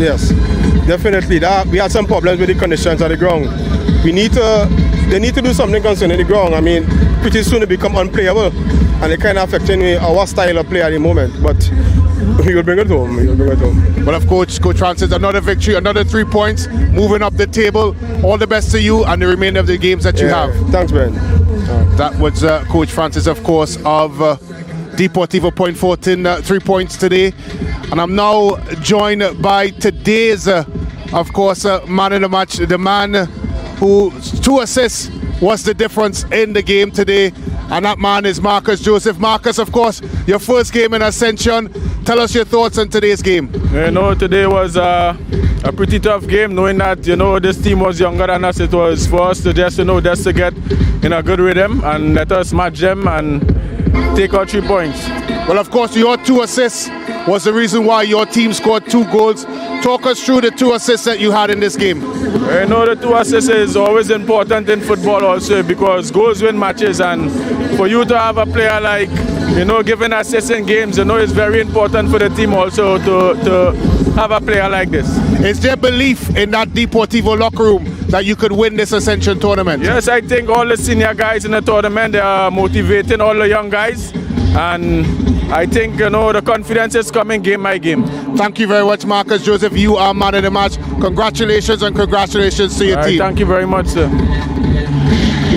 Definitely. We had some problems with the conditions of the ground. They need to do something concerning the ground. I mean, pretty soon it become unplayable, and it kind of affecting our style of play at the moment. But we will bring it home. Well, of course, Coach Francis, another victory, another 3 points, moving up the table. All the best to you and the remainder of the games that you have. Thanks, Ben. That was Coach Francis, of course, of Deportivo Point Fortin, 3 points today. And I'm now joined by today's, of course, man of the match, the man whose 2 assists was the difference in the game today. And that man is Marcus Joseph. Marcus, of course, your first game in Ascension. Tell us your thoughts on today's game. You know, today was a pretty tough game, knowing that, you know, this team was younger than us. It was for us to just, just to get in a good rhythm and let us match them and take our 3 points. Well, of course, your 2 assists was the reason why your team scored 2 goals. Talk us through the 2 assists that you had in this game. You know, the 2 assists is always important in football also, because goals win matches, and for you to have a player like, giving assists in games, it's very important for the team also to have a player like this. Is there belief in that Deportivo locker room that you could win this Ascension tournament? Yes, I think all the senior guys in the tournament, they are motivating all the young guys, and I think, the confidence is coming game by game. Thank you very much, Marcus Joseph. You are man of the match. Congratulations and congratulations to your team. Thank you very much, sir.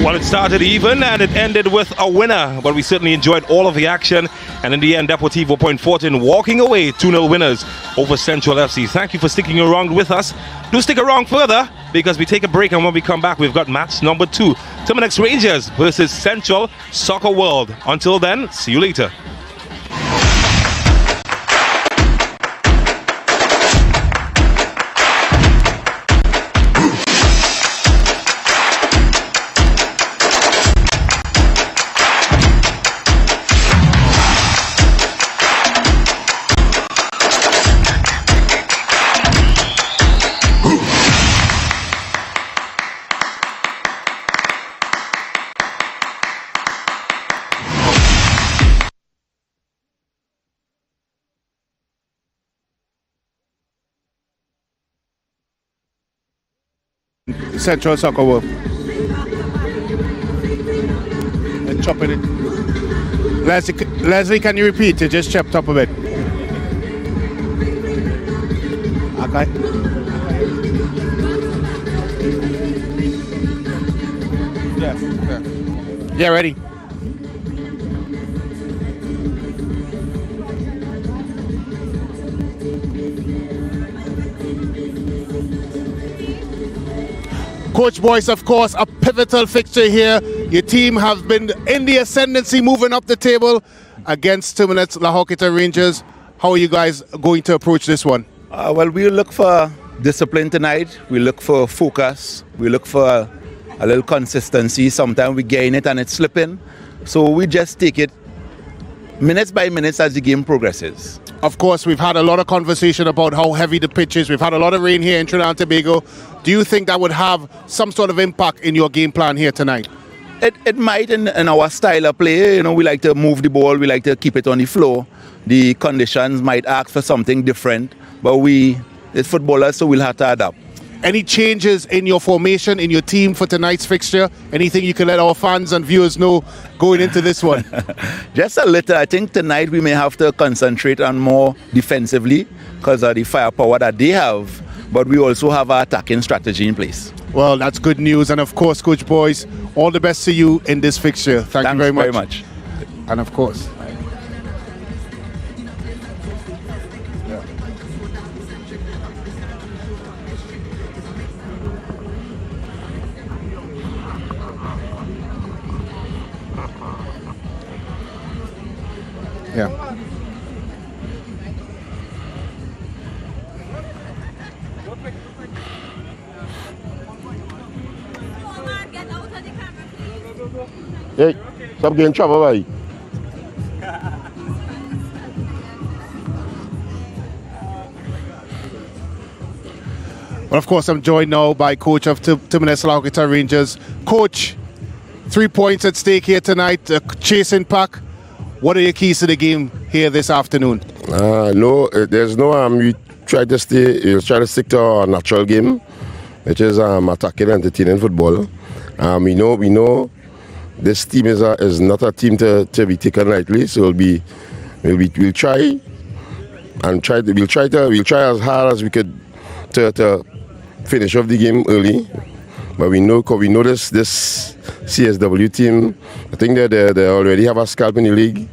Well, it started even and it ended with a winner, but we certainly enjoyed all of the action. And in the end, Deportivo Point Fortin walking away 2-0 winners over Central FC. Thank you for sticking around with us. Do stick around further, because we take a break, and when we come back, we've got match number 2. Terminix Rangers versus Central Soccer World. Until then, see you later. Central Soccer World. And chopping it. Leslie, can you repeat? It just chopped up a bit. Okay. Yeah, ready. Coach Boyce, of course, a pivotal fixture here. Your team have been in the ascendancy, moving up the table against Terminix La Horquetta Rangers. How are you guys going to approach this one? Well, we look for discipline tonight. We look for focus. We look for a little consistency. Sometimes we gain it and it's slipping. So we just take it minutes by minutes as the game progresses. Of course, we've had a lot of conversation about how heavy the pitch is. We've had a lot of rain here in Trinidad and Tobago. Do you think that would have some sort of impact in your game plan here tonight? It might in our style of play. You know, we like to move the ball. We like to keep it on the floor. The conditions might ask for something different, but it's footballers, so we'll have to adapt. Any changes in your formation, in your team for tonight's fixture? Anything you can let our fans and viewers know going into this one? Just a little. I think tonight we may have to concentrate on more defensively because of the firepower that they have, but we also have our attacking strategy in place. Well, that's good news. And of course, Coach Boyce, all the best to you in this fixture. Thank you very much. And of course. Yeah. Hey, stop getting trouble, boy. Well, of course, I'm joined now by coach of Terminix La Horquetta Rangers. Coach, 3 points at stake here tonight, chasing pack. What are your keys to the game here this afternoon? No, there's no. We try to stick to our natural game, which is attacking, entertaining football. We know this team is not a team to be taken lightly. So we'll try as hard as we could to finish off the game early. But we know this CSW team. I think they already have a scalp in the league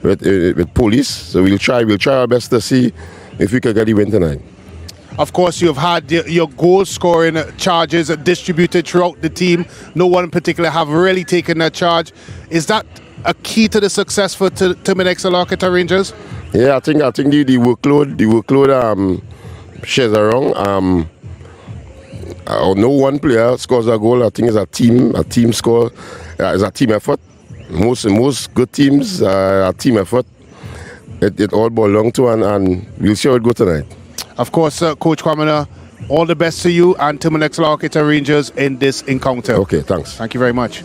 with police. So we'll try our best to see if we can get the win tonight. Of course, you've had your goal scoring charges distributed throughout the team. No one in particular have really taken that charge. Is that a key to the success for Terminix La Horquetta Rangers? Yeah, I think the workload shares around. No one player scores a goal. I think it's a team score. It's a team effort. Most good teams are a team effort. It all belongs to and we'll see how it goes tonight. Of course, Coach Kwamina, all the best to you and Terminix La Horquetta Rangers in this encounter. Okay, thanks. Thank you very much.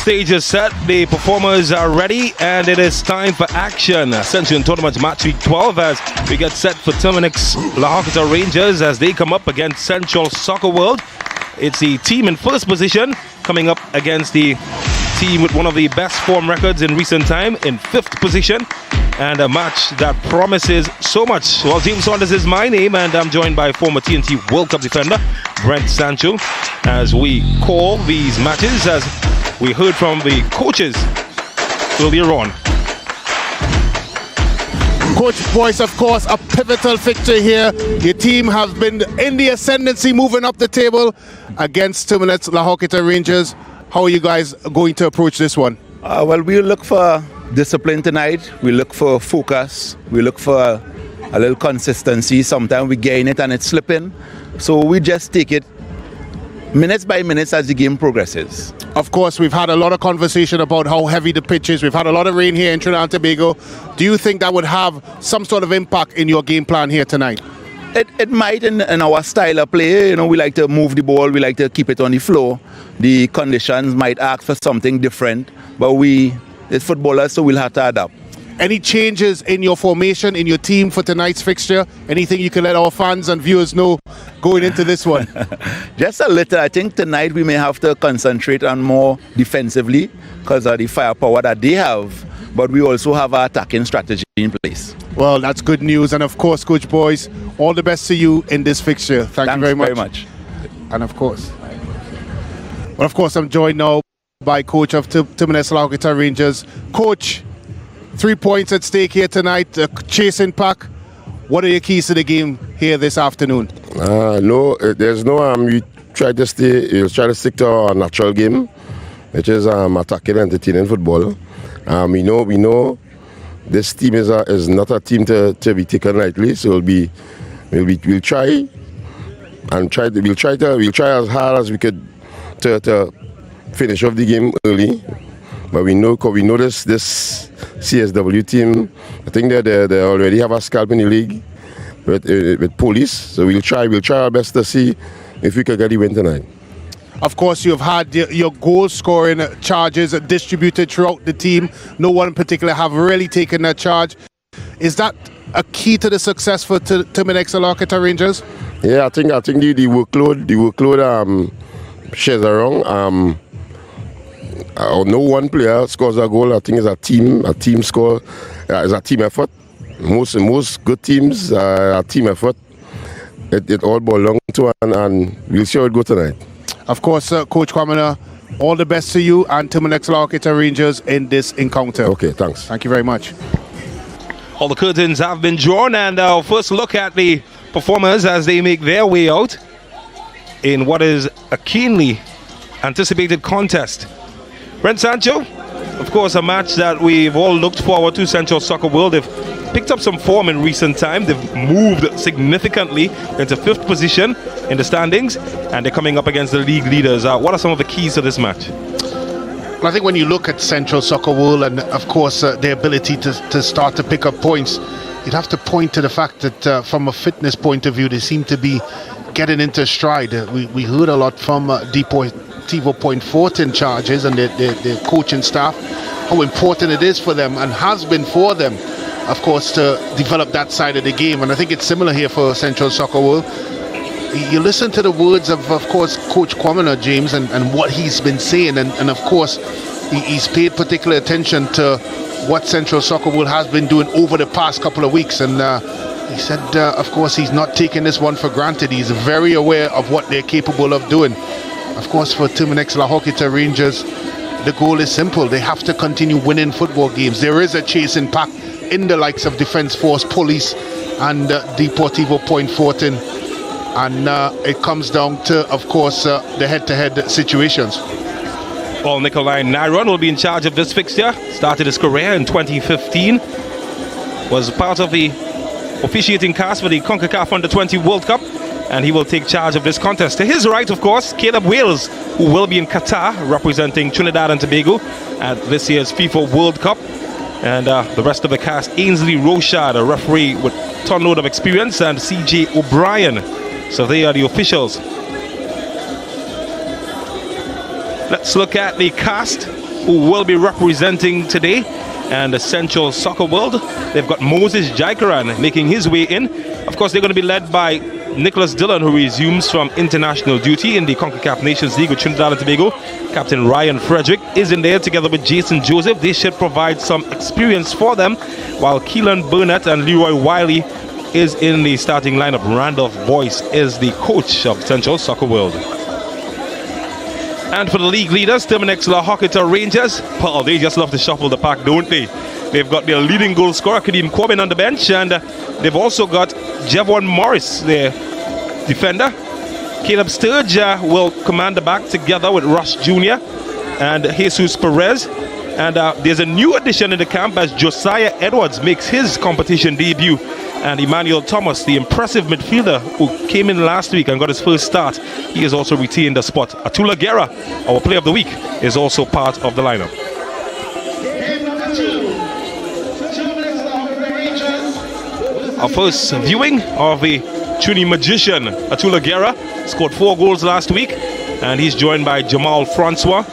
stage is set, the performers are ready, and it is time for action. Ascension Tournament Match Week 12 as we get set for Terminix La Horquetta Rangers as they come up against Central Soccer World. It's the team in first position coming up against the team with one of the best form records in recent time in fifth position, and a match that promises so much. Well, James Saunders is my name, and I'm joined by former T&T World Cup defender Brent Sancho as we call these matches, as we heard from the coaches earlier on. Coach Boyce, of course, a pivotal fixture here. Your team have been in the ascendancy, moving up the table against Terminix La Horquetta Rangers. How are you guys going to approach this one? Well, we look for discipline tonight. We look for focus. We look for a little consistency. Sometimes we gain it and it's slipping. So we just take it minutes by minutes as the game progresses. Of course, we've had a lot of conversation about how heavy the pitch is. We've had a lot of rain here in Trinidad and Tobago. Do you think that would have some sort of impact in your game plan here tonight? It might in our style of play. You know, we like to move the ball. We like to keep it on the floor. The conditions might ask for something different, but it's footballers, so we'll have to adapt. Any changes in your formation, in your team for tonight's fixture? Anything you can let our fans and viewers know going into this one? Just a little. I think tonight we may have to concentrate on more defensively because of the firepower that they have, but we also have our attacking strategy in place. Well, that's good news. And of course, Coach Boyce, all the best to you in this fixture. Thanks you very much. And of course, I'm joined now by coach of Terminix La Horquetta Rangers. Coach, 3 points at stake here tonight, chasing pack. What are your keys to the game here this afternoon? No, there's no. We try to stick to our natural game, which is attacking, entertaining football. We know this team is not a team to be taken lightly. So we'll try as hard as we could to finish off the game early. But we know this CSW team. I think they already have a scalp in the league with police. So we'll try our best to see if we can get the win tonight. Of course, you've had your goal-scoring charges distributed throughout the team. No one in particular have really taken that charge. Is that a key to the success for Terminix La Horquetta Rangers? Yeah, I think the workload shares around. No one player scores a goal. I think it's a team score. It's a team effort. Most good teams are a team effort. It all boils down to, and we'll see how it goes tonight. Of course, Coach Kwamina, all the best to you and Terminix La Horquetta Rangers in this encounter. Okay, thanks. Thank you very much. All the curtains have been drawn, and our first look at the performers as they make their way out in what is a keenly anticipated contest. Brent Sancho, of course, a match that we've all looked forward to. Central Soccer World, they've picked up some form in recent time. They've moved significantly into fifth position in the standings, and they're coming up against the league leaders. What are some of the keys to this match? Well, I think when you look at Central Soccer World and, of course, their ability to start to pick up points, you'd have to point to the fact that from a fitness point of view, they seem to be getting into stride. We heard a lot from Deportivo PF in charges and their coaching staff, how important it is for them and has been for them, of course, to develop that side of the game. And I think it's similar here for Central Soccer World. You listen to the words of course, Coach Kwamina, James, and what he's been saying, and of course, he's paid particular attention to what Central Soccer World has been doing over the past couple of weeks. And he said, of course, he's not taking this one for granted. He's very aware of what they're capable of doing. Of course, for Terminix La Horquetta Rangers, the goal is simple. They have to continue winning football games. There is a chasing pack in the likes of Defence Force, Police, and Deportivo PF. And it comes down to, of course, the head-to-head situations. Well, Nikolai Nairon will be in charge of this fixture. Started his career in 2015. Was part of the officiating cast for the CONCACAF Under-20 World Cup. And he will take charge of this contest. To his right, of course, Caleb Wales, who will be in Qatar representing Trinidad and Tobago at this year's FIFA World Cup. And the rest of the cast, Ainsley Rochard, a referee with a ton load of experience, and CJ O'Brien. So they are the officials. Let's look at the cast who will be representing today and the Central Soccer World. They've got Moses Jaikaran making his way in. Of course, they're going to be led by Nicholas Dillon, who resumes from international duty in the CONCACAF Nations League with Trinidad and Tobago. Captain Ryan Frederick is in there together with Jason Joseph. They should provide some experience for them, while Keelan Burnett and Leroy Wiley is in the starting lineup. Randolph Boyce is the coach of Central Soccer World. And for the league leaders, Terminix La Horquetta Rangers, well, they just love to shuffle the pack, don't they? They've got their leading goal scorer, Kadeem Corbin, on the bench, and they've also got Javon Morris, their defender. Caleb Sturge will command the back together with Rush Jr. and Jesus Perez. And there's a new addition in the camp as Josiah Edwards makes his competition debut. And Emmanuel Thomas, the impressive midfielder who came in last week and got his first start, he has also retained the spot. Atula Guerra, our player of the week, is also part of the lineup. Our first viewing of the Trini magician, Atula Guerra, scored 4 goals last week, and he's joined by Jamal Francois.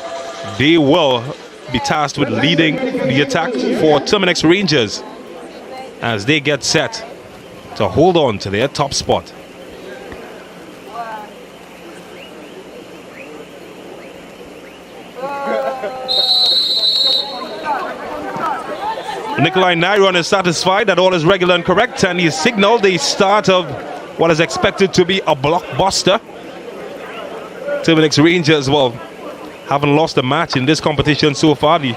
They will be tasked with leading the attack for Terminix Rangers as they get set to hold on to their top spot. Nikolai Nairon is satisfied that all is regular and correct, and he's signaled the start of what is expected to be a blockbuster. Terminix Rangers, well, haven't lost a match in this competition so far. They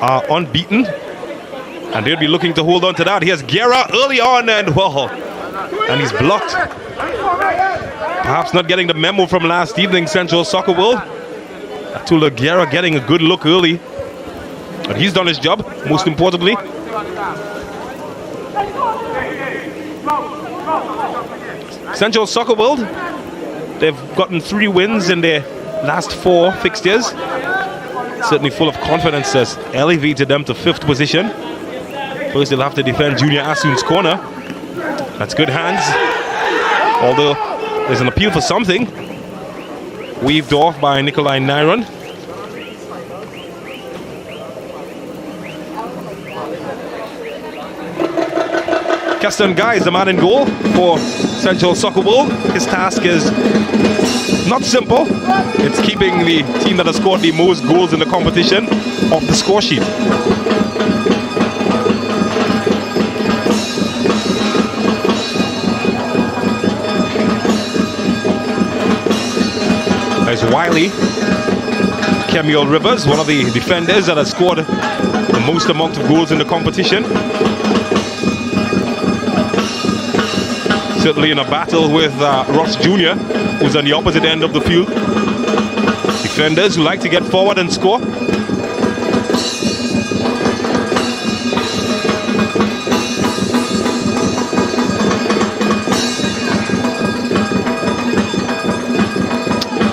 are unbeaten, and they'll be looking to hold on to that. Here's Guerra early on, and well, and he's blocked. Perhaps not getting the memo from last evening, Central Soccer World. Atula Guerra getting a good look early, but he's done his job, most importantly. Central Soccer World, they've gotten 3 wins in their last 4 fixtures. Certainly full of confidence has elevated them to 5th position. First they'll have to defend Junior Asun's corner. That's good hands, although there's an appeal for something. Waved off by Nikolai Nairon. Keston Guy is the man in goal for Central Soccer World. His task is not simple. It's keeping the team that has scored the most goals in the competition off the score sheet. There's Wiley. Kemuel Rivers, one of the defenders that has scored the most amount of goals in the competition. Certainly in a battle with Ross Jr., who's on the opposite end of the field. Defenders who like to get forward and score.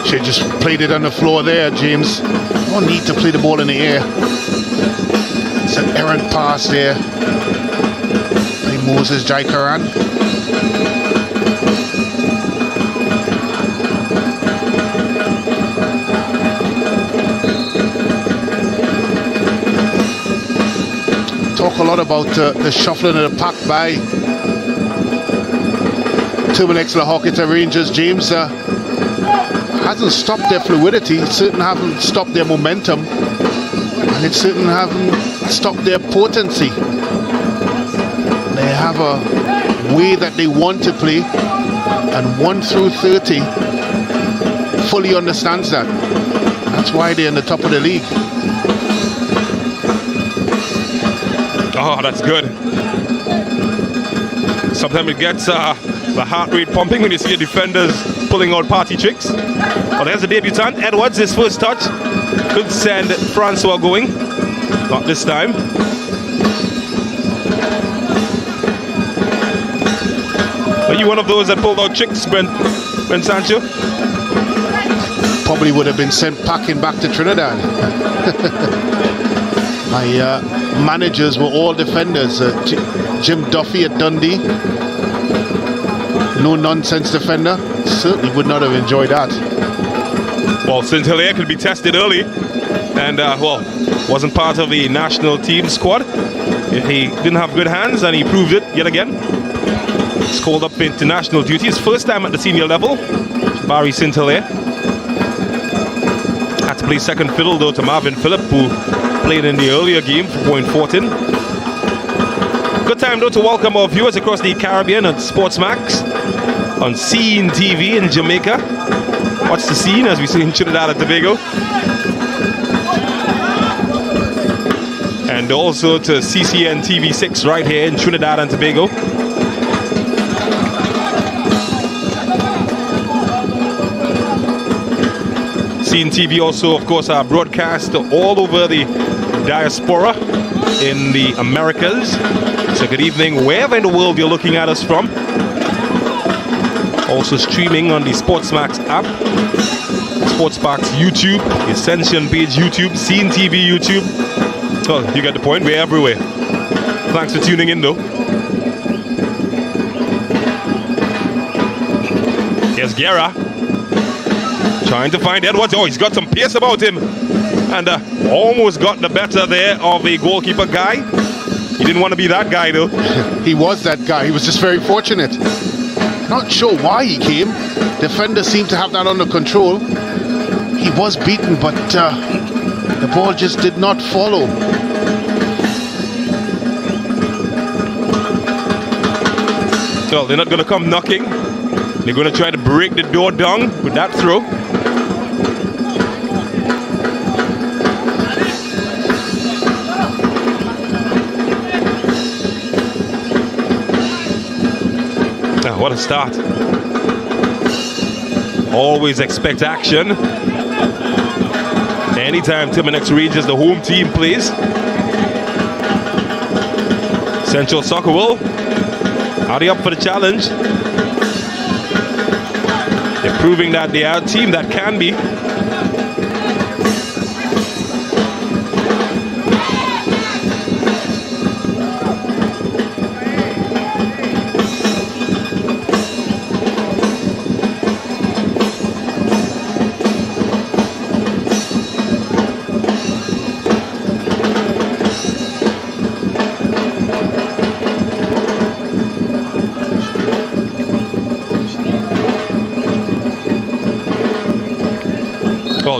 Should just played it on the floor there, James. No need to play the ball in the air. It's an errant pass there by Moses Jaikaran. Talk a lot about the shuffling of the pack by Terminix La Horquetta Rangers. James hasn't stopped their fluidity, it certainly haven't stopped their momentum, and it certainly haven't stopped their potency. They have a way that they want to play, and 1 through 30 fully understands that. That's why they're in the top of the league. Oh, that's good. Sometimes it gets the heart rate pumping when you see your defenders pulling out party tricks. Well, there's the debutant, Edwards, his first touch. Could send Francois going. Not this time. Are you one of those that pulled out tricks, Ben Sancho? Probably would have been sent packing back to Trinidad. My managers were all defenders. Jim Duffy at Dundee, no nonsense defender. Certainly would not have enjoyed that. Well, St. Hilaire could be tested early, and wasn't part of the national team squad. He didn't have good hands, and he proved it yet again. He's called up for international duty. His first time at the senior level. Barry St. Hilaire had to play second fiddle though to Marvin Phillip, who played in the earlier game for Point Fortin. Good time though to welcome our viewers across the Caribbean at Sportsmax, on Scene TV in Jamaica. Watch the scene as we see in Trinidad and Tobago. And also to CCN TV6 right here in Trinidad and Tobago. Scene TV also, of course, are broadcast all over the diaspora in the Americas. So good evening wherever in the world you're looking at us from. Also streaming on the Sportsmax app, Sportsmax YouTube, the Ascension page YouTube, Scene TV YouTube. Well, you get the point, we're everywhere. Thanks for tuning in though. Here's Guerra, trying to find Edwards. Oh, he's got some pace about him. And almost got the better there of the goalkeeper guy. He didn't want to be that guy though. He was that guy, he was just very fortunate. Not sure why he came. Defenders seem to have that under control. He was beaten, but the ball just did not follow. Well, they're not going to come knocking. They're going to try to break the door down with that throw. What a start. Always expect action. Anytime Terminix Rangers, the home team, plays. Central Soccerville, are they up for the challenge? They're proving that they are a team that can be.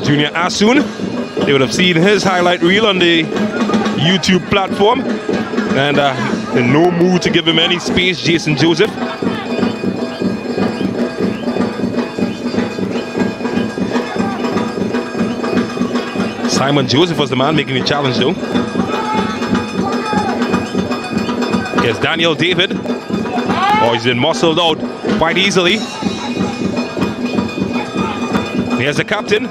Junior Asun, they would have seen his highlight reel on the YouTube platform, and in no mood to give him any space, Jason Joseph. Simon Joseph was the man making the challenge though. Here's Daniel David. Oh, he's been muscled out quite easily. Here's the captain.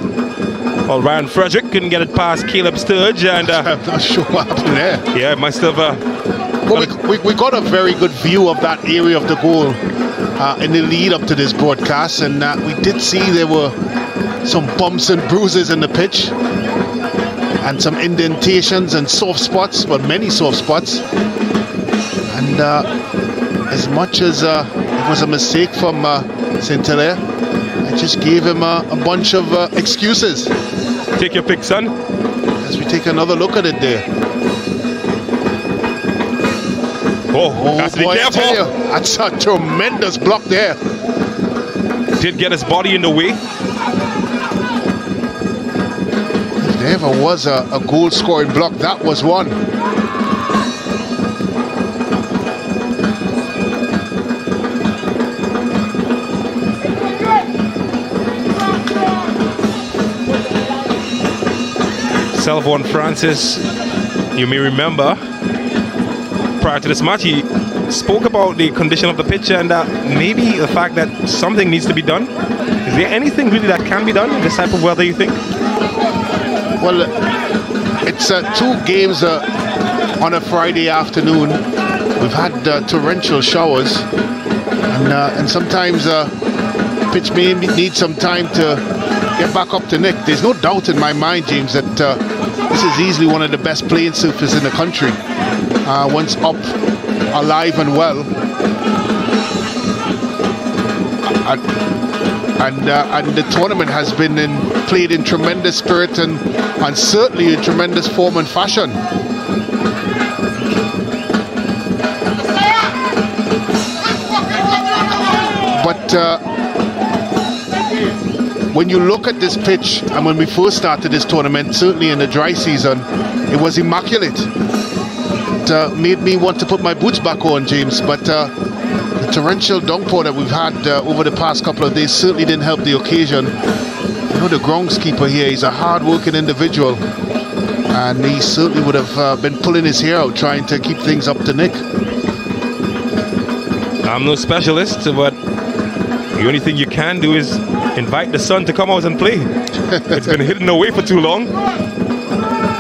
Well, Ryan Frederick couldn't get it past Caleb Sturge, and I'm not sure what happened there. Yeah, it must have. Well, we got a very good view of that area of the goal in the lead up to this broadcast, and we did see there were some bumps and bruises in the pitch, and some indentations and soft spots, but many soft spots. And as much as it was a mistake from St. Hilaire, I just gave him a bunch of excuses. Take your pick, son. As we take another look at it there. Oh, has to be careful. That's a tremendous block there. Did get his body in the way. If there ever was a goal-scoring block, that was one. Selvon Francis, you may remember, prior to this match, he spoke about the condition of the pitch and maybe the fact that something needs to be done. Is there anything really that can be done in this type of weather, you think? Well, it's 2 games on a Friday afternoon. We've had torrential showers, and sometimes pitch may need some time to get back up to nick. There's no doubt in my mind, James, that this is easily one of the best playing surfaces in the country. Once up, alive and well. And the tournament has been played in tremendous spirit and certainly in tremendous form and fashion. But when you look at this pitch, and when we first started this tournament, certainly in the dry season, it was immaculate. It made me want to put my boots back on, James, but the torrential downpour that we've had over the past couple of days certainly didn't help the occasion. You know, the groundskeeper here, he's a hard-working individual, and he certainly would have been pulling his hair out trying to keep things up to nick. I'm no specialist, but the only thing you can do is invite the sun to come out and play. It's been hidden away for too long.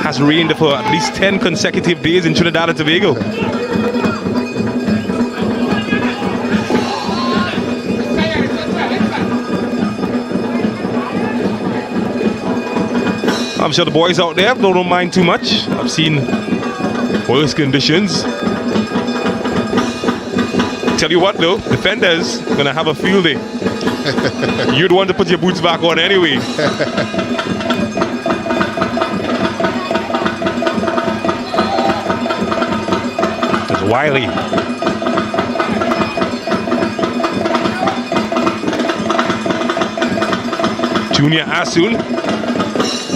Has rained for at least 10 consecutive days in Trinidad and Tobago. I'm sure the boys out there don't mind too much. I've seen worse conditions. Tell you what though, defenders gonna have a field day. You'd want to put your boots back on anyway. There's Wiley. Junior Asun.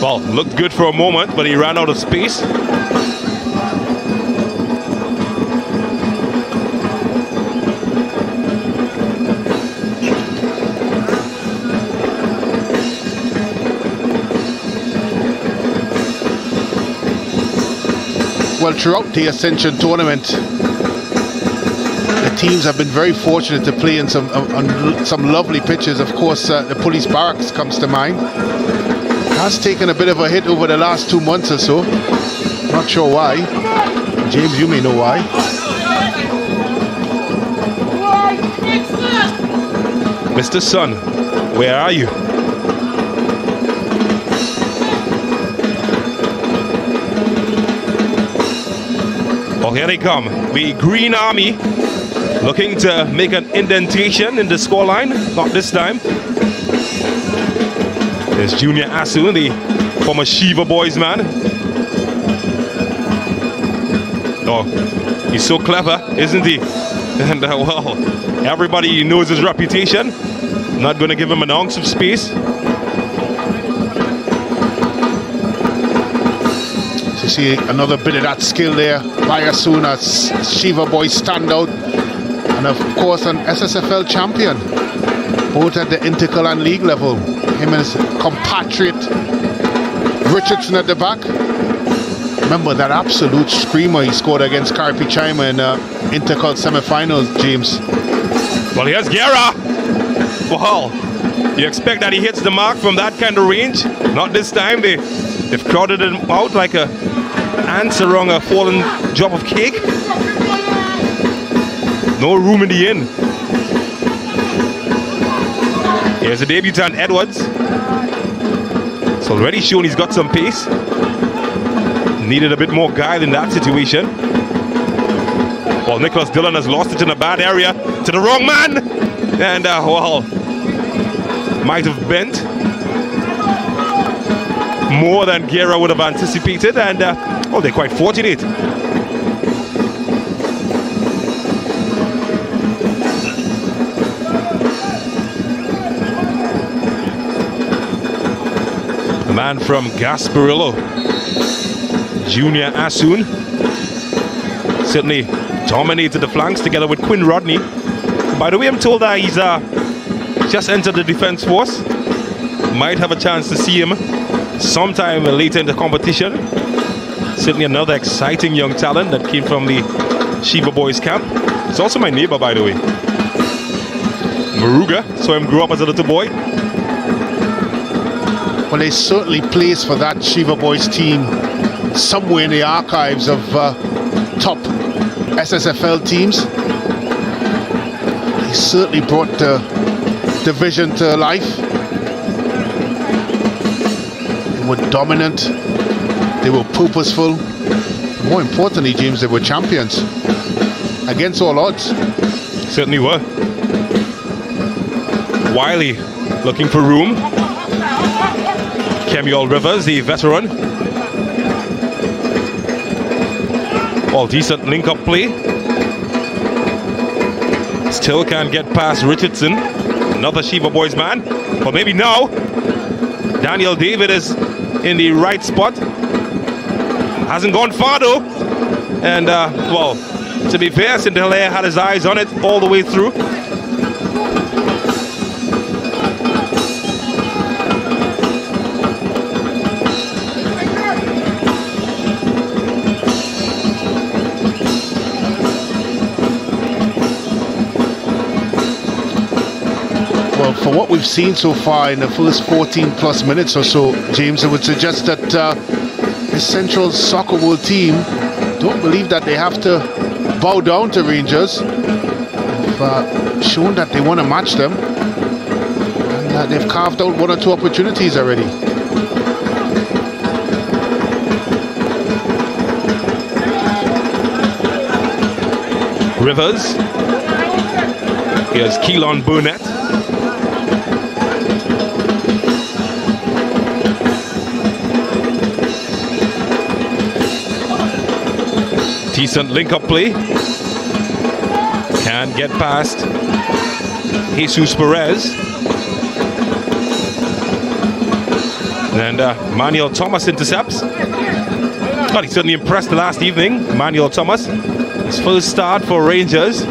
Well, looked good for a moment, but he ran out of space. Well, throughout the Ascension tournament, the teams have been very fortunate to play in some lovely pitches. Of course, the Police Barracks comes to mind. Has taken a bit of a hit over the last 2 months or so. Not sure why. James, you may know why. Mr. Sun, where are you? Well, here they come. The Green Army looking to make an indentation in the scoreline. Not this time. There's Junior Asun, the former Shiva Boys man. Oh, he's so clever, isn't he? And well, everybody knows his reputation. Not going to give him an ounce of space. So you see another bit of that skill there by Asun, as Shiva Boys standout. And of course an SSFL champion, both at the Intercal and League level. Him and his compatriot Richardson at the back. Remember that absolute screamer he scored against Karpi Chima in Intercal semi-finals, James. Well, here's Guerra. Wow, you expect that he hits the mark from that kind of range? Not this time. They've crowded him out like ants around a fallen drop of cake. No room in the inn. Here's the debutant Edwards. It's already shown he's got some pace. Needed a bit more guile in that situation. Well, Nicholas Dillon has lost it in a bad area to the wrong man. And well, might have bent more than Guerra would have anticipated. And well, they're quite fortunate. Man from Gasparillo, Junior Asun, certainly dominated the flanks together with Quinn Rodney. By the way, I'm told that he's just entered the defense force. Might have a chance to see him sometime later in the competition. Certainly another exciting young talent that came from the Shiva Boys camp. He's also my neighbor, by the way. Maruga, saw him grow up as a little boy. Well, there's certainly place for that Shiva Boys team somewhere in the archives of top SSFL teams. He certainly brought the division to life. They were dominant. They were purposeful. More importantly, James, they were champions against all odds. Certainly were. Wiley looking for room. Kemuel Rivers, the veteran. Well, decent link-up play. Still can't get past Richardson. Another Shiva Boys man. But maybe now. Daniel David is in the right spot. Hasn't gone far though. And, well, to be fair, St. Hilaire had his eyes on it all the way through. Well, for what we've seen so far in the first 14 plus minutes or so, James, I would suggest that the Central Soccer World team don't believe that they have to bow down to Rangers. They've shown that they want to match them, and they've carved out 1 or 2 opportunities already. Rivers. Here's Keelan Burnett. Decent link-up play. Can't get past Jesus Perez. And Manuel Thomas intercepts. God, he certainly impressed the last evening. Manuel Thomas. His first start for Rangers.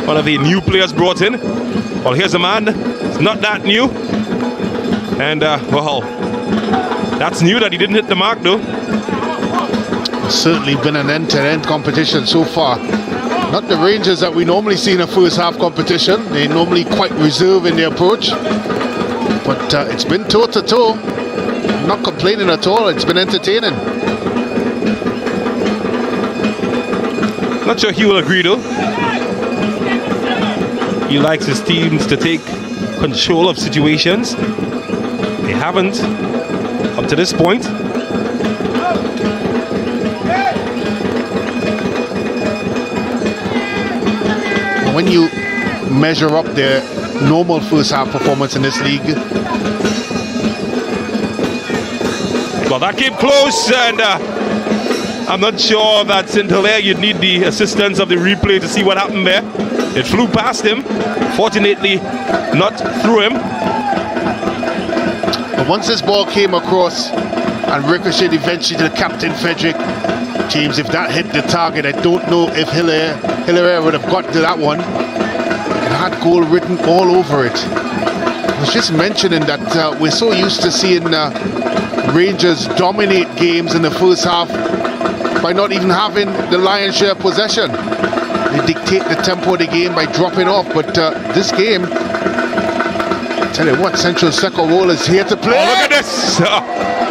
One of the new players brought in. Well, here's a man. It's not that new. And, well, that's new that he didn't hit the mark, though. It's certainly been an end-to-end competition so far. Not the Rangers that we normally see in a first half competition. They're normally quite reserved in their approach. But it's been toe-to-toe. I'm not complaining at all. It's been entertaining. Not sure he will agree, though. He likes his teams to take control of situations. They haven't up to this point. When you measure up their normal first half performance in this league. Well, that came close, and I'm not sure that St. Hilaire, you'd need the assistance of the replay to see what happened there. It flew past him, fortunately not through him. But once this ball came across and ricocheted eventually to the captain Frederick, James, if that hit the target, I don't know if Hilaire would have got to that one. It had goal written all over it. I was just mentioning that we're so used to seeing Rangers dominate games in the first half by not even having the lion's share of possession. They dictate the tempo of the game by dropping off, but this game, I tell you what, Central Soccer World is here to play. Oh, look at this!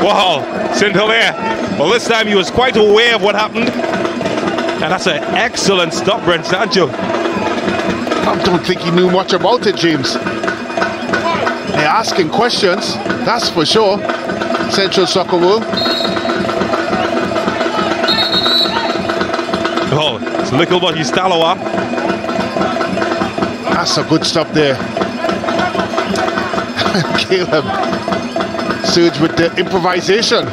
Wow, St. Hilaire. Well, this time he was quite aware of what happened. And that's an excellent stop, Brent Sancho. I don't think he knew much about it, James. They're asking questions, that's for sure. Central Soccer World. Oh, it's Likelbot Stalawa. That's a good stop there. Caleb surged with the improvisation.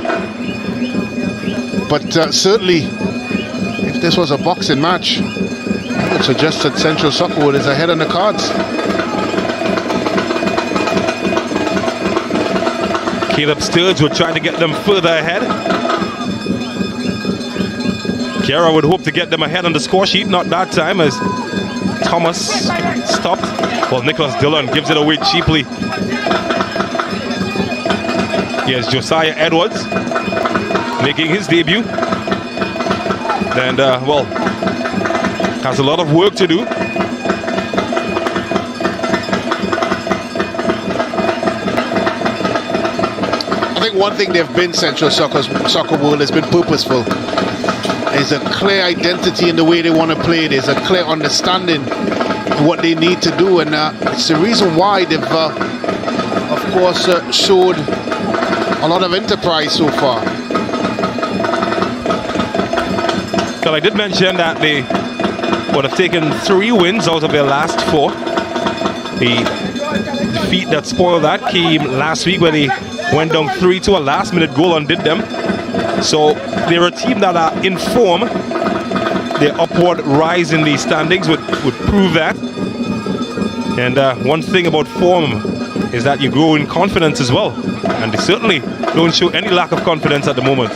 But certainly, if this was a boxing match, I would suggest that Central Soccer World is ahead on the cards. Caleb Sturge would try to get them further ahead. Kiara would hope to get them ahead on the score sheet, not that time as Thomas stopped. Well, Nicholas Dillon gives it away cheaply. Here's Josiah Edwards making his debut. And, well, has a lot of work to do. I think one thing they've been, Central Soccer World, has been purposeful. There's a clear identity in the way they want to play. There's a clear understanding of what they need to do, and it's the reason why they've, of course, showed a lot of enterprise so far. Well, I did mention that they would have taken 3 wins out of their last 4. The defeat that spoiled that came last week where they went down 3-2, a last-minute goal undid them. So they're a team that are in form. Their upward rise in the standings would prove that. And one thing about form is that you grow in confidence as well. And they certainly don't show any lack of confidence at the moment.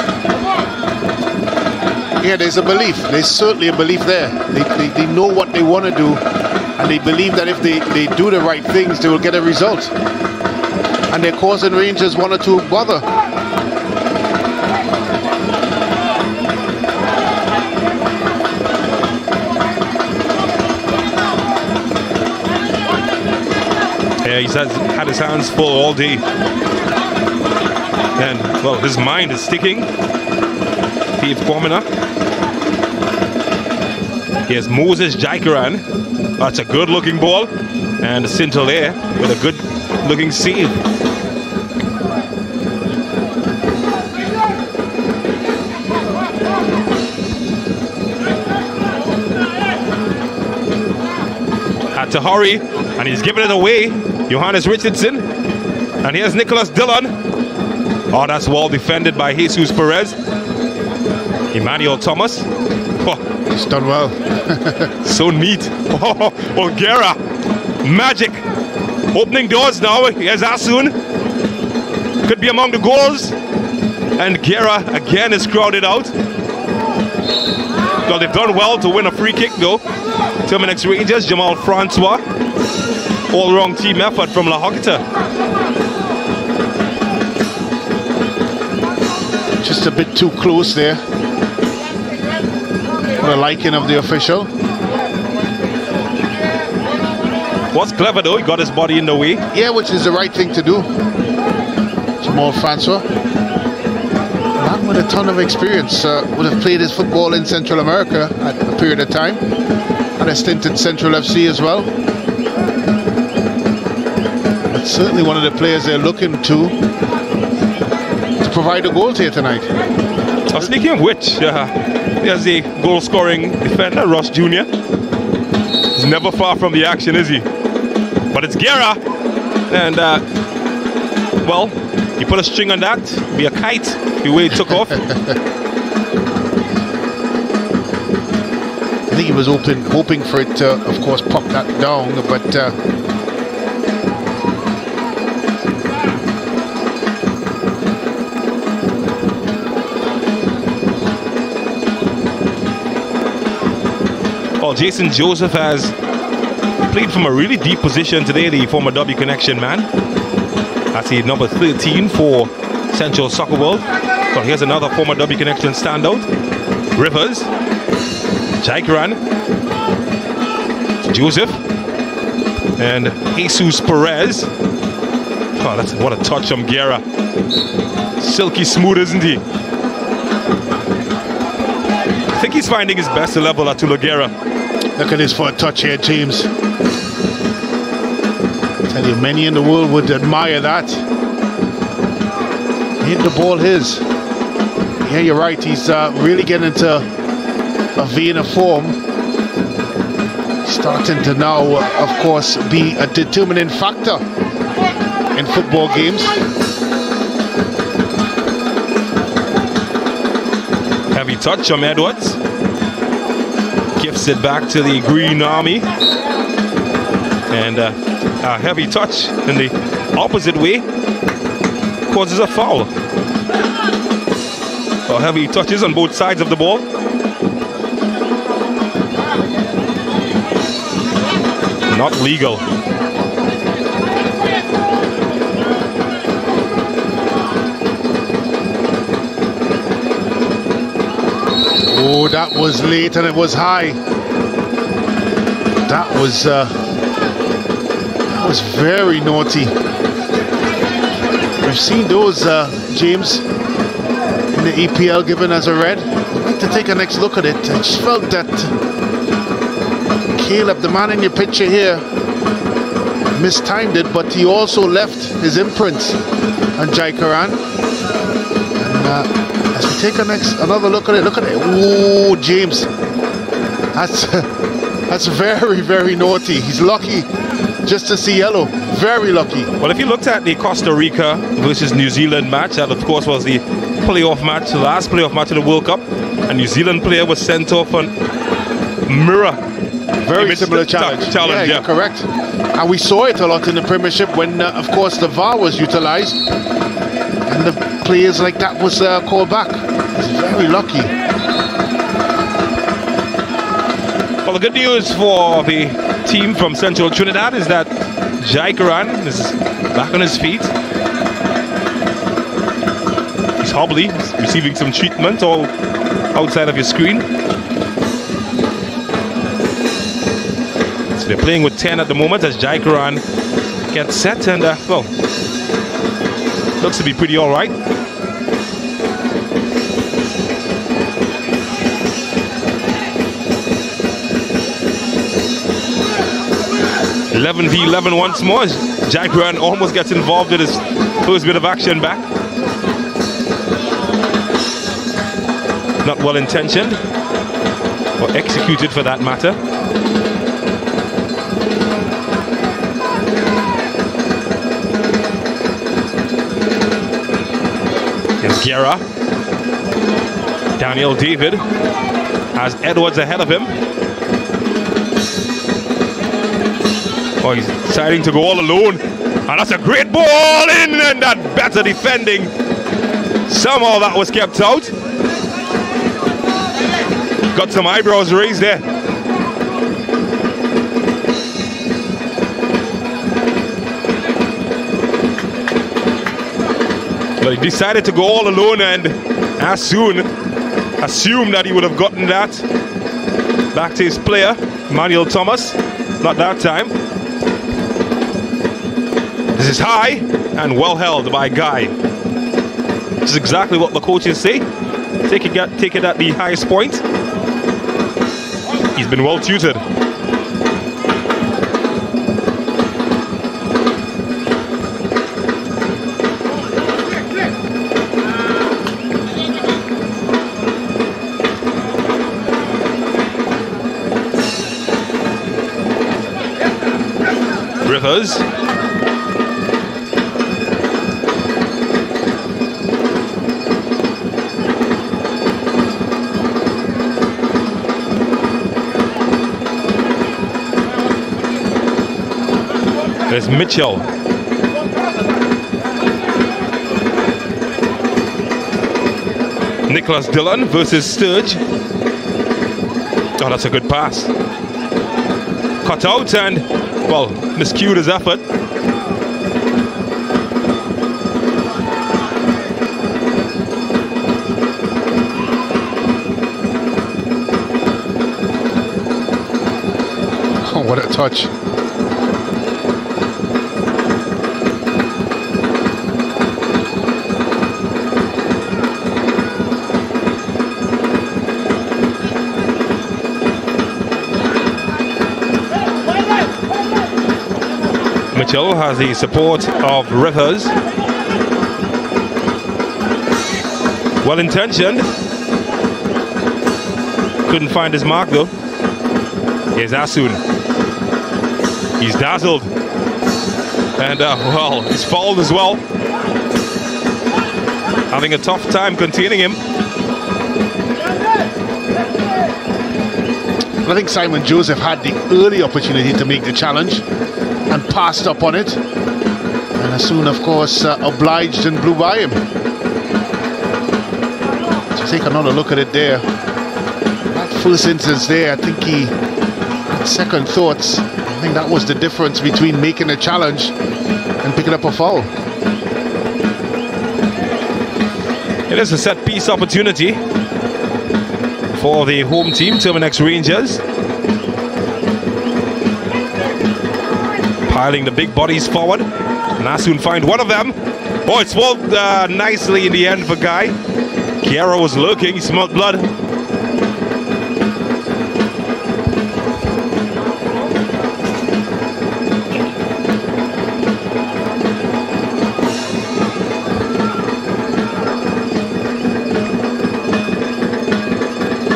Yeah, there's a belief. There's certainly a belief there. They know what they want to do, and they believe that if they do the right things, they will get a result. And they're causing Rangers one or two bother. Yeah, he's had his hands full all day. And, well, his mind is sticking. Dave Kwamina. Here's Moses Jaikaran. That's a good-looking ball. And Sintolaire with a good-looking save. Had to hurry, and he's giving it away. Johannes Richardson. And here's Nicholas Dillon. Oh, that's well defended by Jesus Perez. Emmanuel Thomas. Oh, he's done well. So neat. Oh, Olguera. Magic. Opening doors now. Here's Asun. Could be among the goals. And Guerra again is crowded out. Well, they've done well to win a free kick though. Terminix Rangers, Jamal Francois. All-round team effort from La Horquetta. Just a bit too close there. For the liking of the official. What's clever though, he got his body in the way. Yeah, which is the right thing to do. Jamal Francois. Man with a ton of experience. Would have played his football in Central America at a period of time. Had a stint at Central FC as well. But certainly one of the players they're looking to provide the goals here tonight. Speaking of which, there's the goal-scoring defender, Ross Jr. He's never far from the action, is he? But it's Guerra. And, well, you put a string on that, be a kite, the way it took off. I think he was hoping for it to, of course, pop that down, but well, Jason Joseph has played from a really deep position today, the former W Connection man. That's the number 13 for Central Soccer World. So here's another former W Connection standout. Rivers. Jaikaran, Joseph, and Jesus Perez. Oh, that's what a touch from Guerra. Silky smooth, isn't he? I think he's finding his best level at Guerra. look at this for a touch here, James. I tell you, many in the world would admire that. Hit the ball his. Yeah, you're right. He's really getting into a vein of form, starting to now, of course, be a determining factor in football games. Heavy touch from Edwards. Gifts it back to the Green Army. And a heavy touch in the opposite way causes a foul. Well, heavy touches on both sides of the ball. Not legal. Oh, that was late and it was high. That was very naughty. We've seen those, James, in the EPL given as a red. I'd like to take a next look at it. I just felt that Caleb, the man in your picture here, mistimed it, but he also left his imprint on Jaikaran. And as we take another look at it, oh, James, that's very, very naughty. He's lucky just to see yellow. Very lucky. Well, if you looked at the Costa Rica versus New Zealand match, that of course was the playoff match, the last playoff match of the World Cup. A New Zealand player was sent off on mirror. Very similar challenge. Yeah, correct. And we saw it a lot in the Premiership when, of course, the VAR was utilised. And the players like that was called back. It's very lucky. Well, the good news for the team from Central Trinidad is that Jai Karan is back on his feet. He's hobbly, he's receiving some treatment all outside of your screen. So they're playing with 10 at the moment as Jai Karan gets set, and well, looks to be pretty all right. (11v11) once more. Jai Karan almost gets involved with his first bit of action back. Not well intentioned, or executed for that matter. Here's Guerra. Daniel David has Edwards ahead of him. Oh, he's deciding to go all alone. And that's a great ball in, and that better defending. Somehow that was kept out. Got some eyebrows raised there. But he decided to go all alone, and as soon assumed that he would have gotten that back to his player, Manuel Thomas. Not that time. This is high and well held by Guy. This is exactly what the coaches say. Take it at the highest point. He's been well tutored. Rivers. There's Mitchell. Nicholas Dillon versus Sturge. Oh, that's a good pass. Cut out and, well, miscued his effort. Oh, what a touch. Mitchell has the support of Rivers. Well intentioned. Couldn't find his mark though. Here's Asun. He's dazzled. And well, he's fouled as well. Having a tough time containing him. I think Simon Joseph had the early opportunity to make the challenge and passed up on it, and Asun of course obliged and blew by him. So take another look at it there. That first instance there, I think he had second thoughts. I think that was the difference between making a challenge and picking up a foul. It is a set piece opportunity for the home team, Terminix Rangers. Piling the big bodies forward. Nasun find one of them. Oh, it's swallowed nicely in the end for Guy. Guerra was lurking, he smelled blood.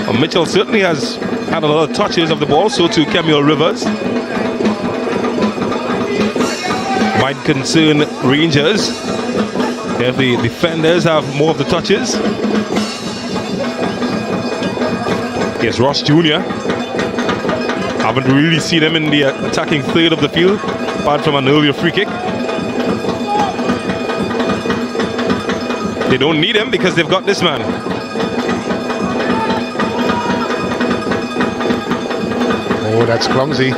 Well, Mitchell certainly has had a lot of touches of the ball, so too Kemuel Rivers. might concern Rangers if the defenders have more of the touches. Here's Ross Jr. Haven't really seen him in the attacking third of the field, apart from an earlier free kick. They don't need him because they've got this man. Oh, that's clumsy.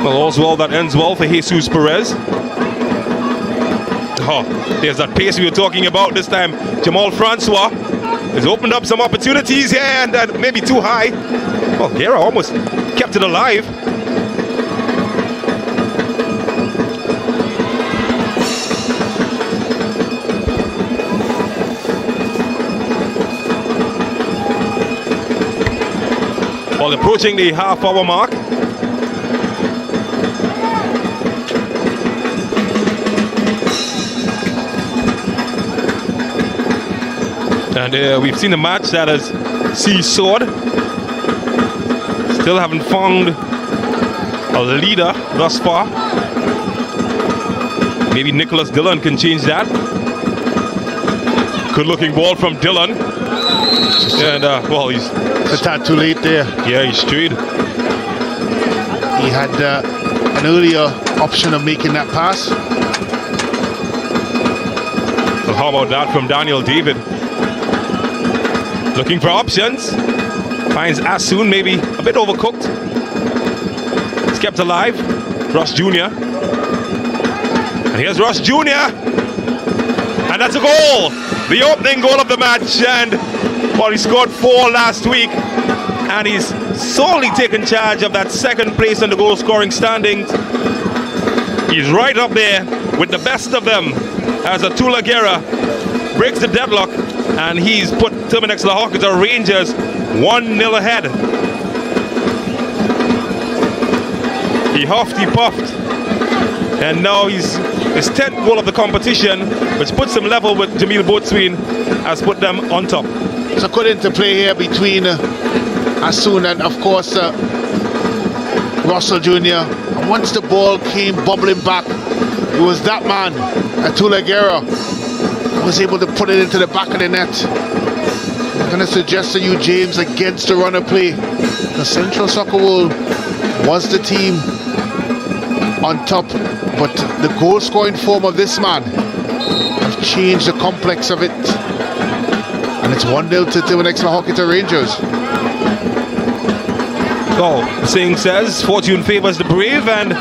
Well, Oswald, that ends well for Jesus Perez. Oh, there's that pace we were talking about this time. Jamal Francois has opened up some opportunities here and maybe too high. Well, Guerra almost kept it alive. While approaching the half-hour mark. And we've seen a match that has seesawed. Still haven't found a leader thus far. Maybe Nicholas Dillon can change that. Good looking ball from Dillon. And well, he's a tad too late there. Yeah, he's straight. He had an earlier option of making that pass. Well, how about that from Daniel David? Looking for options. Finds Asun maybe a bit overcooked. It's kept alive. Ross Jr. And here's Ross Jr. And that's a goal. The opening goal of the match. And well, he scored 4 last week. And he's solely taken charge of that second place in the goal scoring standings. He's right up there with the best of them as Atula Guerra breaks the deadlock. And he's put Terminix La Horquetta Rangers 1-0 ahead. He huffed, he puffed. And now his 10th goal of the competition, which puts him level with Jamil Boatswain, has put them on top. It's a good interplay here between Asun and, of course, Russell Jr. And once the ball came bubbling back, it was that man, Atula Guerra, was able to put it into the back of the net. I'm going to suggest to you, James, against the runner play. The Central Soccer World was the team on top, but the goal scoring form of this man have changed the complex of it. And it's 1-0 to Terminix La Horquetta Rangers. Well, the saying says, fortune favors the brave, and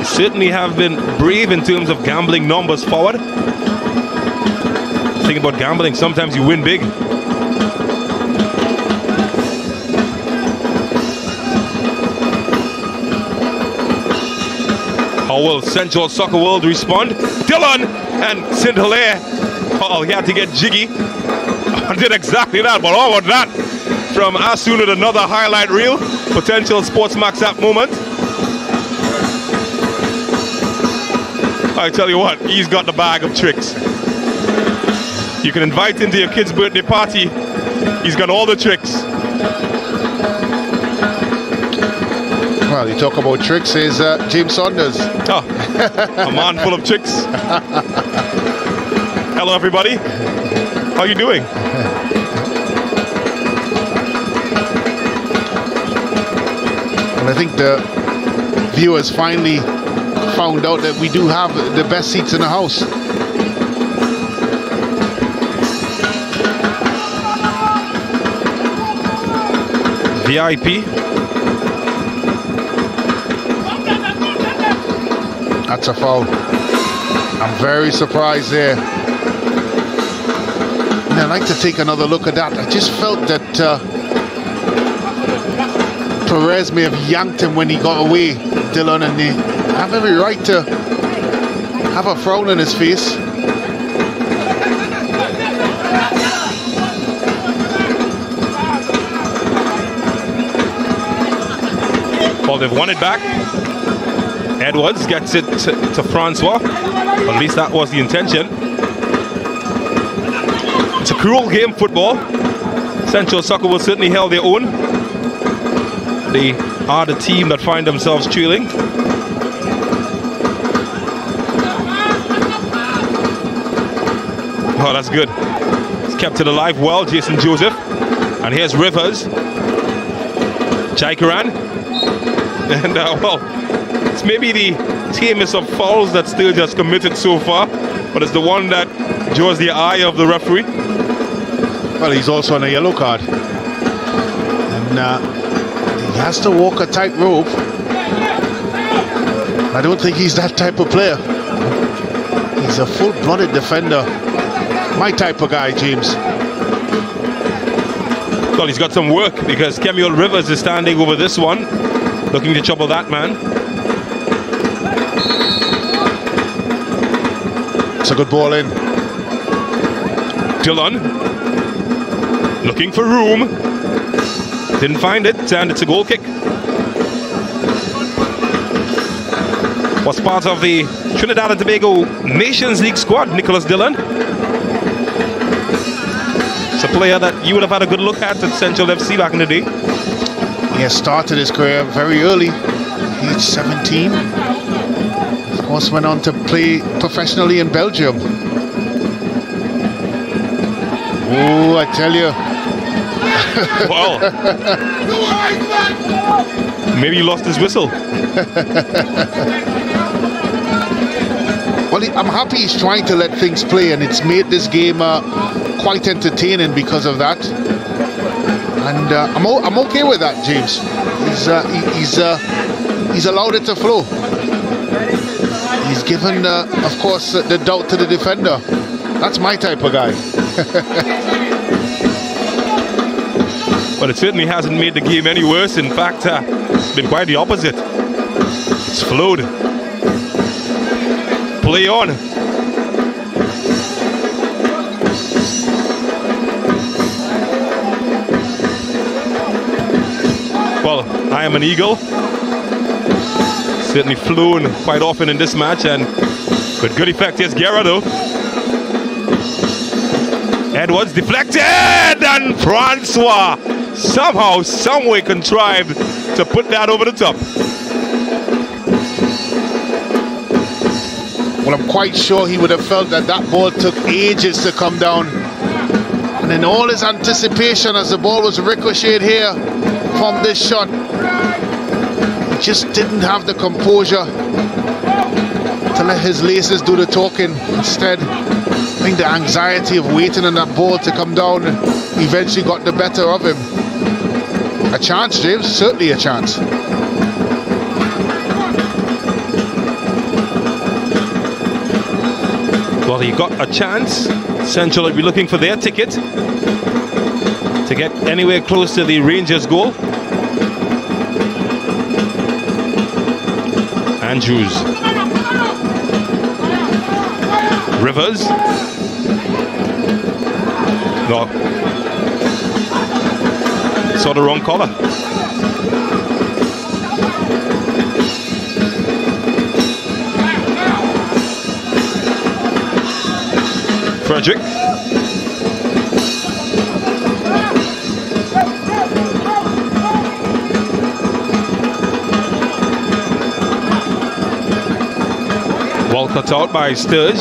certainly have been brave in terms of gambling numbers forward. Think about gambling, sometimes you win big. How will Central Soccer World respond? Dillon and St. Hilaire. Oh, he had to get jiggy. Did exactly that, but how about that? From Asun with another highlight reel. Potential Sports Max app moment. I tell you what, he's got the bag of tricks. You can invite him to your kid's birthday party. He's got all the tricks. Well, you talk about tricks, is James Saunders. Oh, a man full of tricks. Hello, everybody. How you doing? Well, I think the viewers finally found out that we do have the best seats in the house. VIP. That's a foul. I'm very surprised there. And I'd like to take another look at that. I just felt that Perez may have yanked him when he got away, Dillon, and they have every right to have a frown on his face. Well, they've won it back. Edwards gets it to Francois. At least that was the intention. It's a cruel game, football. Central Soccer will certainly held their own. They are the team that find themselves trailing. Oh, that's good. He's kept it alive well, Jason Joseph. And here's Rivers. Chaikaran. And, well, it's maybe the tamest of fouls that Sturge has committed so far, but it's the one that draws the eye of the referee. Well, he's also on a yellow card. And he has to walk a tightrope. I don't think he's that type of player. He's a full-blooded defender. My type of guy, James. Well, he's got some work because Kemuel Rivers is standing over this one, looking to trouble that man. It's a good ball in. Dillon looking for room. Didn't find it, and it's a goal kick. Was part of the Trinidad and Tobago Nations League squad, Nicholas Dillon. It's a player that you would have had a good look at Central FC back in the day. He has started his career very early, age 17. Of course, went on to play professionally in Belgium. Oh, I tell you. Wow. Maybe he lost his whistle. Well, I'm happy he's trying to let things play, and it's made this game quite entertaining because of that. And I'm okay with that, James. He's allowed it to flow. He's given, of course, the doubt to the defender. That's my type of guy. Well, it certainly hasn't made the game any worse. In fact, it's been quite the opposite. It's flowed. Play on. Well, I am an Eagle. Certainly flown quite often in this match, and with good effect. Here's Guerra, though. Edwards deflected, and Francois somehow, someway contrived to put that over the top. Well, I'm quite sure he would have felt that that ball took ages to come down. And in all his anticipation as the ball was ricocheted here from this shot, he just didn't have the composure to let his laces do the talking. Instead, I think the anxiety of waiting on that ball to come down eventually got the better of him. A chance, James, certainly a chance. Well, he got a chance. Central will be looking for their ticket to get anywhere close to the Rangers goal. Andrews. Rivers. No. Saw the wrong collar. Frederick. Well cut out by Sturge.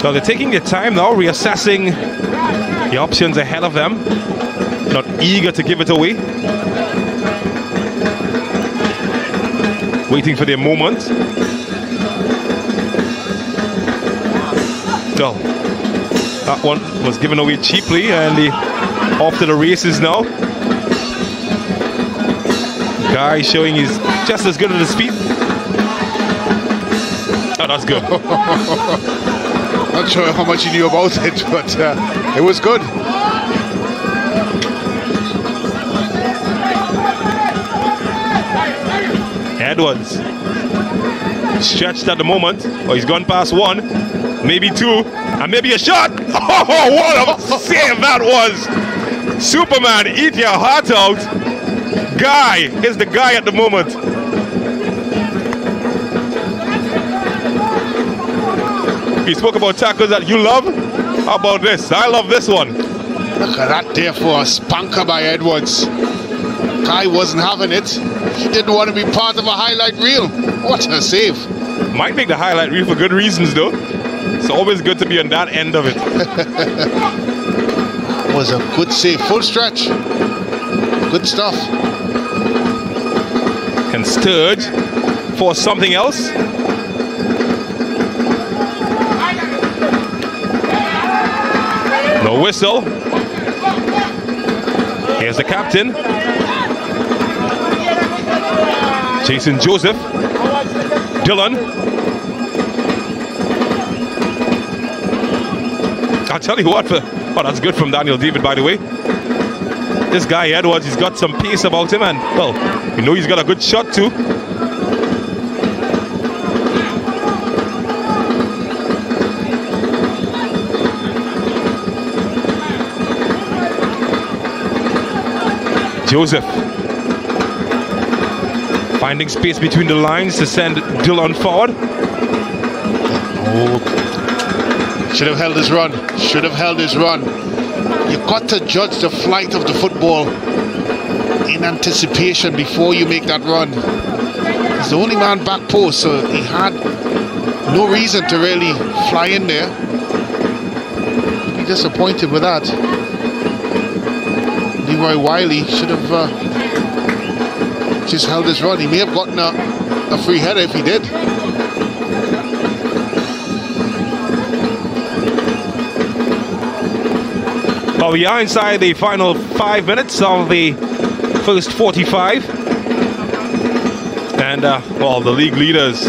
So they're taking their time now, reassessing the options ahead of them. Not eager to give it away. Waiting for their moment. So that one was given away cheaply, and they off to the races now. Guy showing he's just as good at his feet. Oh, that's good. Not sure how much he knew about it, but it was good. Edwards stretched at the moment. Oh, he's gone past one, maybe two, and maybe a shot. Oh, what a save that was! Superman, eat your heart out. Guy is the guy at the moment. He spoke about tackles that you love. How about this? I love this one. Look at that there for a spanker by Edwards. Guy wasn't having it. He didn't want to be part of a highlight reel. What a save. Might make the highlight reel for good reasons though. It's always good to be on that end of it. Was a good save. Full stretch. Good stuff. And Sturge for something else. No whistle. Here's the captain. Jason Joseph. Dylan. I'll tell you what, oh, that's good from Daniel David, by the way. This guy Edwards, he's got some pace about him, and well, you know he's got a good shot too. Joseph finding space between the lines to send Dylan forward. Oh, should have held his run. Should have held his run. You've got to judge the flight of the football in anticipation before you make that run. He's the only man back post, so he had no reason to really fly in there. Be disappointed with that. Leroy Wiley should have just held his run. He may have gotten a free header if he did. Well, we are inside the final 5 minutes of the first 45. And, well, the league leaders,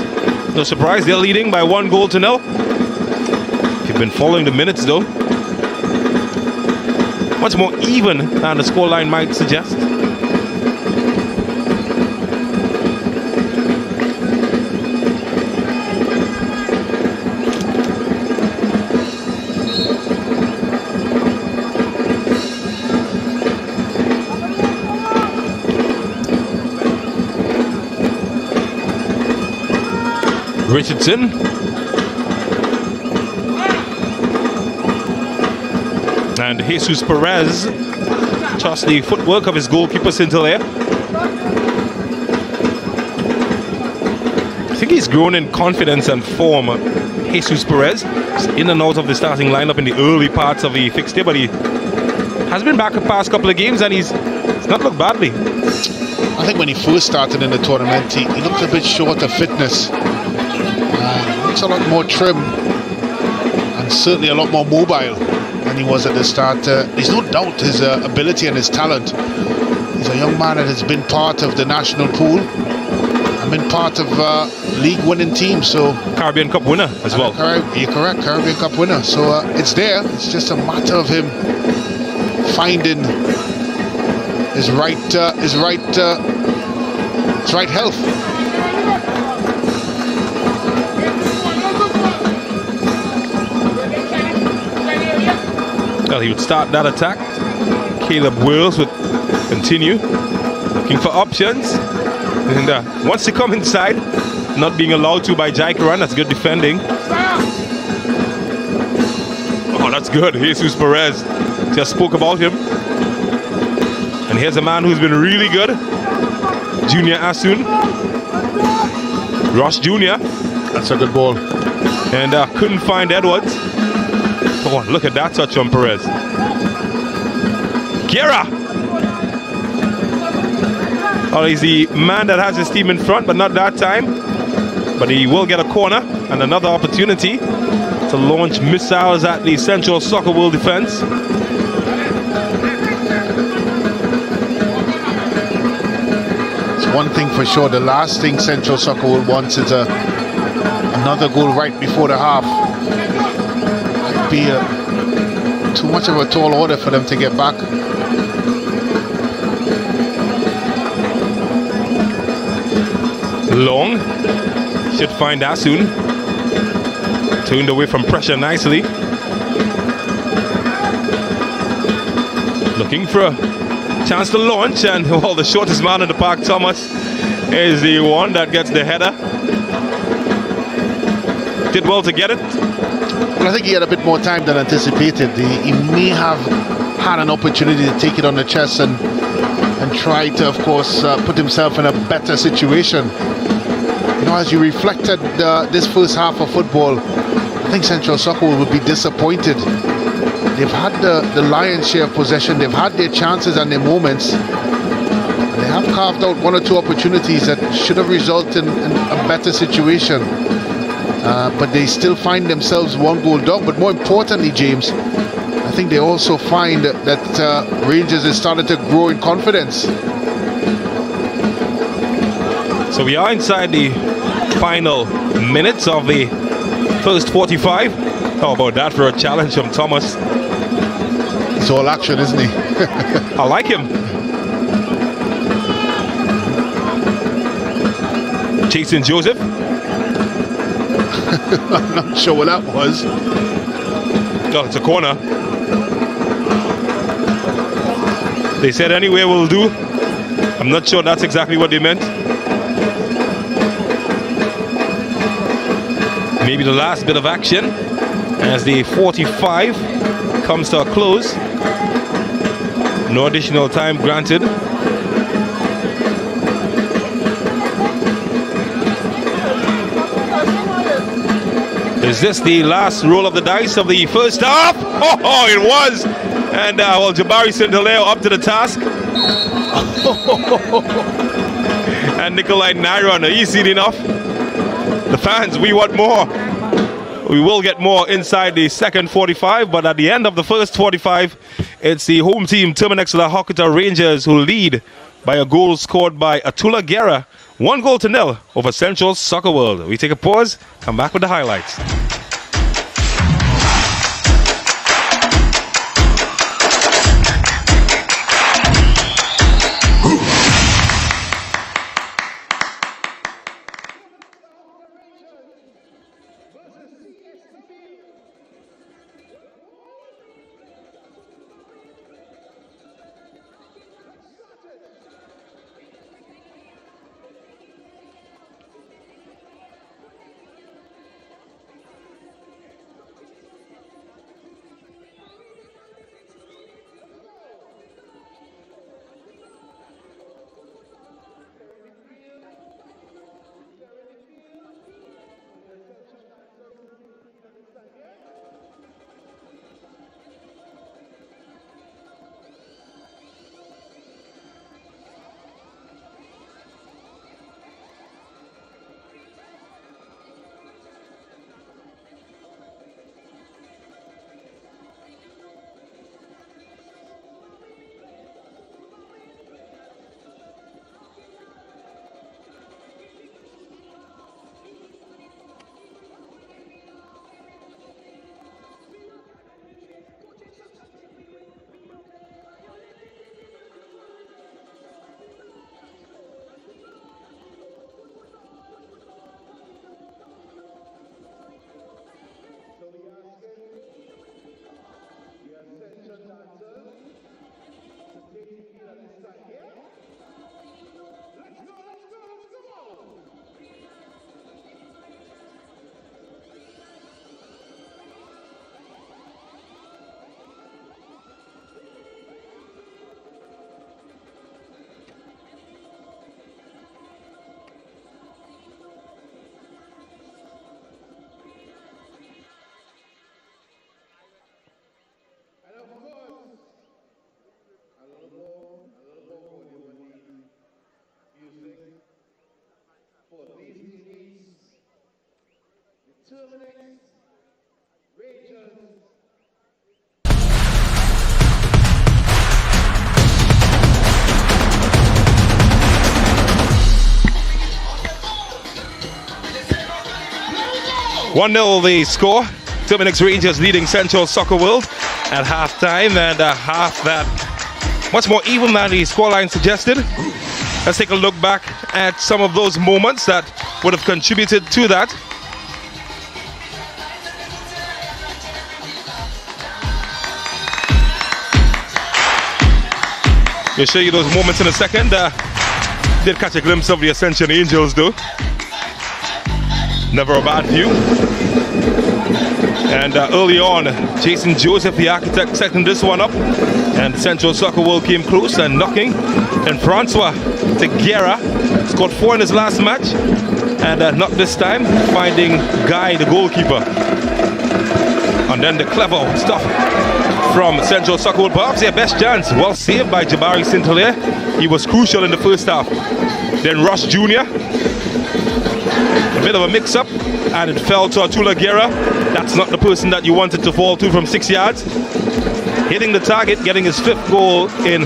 no surprise, they're leading by 1-0. If you've been following the minutes, though, much more even than the scoreline might suggest. Richardson. And Jesus Perez trusts the footwork of his goalkeeper Sinclair. I think he's grown in confidence and form. Jesus Perez is in and out of the starting lineup in the early parts of the fixture, but he has been back the past couple of games and he's not looked badly. I think when he first started in the tournament, he looked a bit short of fitness. Looks a lot more trim and certainly a lot more mobile than he was at the start. There's no doubt his ability and his talent. He's a young man that has been part of the national pool and been part of league-winning teams. So Caribbean Cup winner as well. You're correct, Caribbean Cup winner. So it's there. It's just a matter of him finding his right health. Well, he would start that attack. Caleb Wills would continue looking for options. And once they come inside, not being allowed to by Jai Karan, that's good defending. Oh, that's good. Jesus Perez just spoke about him. And here's a man who's been really good. Junior Asun. Ross Jr. That's a good ball. And couldn't find Edwards. Oh, look at that touch on Perez. Guerra! Oh, he's the man that has his team in front, but not that time. But he will get a corner and another opportunity to launch missiles at the Central Soccer World defense. It's one thing for sure. The last thing Central Soccer World wants is another goal right before the half. Be too much of a tall order for them to get back. Long should find Asun. Turned away from pressure nicely. Looking for a chance to launch, and well, the shortest man in the park, Thomas, is the one that gets the header. Did well to get it. Well, I think he had a bit more time than anticipated. He may have had an opportunity to take it on the chest and try to, of course, put himself in a better situation. You know, as you reflected this first half of football, I think Central Soccerworld would be disappointed. They've had the lion's share of possession. They've had their chances and their moments. They have carved out one or two opportunities that should have resulted in a better situation. But they still find themselves one goal down. But more importantly, James, I think they also find that Rangers has started to grow in confidence. So we are inside the final minutes of the first 45. How about that for a challenge from Thomas? It's all action, isn't he? I like him. Chasing Joseph. I'm not sure what that was. No, it's a corner. They said anywhere will do. I'm not sure that's exactly what they meant. Maybe the last bit of action as the 45 comes to a close. No additional time granted. Is this the last roll of the dice of the first half? Oh, it was! And well, Jabari Sindaleo up to the task. And Nikolai Nairon, easy enough. The fans, we want more. We will get more inside the second 45, but at the end of the first 45, it's the home team, Terminix La Horquetta Rangers, who lead by a goal scored by Atula Guerra, 1-0 over Central Soccerworld. We take a pause, come back with the highlights. Terminix Rangers. The score. Terminix Rangers leading Central Soccerworld at halftime, and half that much more even than the scoreline suggested. Let's take a look back at some of those moments that would have contributed to that. We'll show you those moments in a second. Did catch a glimpse of the Ascension Angels though. Never a bad view. And early on, Jason Joseph, the architect, setting this one up. And Central Soccer World came close and knocking. And Francois Teguera scored 4 in his last match. And not this time, finding Guy, the goalkeeper. And then the clever stuff from Central Soccer World. Perhaps their best chance. Well saved by Jabari St-Hilaire. He was crucial in the first half. Then Rush Jr. A bit of a mix-up, and it fell to Atula Guerra. That's not the person that you wanted to fall to from 6 yards. Hitting the target, getting his 5th goal in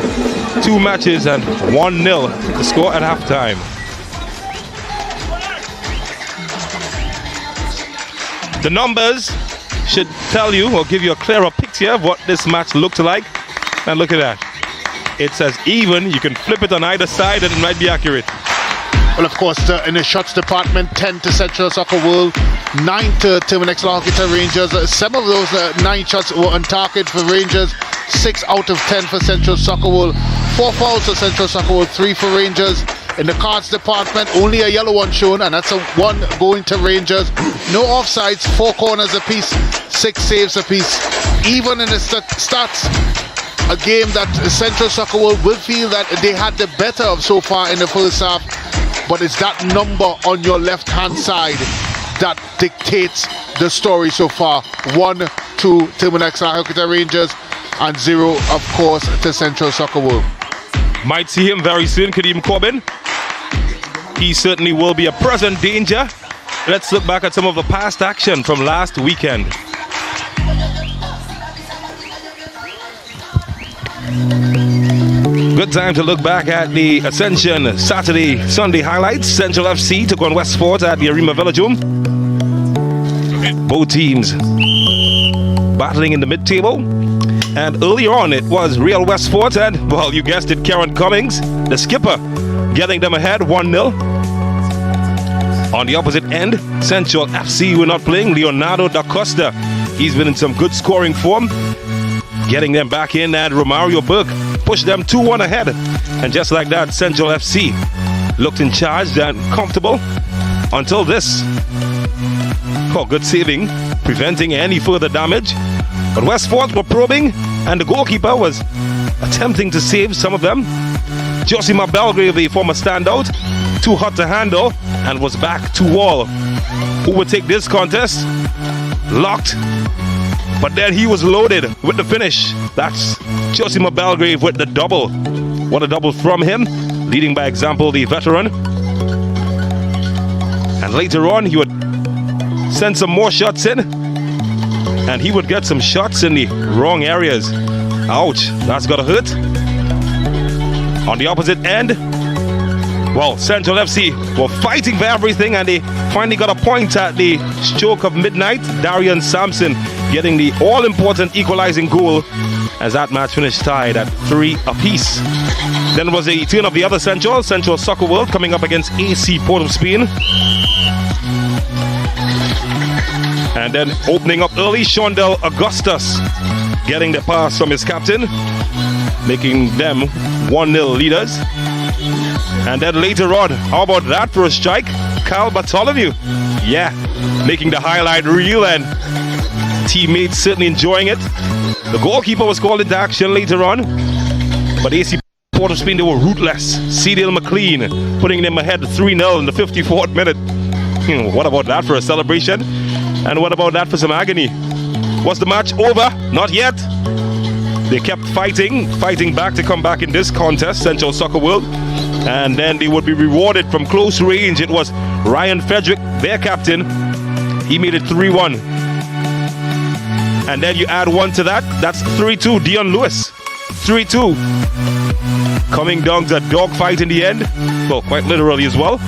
2 matches, and 1-0 the score at halftime. The numbers should tell you or give you a clearer picture of what this match looked like. And look at that. It's as even. You can flip it on either side and it might be accurate. Well, of course, in the shots department, 10 to Central Soccer World, 9 to Terminix La Horquetta Rangers. Some of those 9 shots were on target for Rangers, 6 out of 10 for Central Soccer World, 4 fouls for Central Soccer World, 3 for Rangers. In the cards department, only a yellow one shown, and that's a 1 going to Rangers. No offsides, 4 corners apiece, 6 saves apiece. Even in the stats, a game that Central Soccer World will feel that they had the better of so far in the first half. But it's that number on your left-hand side that dictates the story so far. 1 to Terminix La Horquetta Rangers and 0, of course, to Central Soccer World. Might see him very soon, Kadeem Corbin. He certainly will be a present danger. Let's look back at some of the past action from last weekend. Good time to look back at the Ascension Sunday highlights. Central FC took on Westport at the Arima Velodrome. Both teams battling in the mid-table. And earlier on it was Real Westport and, well, you guessed it, Karen Cummings, the skipper, getting them ahead 1-0. On the opposite end, Central FC were not playing. Leonardo da Costa, he's been in some good scoring form, getting them back in, and Romario Burke pushed them 2-1 ahead. And just like that, Central FC looked in charge and comfortable until this. Oh, good saving, preventing any further damage. But Westport were probing, and the goalkeeper was attempting to save some of them. Josima Belgrave, the former standout, too hot to handle, and was back to wall. Who would take this contest? Locked. But then he was loaded with the finish. That's Josima Belgrave with the double. What a double from him, leading by example the veteran. And later on, he would send some more shots in, and he would get some shots in the wrong areas. Ouch, that's gotta hurt. On the opposite end, well, Central FC were fighting for everything, and they finally got a point at the stroke of midnight. Darian Sampson getting the all-important equalizing goal as that match finished tied at 3 apiece. Then was a turn of the other Central Soccer World coming up against AC Port of Spain. And then opening up early, Shondell Augustus getting the pass from his captain, making them 1-0 leaders. And then later on, how about that for a strike? Carl Bartholomew, yeah, making the highlight reel, and teammates certainly enjoying it. The goalkeeper was called into action later on, but AC Port of Spain, they were ruthless. Cedil McLean putting them ahead 3-0 in the 54th minute. What about that for a celebration? And what about that for some agony? Was the match over? Not yet. They kept fighting back to come back in this contest, Central Soccer World. And then they would be rewarded from close range. It was Ryan Frederick, their captain. He made it 3-1. And then you add 1 to that. That's 3-2. Dion Lewis, 3-2. Coming down to a dogfight in the end. Well, quite literally as well.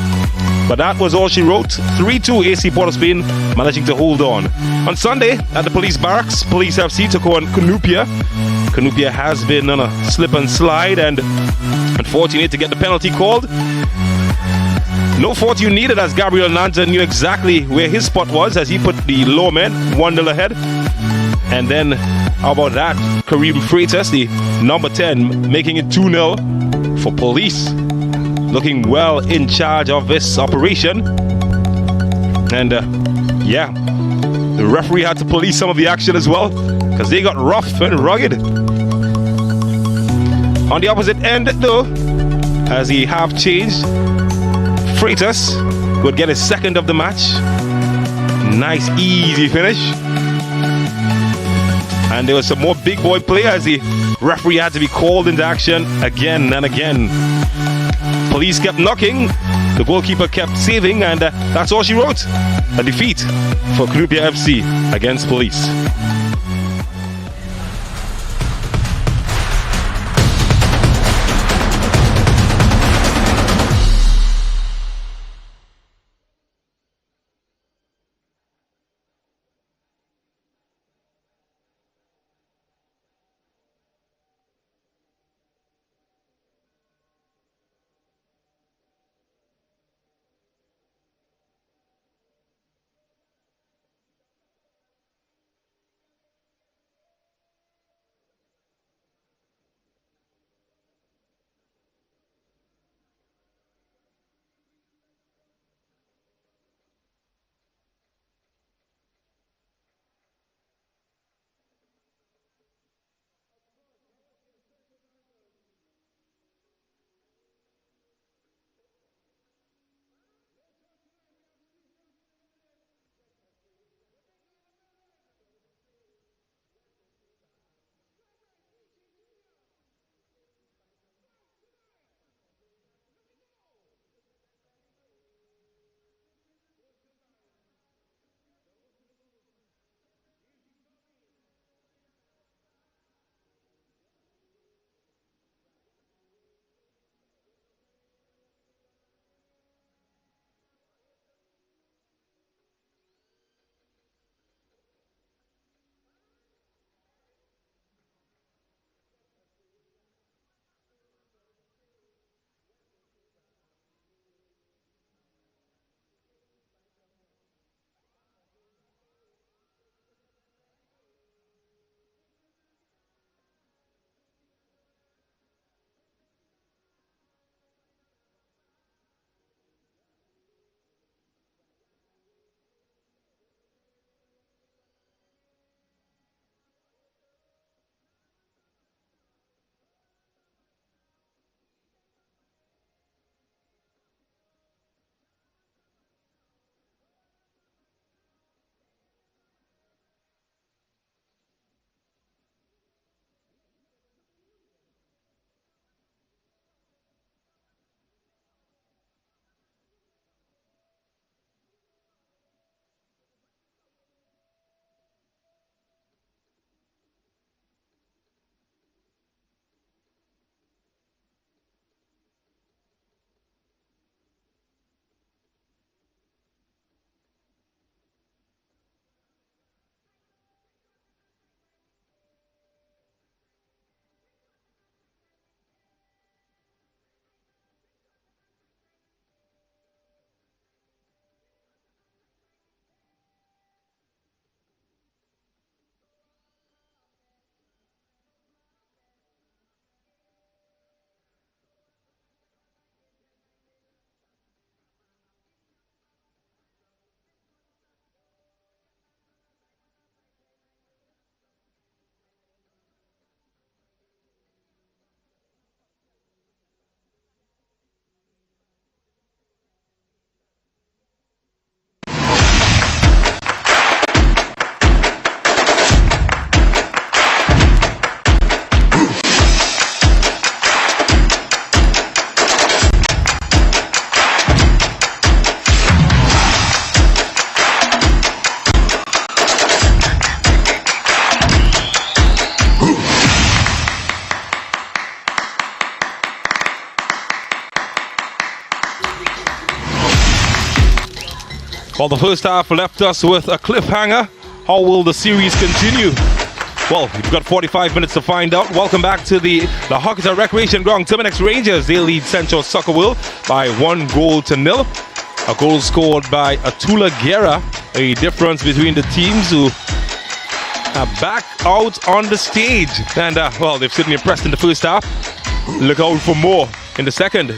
But that was all she wrote. 3-2 AC Port of Spain managing to hold on. On Sunday at the police barracks, Police FC took on Cunupia. Cunupia has been on a slip and slide and unfortunate to get the penalty called. No fortune needed, as Gabriel Nanta knew exactly where his spot was as he put the low men 1-0 ahead. And then, how about that? Kareem Freitas, the number 10, making it 2-0 for Police. Looking well in charge of this operation. And yeah, the referee had to police some of the action as well, because they got rough and rugged. On the opposite end though, as he half changed, Freitas would get his second of the match. Nice easy finish. And there was some more big boy play as the referee had to be called into action again and again. Police kept knocking, the goalkeeper kept saving, and that's all she wrote. A defeat for Knupia FC against Police. Well, the first half left us with a cliffhanger. How will the series continue? Well, we've got 45 minutes to find out. Welcome back to the La Horquetta Recreation Ground. Terminix Rangers, they lead Central Soccer World by 1-0. A goal scored by Atula Guerra. A difference between the teams who back out on the stage. And, well, they've certainly impressed in the first half. Look out for more in the second.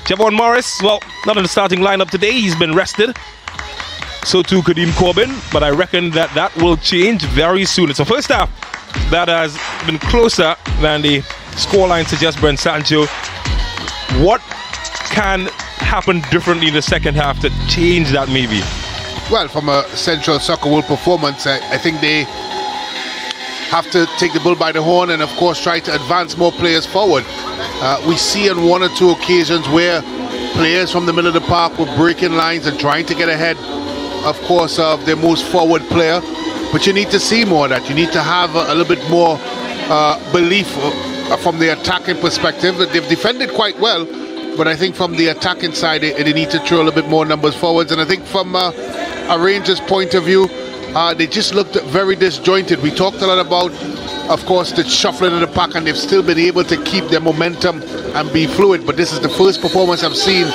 Javon Morris, well, not in the starting lineup today. He's been rested. So too Kadeem Corbin, but I reckon that will change very soon. It's a first half that has been closer than the scoreline suggests, Brent Sancho. What can happen differently in the second half to change that maybe? Well, from a Central Soccer World performance, I think they have to take the bull by the horn and, of course, try to advance more players forward. We see on one or two occasions where players from the middle of the park were breaking lines and trying to get ahead, of course, of their most forward player. But you need to see more of that. You need to have a little bit more belief from the attacking perspective. They've defended quite well, but I think from the attacking side, they need to throw a little bit more numbers forwards. And I think from a Rangers point of view, they just looked very disjointed. We talked a lot about, of course, the shuffling of the pack, and they've still been able to keep their momentum and be fluid. But this is the first performance I've seen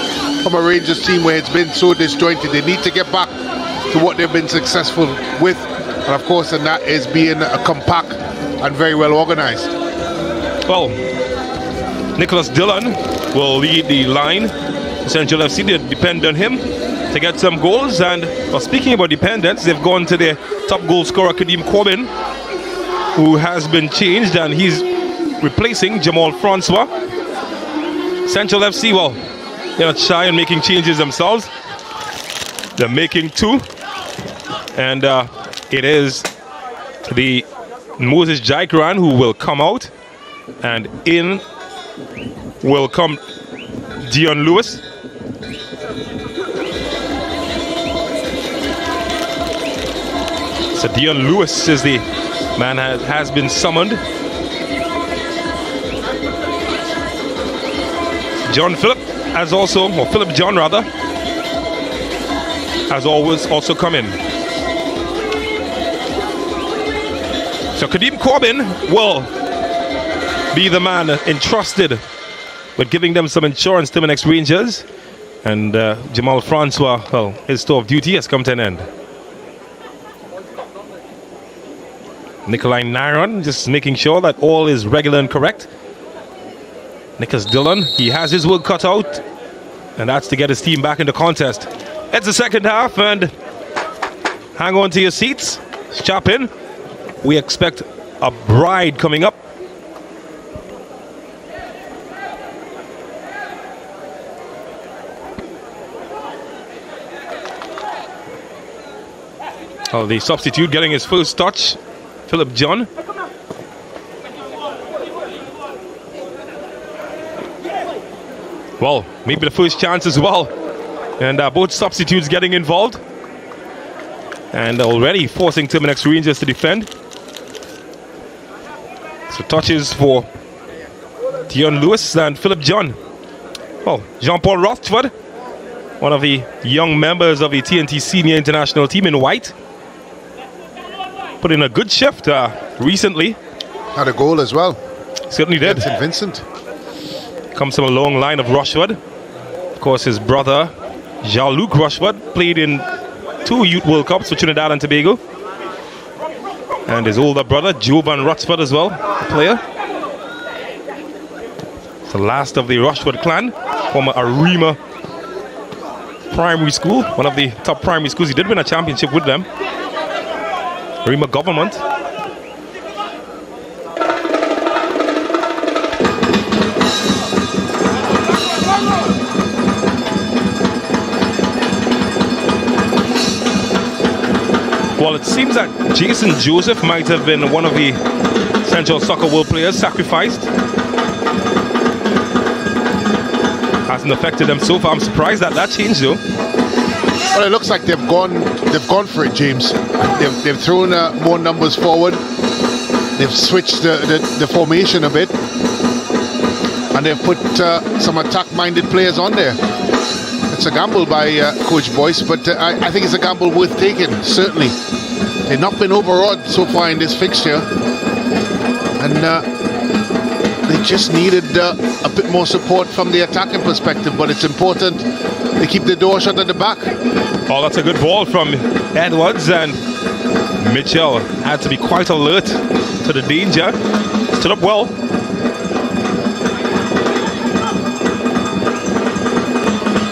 from a Rangers team where it's been so disjointed. They need to get back to what they've been successful with, and of course, and that is being compact and very well organized. Well, Nicholas Dillon will lead the line. Central FC, they depend on him to get some goals. And well, speaking about dependence, they've gone to their top goal scorer, Kadeem Corbin, who has been changed, and he's replacing Jamal Francois. Central FC, well, they're not shy in making changes themselves. They're making two. And it is the Moses Jaikran who will come out, and in will come Dion Lewis. So Dion Lewis is the man has been summoned. John Phillip has also, or Philip John rather, has always also come in. So Kadeem Corbin will be the man entrusted with giving them some insurance to the next Rangers. And Jamal Francois, well, his tour of duty has come to an end. Nikolai Naron just making sure that all is regular and correct. Nicholas Dillon, he has his work cut out, and that's to get his team back in the contest. It's the second half, and hang on to your seats, strap in. We expect a bride coming up. Oh, the substitute getting his first touch, Philip John. Well, maybe the first chance as well. And both substitutes getting involved. And already forcing Terminix Rangers to defend. So touches for Dion Lewis and Philip John. Oh, Jean-Paul Rothschild, one of the young members of the T&T senior international team in white. Put in a good shift recently. Had a goal as well. Certainly did. St. Vincent. Comes from a long line of Rushford. Of course, his brother, Jean-Luc Rushford, played in 2 Youth World Cups for Trinidad and Tobago. And his older brother, Jovan Rushford as well, a player. It's the last of the Rushford clan, from Arima Primary School, one of the top primary schools. He did win a championship with them. Arima Government. Well, it seems that Jason Joseph might have been one of the Central Soccer World players sacrificed. Hasn't affected them so far. I'm surprised that changed though. Well, it looks like they've gone for it, James. They've thrown more numbers forward. They've switched the formation a bit, and they've put some attack-minded players on there. It's a gamble by Coach Boyce, but I think it's a gamble worth taking, certainly. They've not been overawed so far in this fixture, and they just needed a bit more support from the attacking perspective, but it's important they keep the door shut at the back. Oh, that's a good ball from Edwards, and Mitchell had to be quite alert to the danger. Stood up well.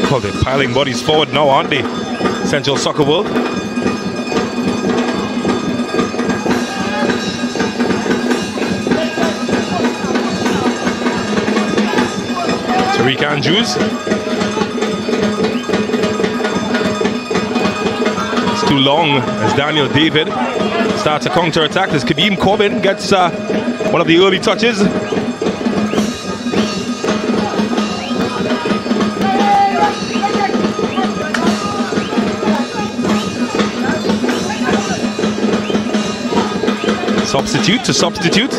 Well, they're piling bodies forward now, aren't they? Central Soccer World. Tariq Andrews. It's too long as Daniel David starts a counter-attack as Kadeem Corbin gets one of the early touches. Substitute to substitute.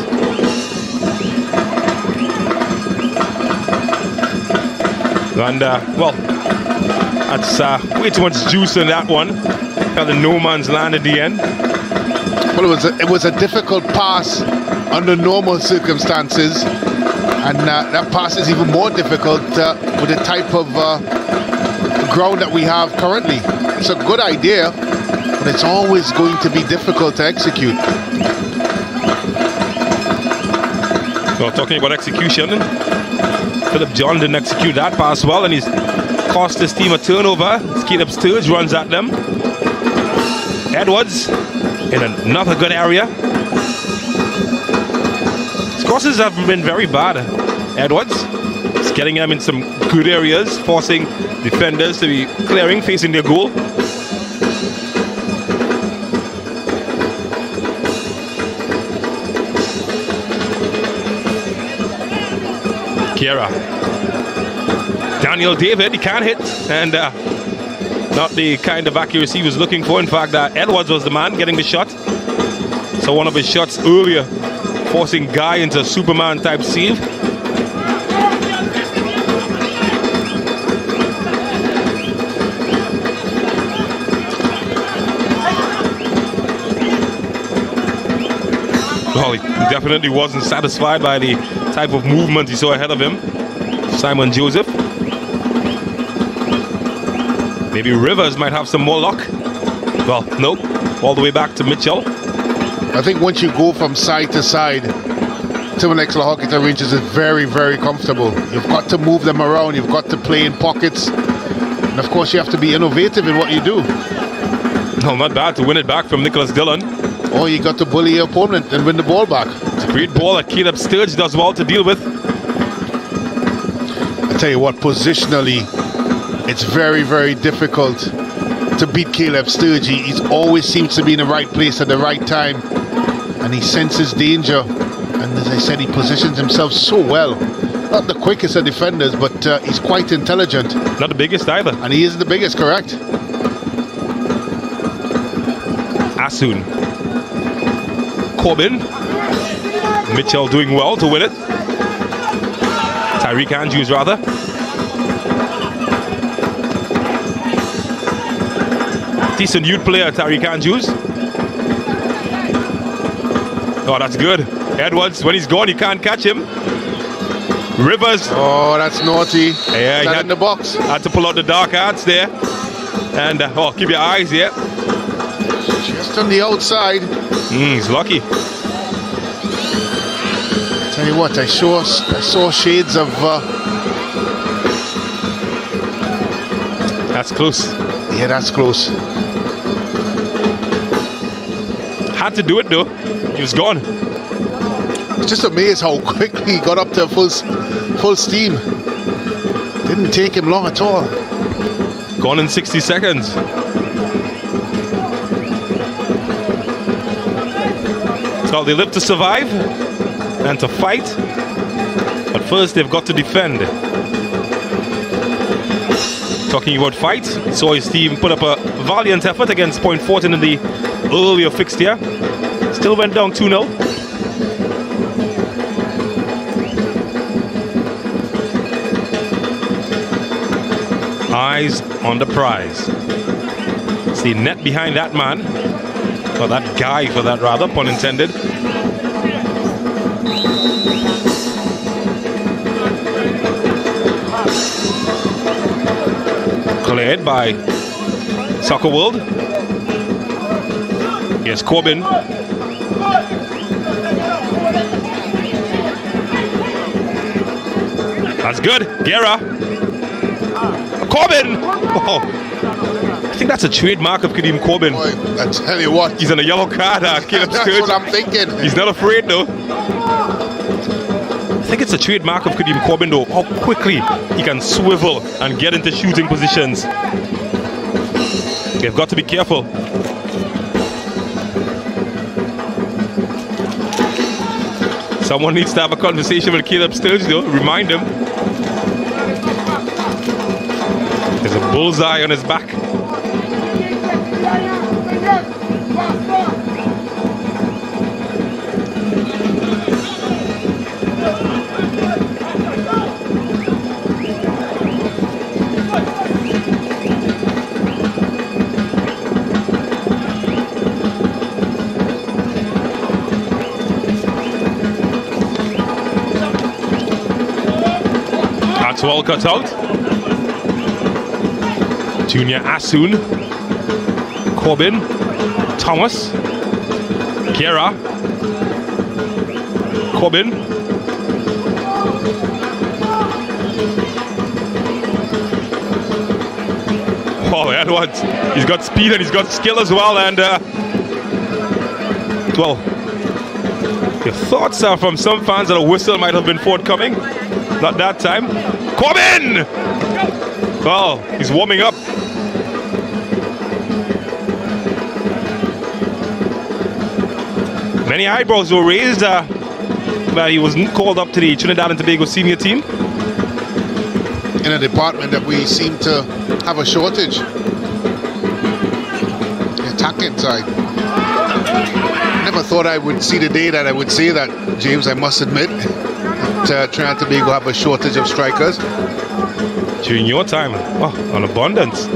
And well, that's way too much juice in that one. Got the no man's land at the end. Well, it was a difficult pass under normal circumstances, and that pass is even more difficult with the type of ground that we have currently. It's a good idea, but it's always going to be difficult to execute. Well, talking about execution, Philip John didn't execute that pass well, and he's cost his team a turnover. Caleb Sturge runs at them. Edwards in another good area. His crosses haven't been very bad. Edwards is getting them in some good areas, forcing defenders to be clearing, facing their goal. Kiera. Daniel David, he can't hit, and not the kind of accuracy he was looking for. In fact, Edwards was the man getting the shot. So one of his shots earlier, forcing Guy into a Superman type save. Well, he definitely wasn't satisfied by the type of movement he saw ahead of him. Simon Joseph. Maybe Rivers might have some more luck. Well, nope. All the way back to Mitchell. I think once you go from side to side, Terminix La Horquetta Rangers is very, very comfortable. You've got to move them around. You've got to play in pockets. And of course, you have to be innovative in what you do. No, not bad to win it back from Nicholas Dillon. Or you got to bully your opponent and win the ball back. It's a great ball that Caleb Sturge does well to deal with. I tell you what, positionally, it's very, very difficult to beat Caleb Sturge. He always seems to be in the right place at the right time, and he senses danger. And as I said, he positions himself so well. Not the quickest of defenders, but he's quite intelligent. Not the biggest either. And he isn't the biggest, correct? Asun. Corbin. Mitchell doing well to win it. Tariq Andrews, rather. Decent youth player, Tariq Andrews. Oh, that's good. Edwards, when he's gone, you can't catch him. Rivers. Oh, that's naughty. Yeah, he had in the box. Had to pull out the dark arts there. And, oh, keep your eyes here. Just on the outside. He's lucky. Tell you what, I saw shades of... That's close. Yeah, that's close. Had to do it though. He was gone. It's just amazed how quickly he got up to full steam. Didn't take him long at all. Gone in 60 seconds. So they live to survive and to fight. But first they've got to defend. Talking about fight, saw his team put up a valiant effort against Point Fortin in the earlier fixture. Still went down 2-0. Eyes on the prize. It's the net behind that man. Or that guy, for that rather, pun intended. Cleared by Soccer World. Here's Corbin. That's good. Guerra. Corbin! Oh. I think that's a trademark of Kadeem Corbin. Boy, I tell you what. He's on a yellow card. That's what I'm thinking. He's not afraid though. I think it's a trademark of Kadeem Corbin though. How quickly he can swivel and get into shooting positions. They've got to be careful. Someone needs to have a conversation with Caleb Sturge though. Remind him. There's a bullseye on his back. That's well cut out. Junior Asun, Corbin, Thomas, Guerra, Corbin, oh, that one, he's got speed and he's got skill as well, and well, your thoughts are from some fans that a whistle might have been forthcoming. Not that time. Corbin! Oh, he's warming up. Many eyebrows were raised, but he wasn't called up to the Trinidad and Tobago senior team. In a department that we seem to have a shortage. The attacking side. Never thought I would see the day that I would say that, James, I must admit. Trinidad and Tobago have a shortage of strikers. During your time, oh, an abundance.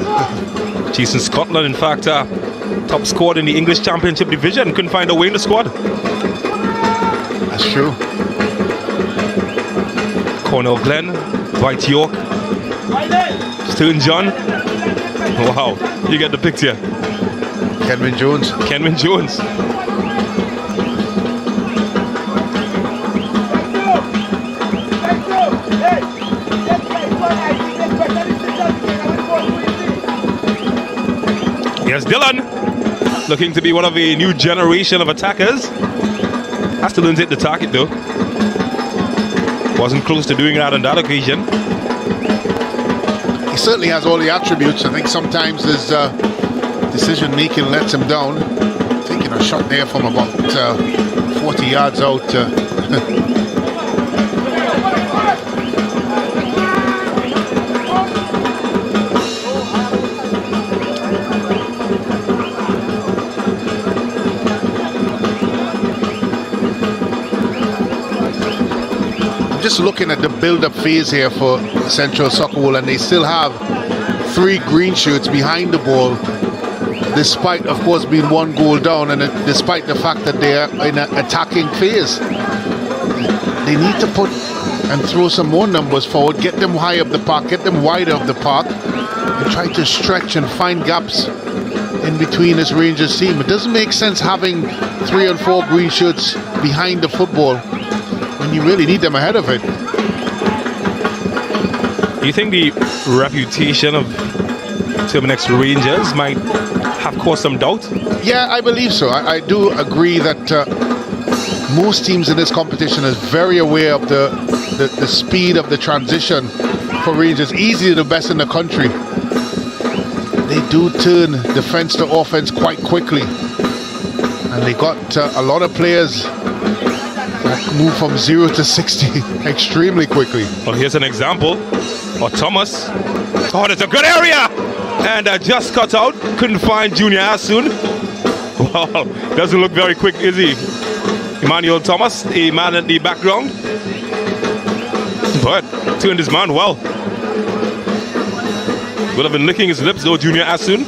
Jason Scotland, in fact, top scored in the English Championship Division. Couldn't find a way in the squad. That's true. Cornell Glenn, Dwight York, Stern John. Wow, you get the picture. Kenwin Jones. Kenwin Jones. Here's Dylan, looking to be one of a new generation of attackers. Has to learn to hit the target though. Wasn't close to doing that on that occasion. He certainly has all the attributes. I think sometimes his decision making lets him down. Taking a shot there from about 40 yards out. Just looking at the build-up phase here for Central Soccer Bowl, and they still have 3 green shirts behind the ball, despite, of course, being 1 goal down, and despite the fact that they are in an attacking phase. They need to put and throw some more numbers forward, get them high up the park, get them wider of the park, and try to stretch and find gaps in between this Rangers team. It doesn't make sense having 3 and 4 green shirts behind the football when you really need them ahead of it. Do you think the reputation of Terminix Rangers might have caused some doubt? Yeah, I believe so. I do agree that most teams in this competition are very aware of the speed of the transition for Rangers. Easily the best in the country. They do turn defense to offense quite quickly. And they got a lot of players that move from 0 to 60 extremely quickly. Well, here's an example. Oh, Thomas. Oh, that's a good area! And just cut out. Couldn't find Junior Asun. Wow, doesn't look very quick, is he? Emmanuel Thomas, a man at the background. But turned his man well. Would have been licking his lips though, Junior Asun.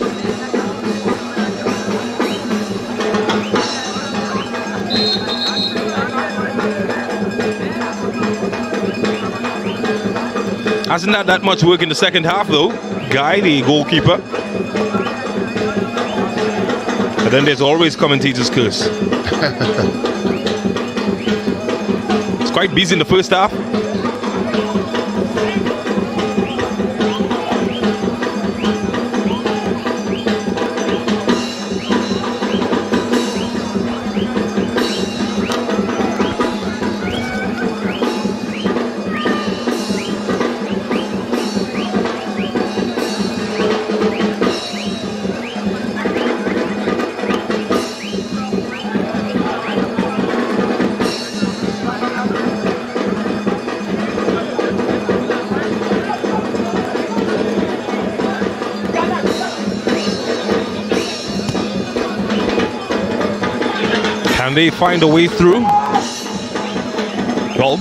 Hasn't had that much work in the second half though. Guy, the goalkeeper. But then there's always commentators' curse. It's quite busy in the first half. Can they find a way through? Well,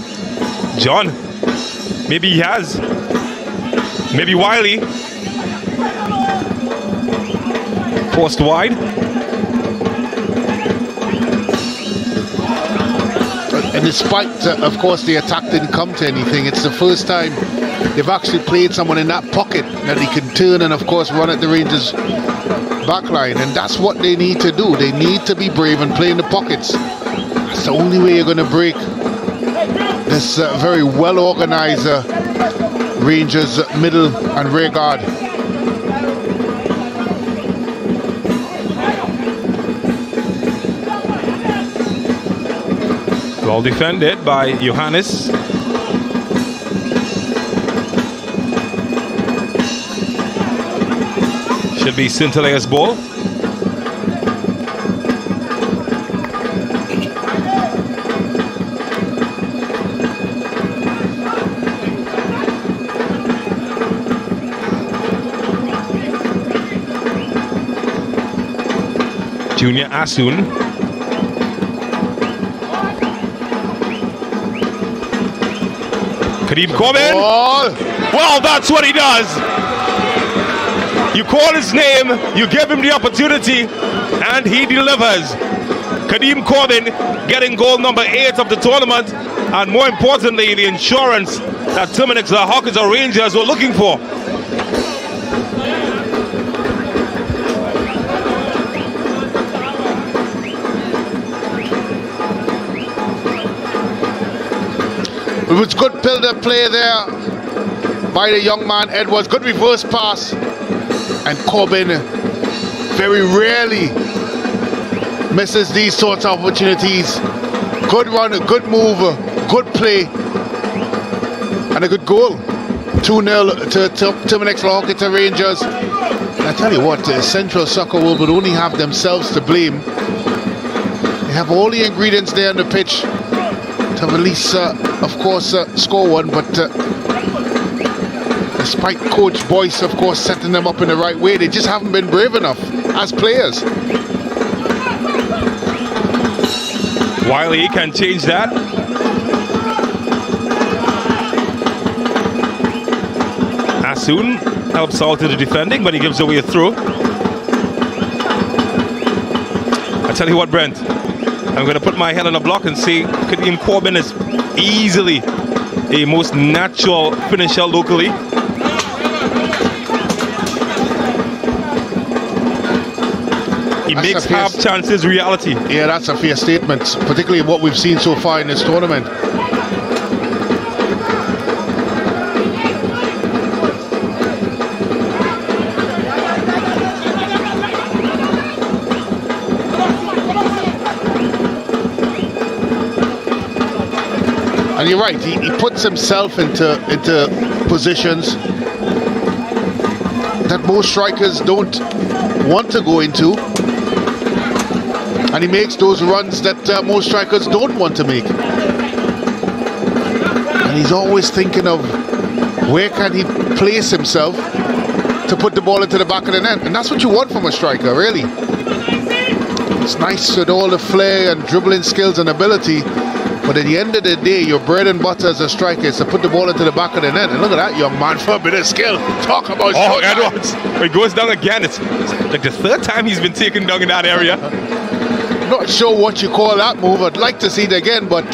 John, maybe he has. Maybe Wiley. Forced wide. And despite, of course, the attack didn't come to anything, it's the first time they've actually played someone in that pocket that he can turn and, of course, run at the Rangers' backline. And that's what they need to do. They need to be brave and play in the pockets. That's the only way you're going to break this very well-organized Rangers middle and rear guard. Well defended by Johannes. Should be Scintilla's ball. Junior Asun. Kadeem Corbin. Well, that's what he does. You call his name, you give him the opportunity, and he delivers. Kadeem Corbin getting goal number 8 of the tournament, and more importantly, the insurance that Terminix La Horquetta Rangers were looking for. It was good build-up play there by the young man Edwards. Good reverse pass. And Corbin very rarely misses these sorts of opportunities. Good run, a good move, good play, and a good goal. 2-0 to Terminix La Horquetta Rangers. And I tell you what, Central Soccer World would only have themselves to blame. They have all the ingredients there on the pitch to at least, of course, score one, but despite Coach Boyce, of course, setting them up in the right way, they just haven't been brave enough as players. Wiley can change that. Asun helps out in the defending, but he gives away a throw. I tell you what, Brent, I'm going to put my head on the block and say Kadeem Corbin is easily a most natural finisher locally. He makes half chances reality. Yeah, that's a fair statement, particularly what we've seen so far in this tournament. And you're right, he puts himself into positions that most strikers don't want to go into. And he makes those runs that most strikers don't want to make. And he's always thinking of where can he place himself to put the ball into the back of the net. And that's what you want from a striker, really. It's nice with all the flair and dribbling skills and ability, but at the end of the day, your bread and butter as a striker is to put the ball into the back of the net. And look at that young man for a bit of skill. Talk about Edwards. He goes down again. It's like the third time he's been taken down in that area. Not sure what you call that move. I'd like to see it again, but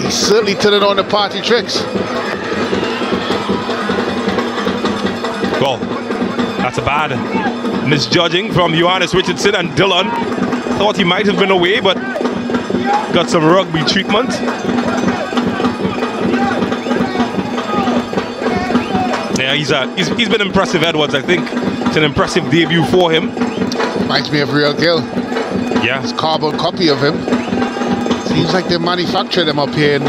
he's certainly turning on the party tricks. Well, that's a bad misjudging from Johannes Richardson, and Dillon thought he might have been away, but got some rugby treatment. Yeah, he's been impressive, Edwards. I think it's an impressive debut for him. Reminds me of Real Gill. Yeah. It's a carbon copy of him. Seems like they manufacture them up here in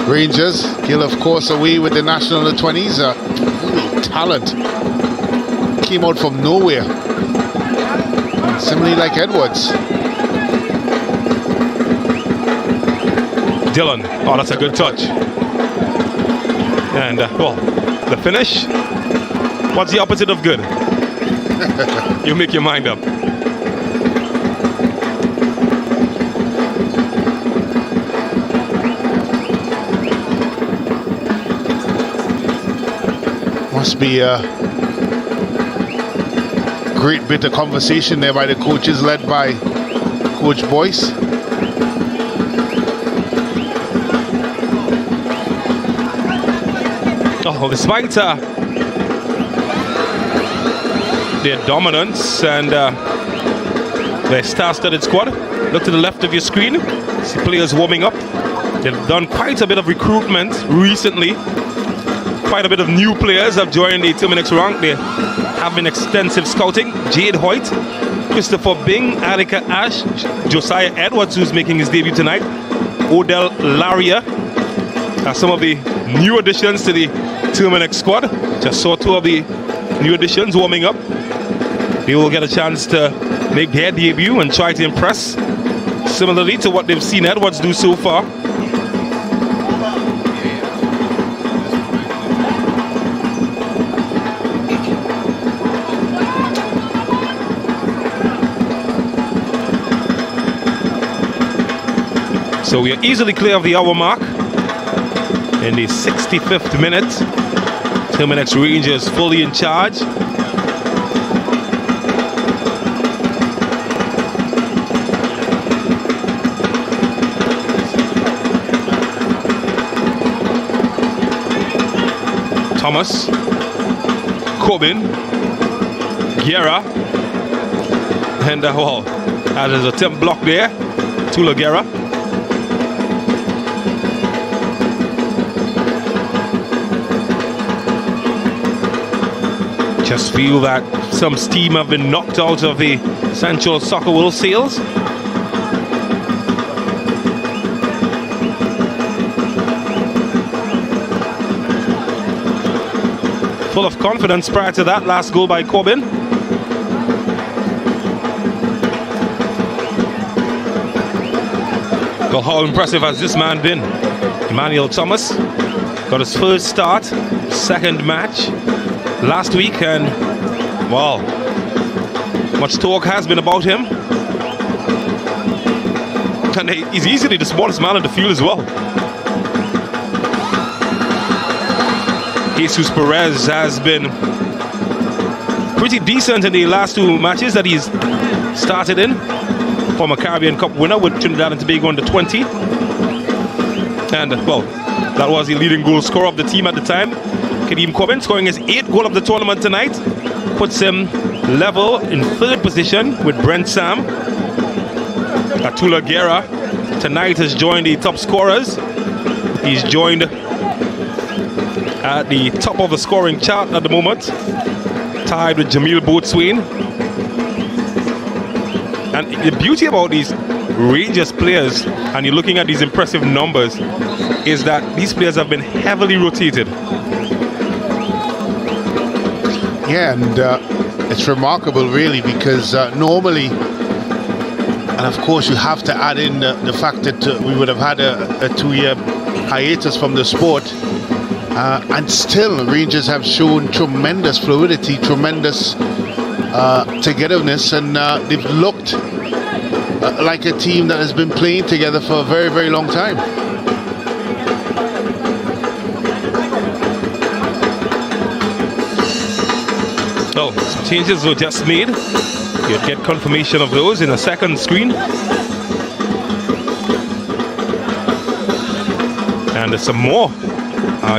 Rangers. Gill, of course, away with the national under 20s. Talent. Came out from nowhere. Similarly like Edwards. Dillon. Oh, that's a good touch. And, well, the finish. What's the opposite of good? You make your mind up. Must be a great bit of conversation there by the coaches, led by Coach Boyce. Oh, despite their dominance and their star-studded squad, look to the left of your screen. See players warming up. They've done quite a bit of recruitment recently. Quite a bit of new players have joined the Terminix rank. There have been extensive scouting. Jade Hoyt, Christopher Bing, Attica Ash, Josiah Edwards, who's making his debut tonight, Odell Laria are some of the new additions to the Terminix squad. Just saw two of the new additions warming up. They will get a chance to make their debut and try to impress, similarly to what they've seen Edwards do so far. So we are easily clear of the hour mark. In the 65th minute, Terminix Rangers fully in charge. Thomas, Corbin, Guerra, and well, there's a temp block there. Tula Guerra. Just feel that some steam have been knocked out of the Central Soccer World sails. Full of confidence prior to that last goal by Corbin. Well, how impressive has this man been? Emmanuel Thomas got his first start, second match last week, and wow, much talk has been about him. And he's easily the smallest man on the field as well. Jesus Perez has been pretty decent in the last two matches that he's started in. Former Caribbean Cup winner with Trinidad and Tobago under 20. And well, that was the leading goal scorer of the team at the time. Kadeem Corbin scoring his 8th goal of the tournament tonight. Puts him level in 3rd position with Brent Sam. Atula Guerra tonight has joined the top scorers. He's joined at the top of the scoring chart at the moment, tied with Jamil Boatswain. And the beauty about these Rangers players, and you're looking at these impressive numbers, is that these players have been heavily rotated. Yeah, and it's remarkable really, because normally, and of course you have to add in the fact that we would have had a 2-year hiatus from the sport, and still Rangers have shown tremendous fluidity, tremendous togetherness, and they've looked like a team that has been playing together for a very, very long time. So, some changes were just made. You'll get confirmation of those in a second screen. And there's some more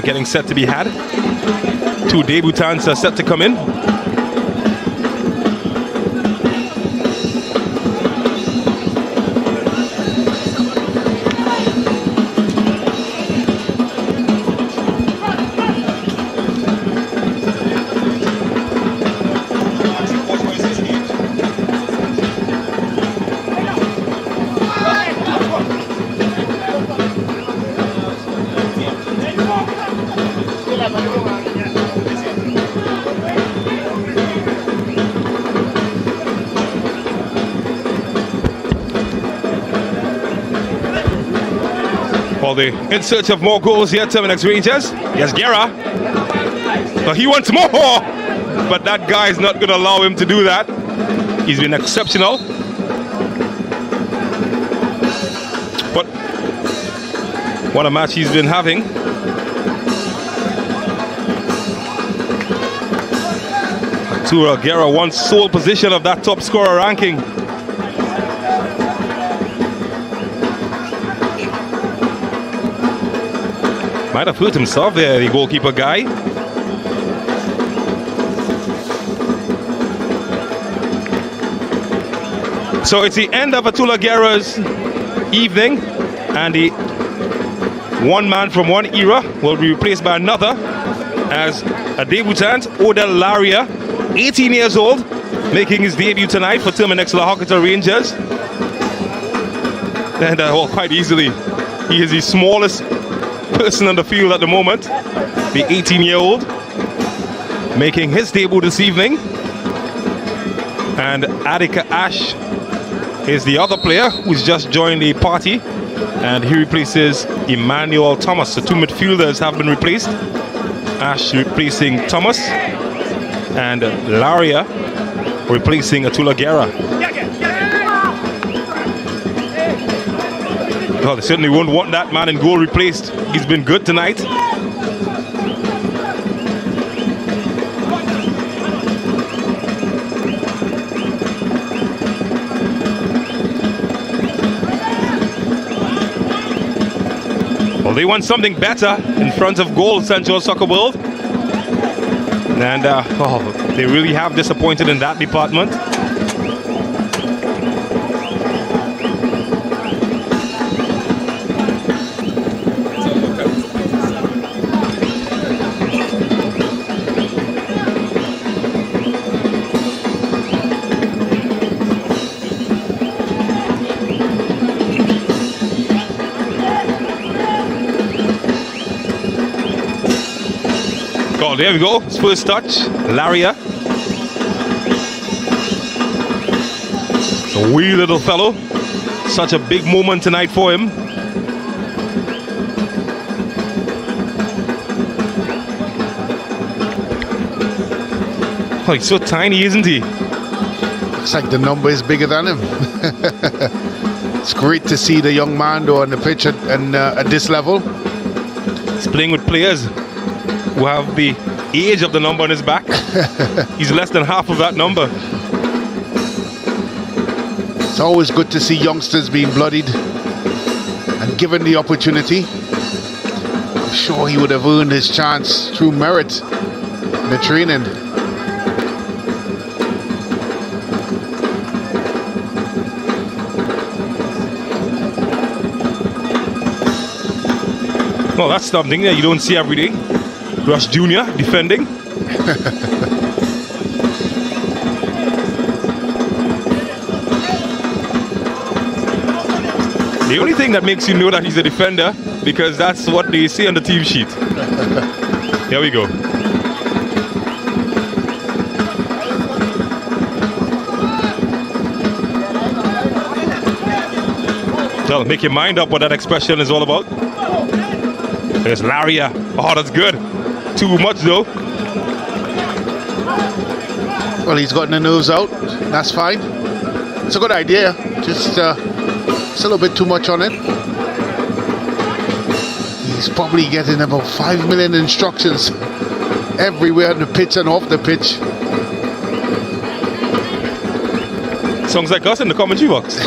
getting set to be had. 2 debutants are set to come in. Well, they're in search of more goals here, Terminix Rangers. Yes, Guerra. But he wants more. But that guy is not going to allow him to do that. He's been exceptional. But what a match he's been having. Arturo Guerra wants sole position of that top scorer ranking. Might have hurt himself there, the goalkeeper guy. So it's the end of Arturo Guerra's evening, and the one man from one era will be replaced by another as a debutant, Odell Laria, 18 years old, making his debut tonight for Terminix La Horquetta Rangers. And well, quite easily, he is the smallest person on the field at the moment, the 18-year-old, making his debut this evening. And Adika Ash is the other player who's just joined the party, and he replaces Emmanuel Thomas. The two midfielders have been replaced. Ash replacing Thomas, and Laria replacing Arturo Guerra. Well, they certainly won't want that man in goal replaced. He's been good tonight. Well, they want something better in front of goal, Central Soccer World. And they really have disappointed in that department. Oh, there we go. His first touch, Laria. It's a wee little fellow. Such a big moment tonight for him. Oh, he's so tiny, isn't he? Looks like the number is bigger than him. It's great to see the young man though on the pitch at this level. He's playing with players who have the age of the number on his back. He's less than half of that number. It's always good to see youngsters being bloodied and given the opportunity. I'm sure he would have earned his chance through merit in the training. Well, that's something that you don't see every day. Rush Jr. defending. The only thing that makes you know that he's a defender, because that's what they say on the team sheet. Here we go. So make your mind up what that expression is all about. There's Laria. Oh, that's good. Too much though. Well, he's gotten the nerves out. That's fine. It's a good idea. Just it's a little bit too much on it. He's probably getting about 5 million instructions everywhere on the pitch and off the pitch. Sounds like us in the commentary box.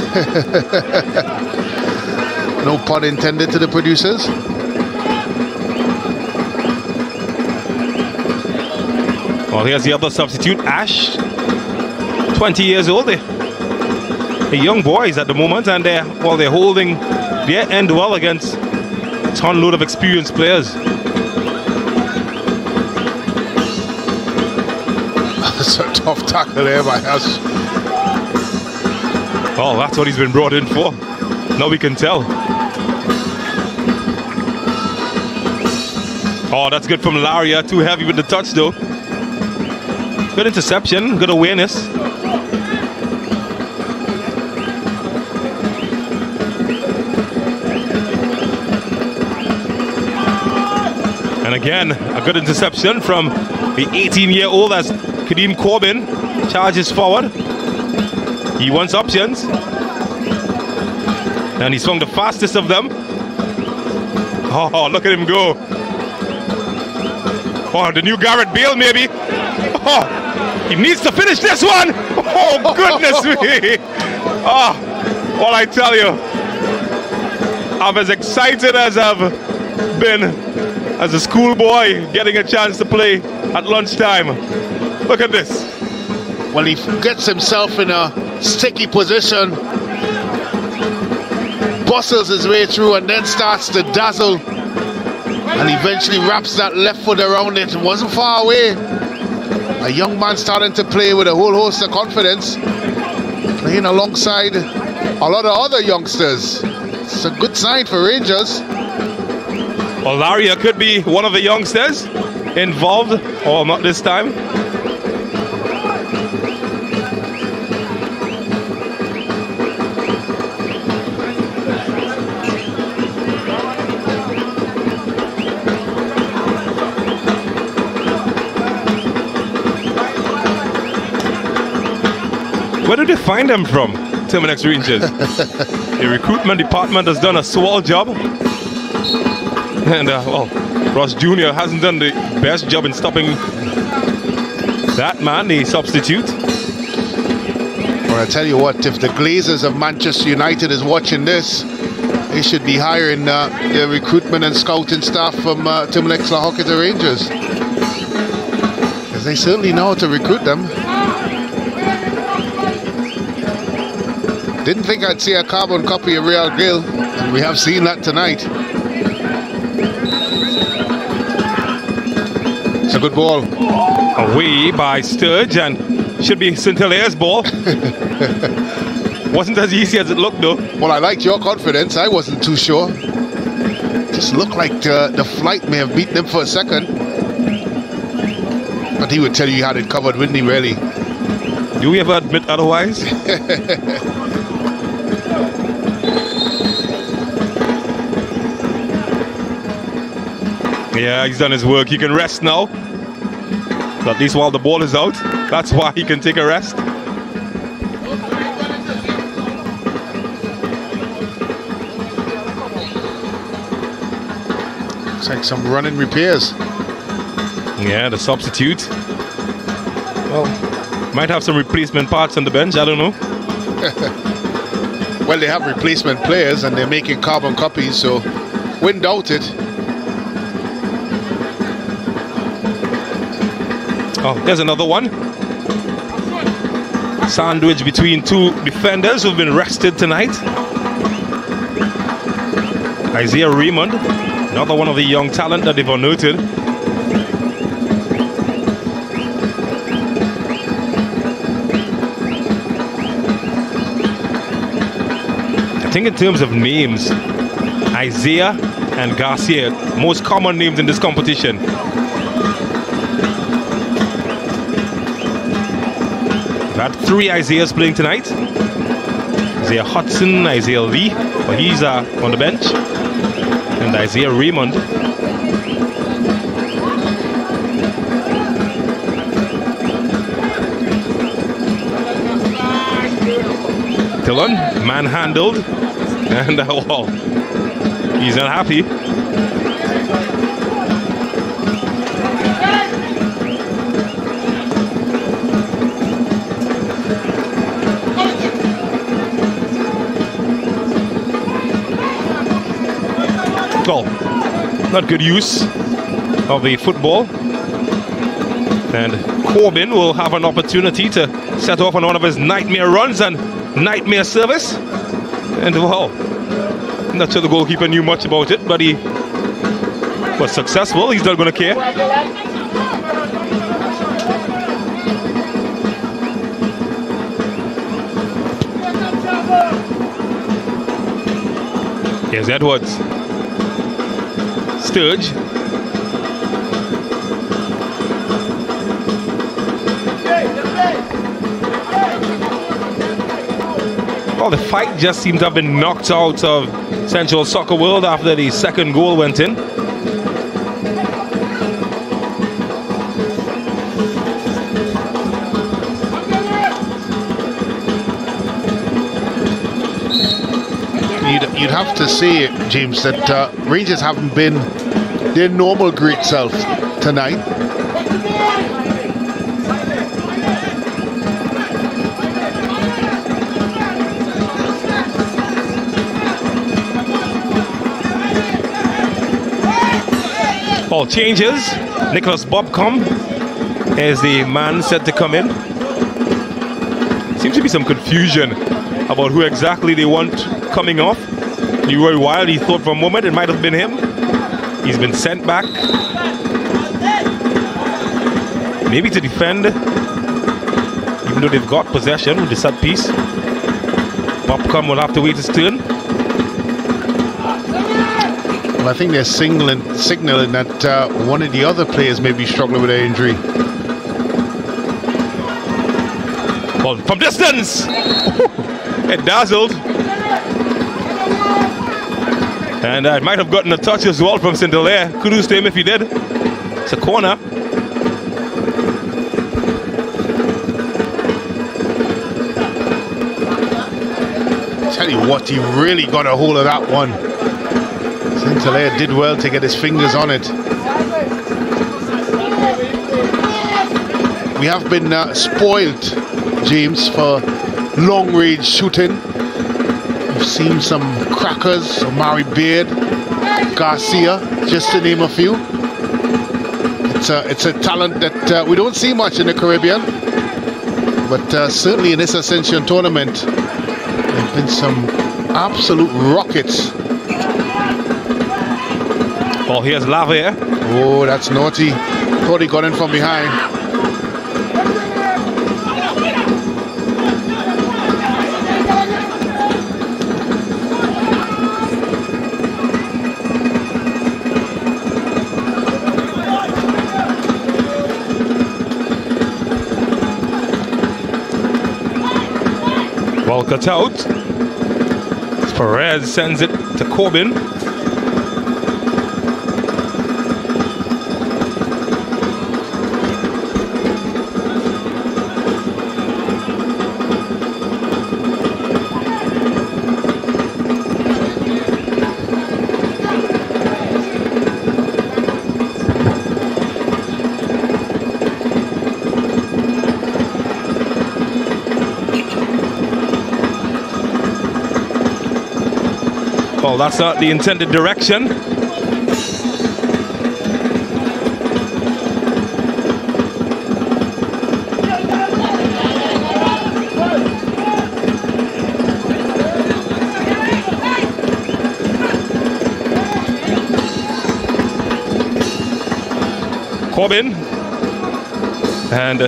No pun intended to the producers. Well, here's the other substitute, Ash. 20 years old. They're young boys at the moment, and they're holding their end well against a ton load of experienced players. That's a tough tackle there by Ash. Oh, that's what he's been brought in for. Now we can tell. Oh, that's good from Laria. Too heavy with the touch though. Good interception, good awareness. Again, a good interception from the 18-year-old as Kadeem Corbin charges forward. He wants options. And he's swung the fastest of them. Oh, look at him go. Oh, the new Garrett Bale, maybe. Oh, he needs to finish this one. Oh, goodness me. Oh, well, I tell you, I'm as excited as I've been as a schoolboy getting a chance to play at lunchtime. Look at this. Well, he gets himself in a sticky position, bustles his way through and then starts to dazzle, and eventually wraps that left foot around it. It wasn't far away. A young man starting to play with a whole host of confidence, playing alongside a lot of other youngsters. It's a good sign for Rangers. Well, Laria could be one of the youngsters involved, or not this time. Where did they find them from, Terminix Rangers? The recruitment department has done a swell job. And, well, Ross Jr. hasn't done the best job in stopping that man, the substitute. Well, I tell you what, if the Glazers of Manchester United is watching this, they should be hiring their recruitment and scouting staff from Terminix La Horquetta Rangers. Because they certainly know how to recruit them. Didn't think I'd see a carbon copy of Real Grill, and we have seen that tonight. It's a good ball. Away by Sturge, and should be St. Hilaire's ball. Wasn't as easy as it looked, though. Well, I liked your confidence. I wasn't too sure. Just looked like the flight may have beaten him for a second. But he would tell you he had it covered, wouldn't he, really? Do we ever admit otherwise? Yeah, he's done his work. He can rest now. At least while the ball is out. That's why he can take a rest. Looks like some running repairs. Yeah, the substitute. Well, might have some replacement parts on the bench. I don't know. Well, they have replacement players and they're making carbon copies, so wouldn't doubt it. Oh, there's another one. Sandwich between two defenders who've been rested tonight. Isaiah Raymond, another one of the young talent that they've noted. I think in terms of names, Isaiah and Garcia, most common names in this competition. We've had three Isaiahs playing tonight. Isaiah Hudson, Isaiah Lee, but he's on the bench. And Isaiah Raymond. Dillon, manhandled. And well, he's not happy. Well, not good use of the football. And Corbin will have an opportunity to set off on one of his nightmare runs and nightmare service. And well, I'm not sure the goalkeeper knew much about it, but he was successful. He's not going to care. Here's Edwards. Sturge. Well, the fight just seemed to have been knocked out of Central Soccer World after the second goal went in. you'd have to say, James, that Rangers haven't been their normal great self tonight. All changes. Nicholas Bobcom is the man set to come in. Seems to be some confusion about who exactly they want coming off. Leroy Wild, he thought for a moment it might have been him. He's been sent back. Maybe to defend, even though they've got possession with the set piece. Bobcom will have to wait his turn. Well, I think they're signaling that one of the other players may be struggling with their injury. Well, from distance, it dazzled. And I might have gotten a touch as well from St. Hilaire. Kudos to him if he did. It's a corner. Tell you what, he really got a hold of that one. St. Hilaire did well to get his fingers on it. We have been spoiled, James, for long-range shooting. We've seen some crackers, Omari Beard, Garcia, just to name a few. It's a talent that we don't see much in the Caribbean, but certainly in this Ascension tournament, there have been some absolute rockets. Oh, here's Lavier. Oh, that's naughty. Thought he got in from behind. Well cut out. Perez sends it to Corbin. Well, that's not the intended direction. Corbin and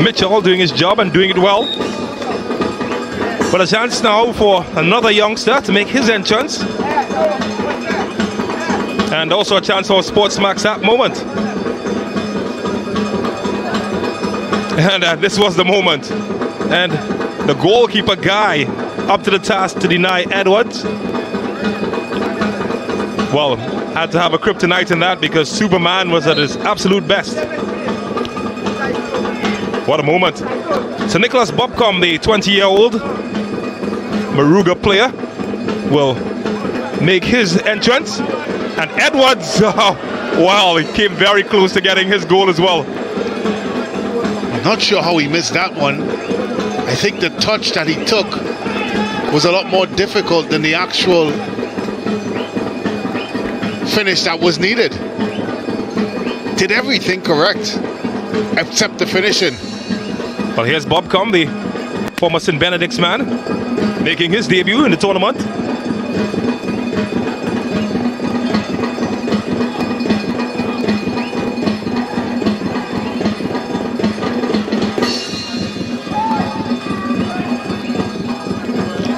Mitchell doing his job and doing it well. But a chance now for another youngster to make his entrance. And also a chance for Sportsmax at moment. And this was the moment. And the goalkeeper guy up to the task to deny Edwards. Well, had to have a kryptonite in that because Superman was at his absolute best. What a moment. So Nicholas Bobcom, the 20-year-old Maruga player, will make his entrance. And Edwards, well, he came very close to getting his goal as well. I'm not sure how he missed that one. I think the touch that he took was a lot more difficult than the actual finish that was needed. Did everything correct except the finishing. Well, here's Bobcom, the former St. Benedict's man, making his debut in the tournament.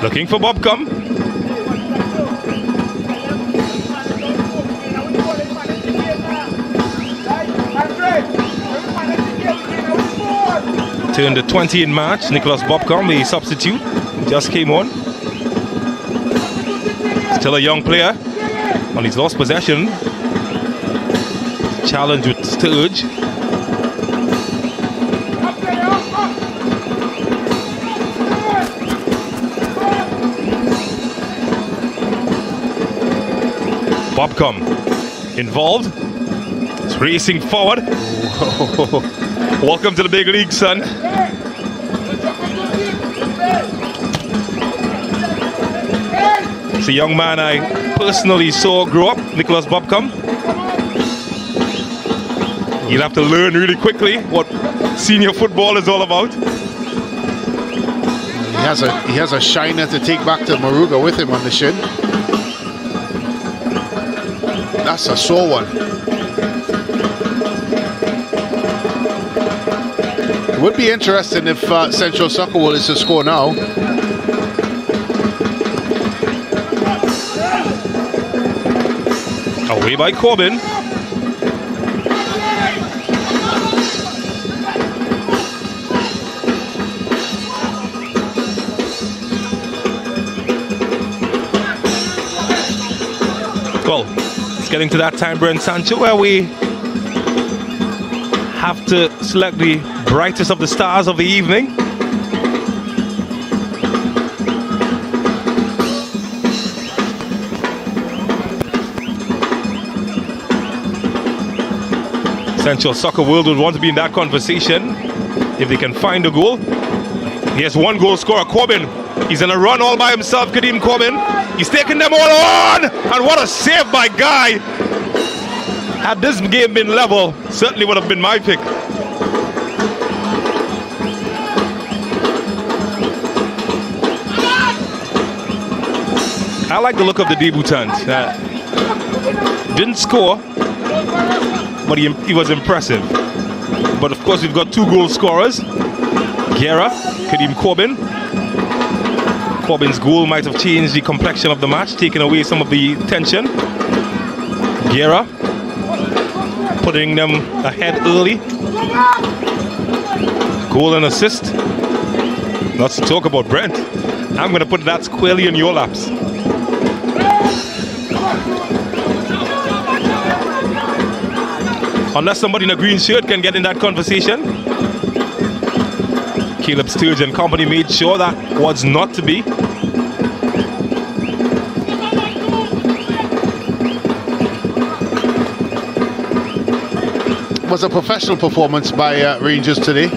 Looking for Bobcom. Turned the 20 in March. Nicholas Bobcom, the substitute, just came on. Still a young player. Well, he's lost possession. Challenge with Sturge. Bobcom involved. It's racing forward. Welcome to the big league, son. It's a young man I personally saw grow up, Nicholas Bobcom. You'll have to learn really quickly what senior football is all about. He has a shiner to take back to Moruga with him on the shin. That's a sore one. It would be interesting if Central Soccer World is to score now. Away by Corbin. Well, it's getting to that time, Brent Sancho, where we have to select the brightest of the stars of the evening. Central Soccer World would want to be in that conversation if they can find a goal. Here's one goal scorer, Corbin. He's in a run all by himself, Kadeem Corbin. He's taking them all on! And what a save by Guy! Had this game been level, certainly would have been my pick. I like the look of the debutant. Didn't score, but he was impressive. But of course, we've got two goal scorers. Guerra, Kadeem Corbin. Corbin's goal might have changed the complexion of the match, taking away some of the tension. Guerra putting them ahead early. Goal and assist. Lots to talk about, Brent. I'm going to put that squarely in your laps. Unless somebody in a green shirt can get in that conversation. Caleb Sturgeon company made sure that was not to be. It was a professional performance by Rangers today.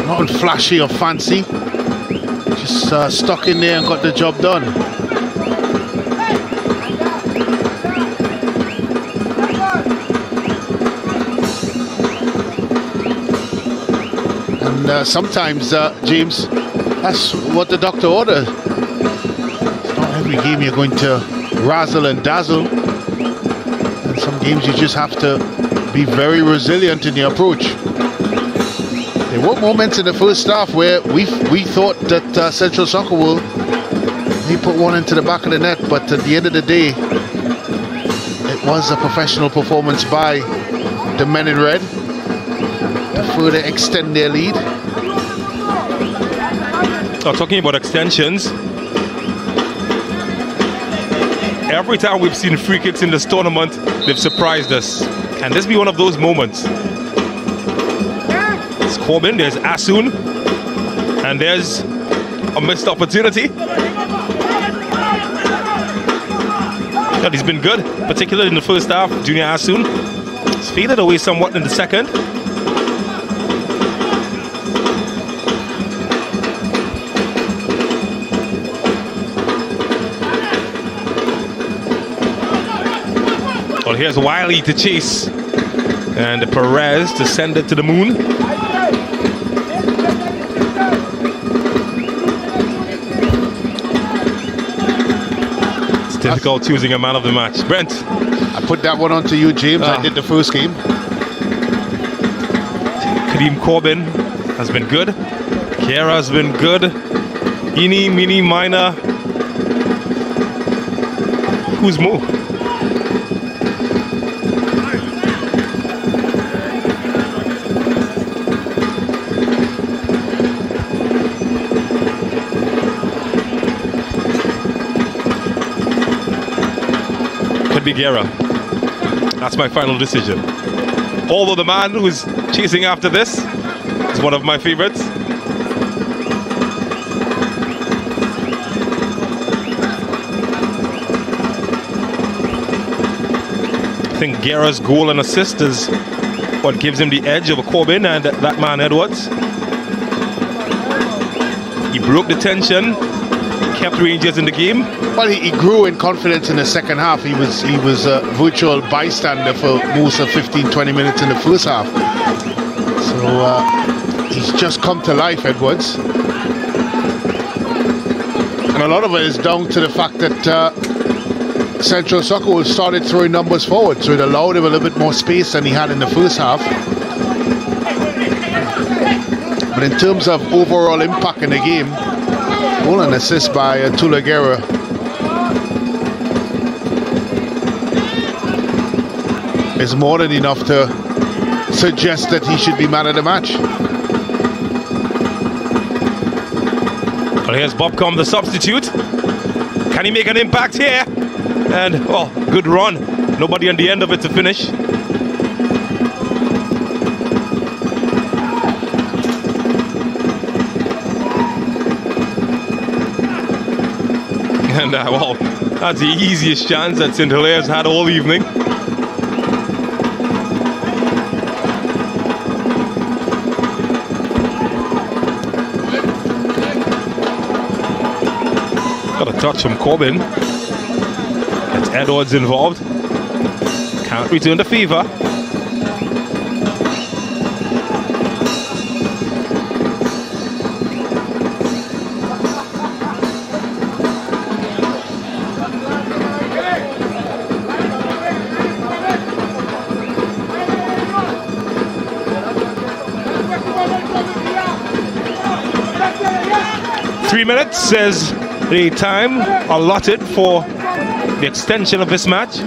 Not flashy or fancy. Just stuck in there and got the job done. And sometimes, James, that's what the doctor orders. It's not every game you're going to razzle and dazzle. And some games you just have to be very resilient in your approach. There were moments in the first half where we thought that Central Soccer World may put one into the back of the net, but at the end of the day, it was a professional performance by the men in red to further extend their lead. Talking about extensions, every time we've seen free kicks in this tournament, they've surprised us. And this be one of those moments. It's Corbin, there's Asun, and there's a missed opportunity. But he's been good, particularly in the first half. Junior Asun. He's faded away somewhat in the second. Well, here's Wiley to chase, and Perez to send it to the moon. It's difficult choosing a man of the match. Brent. I put that one onto you, James. I did the first game. Kadeem Corbin has been good. Kiera has been good. Eeny, meeny, minor. Who's more? Be Guerra. That's my final decision. Although the man who's chasing after this is one of my favorites. think Guerra's goal and assist is what gives him the edge over Corbin and that man Edwards. He broke the tension, kept Rangers in the game. Well, he grew in confidence in the second half. He was a virtual bystander for most of 15-20 minutes in the first half. So he's just come to life, Edwards. And a lot of it is down to the fact that Central Soccer started throwing numbers forward, so it allowed him a little bit more space than he had in the first half. But in terms of overall impact in the game, goal and assist by Tula Guerra. Is more than enough to suggest that he should be man of the match. Well, here's Bobcom, the substitute. Can he make an impact here? And, oh, good run. Nobody on the end of it to finish. And, well, that's the easiest chance that St. Hilaire's had all evening. Got a touch from Corbin. That's Edwards involved. Can't return the fever. Minutes is the time allotted for the extension of this match.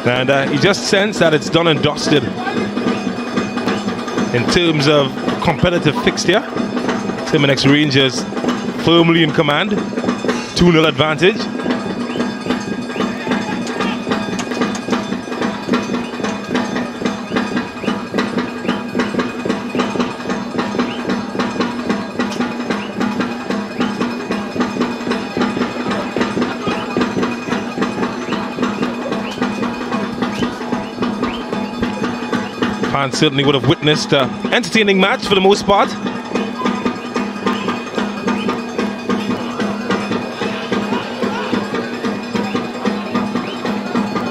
And you just sense that it's done and dusted in terms of competitive fixture. Terminix Rangers firmly in command, 2-0 advantage. Fans certainly would have witnessed an entertaining match for the most part.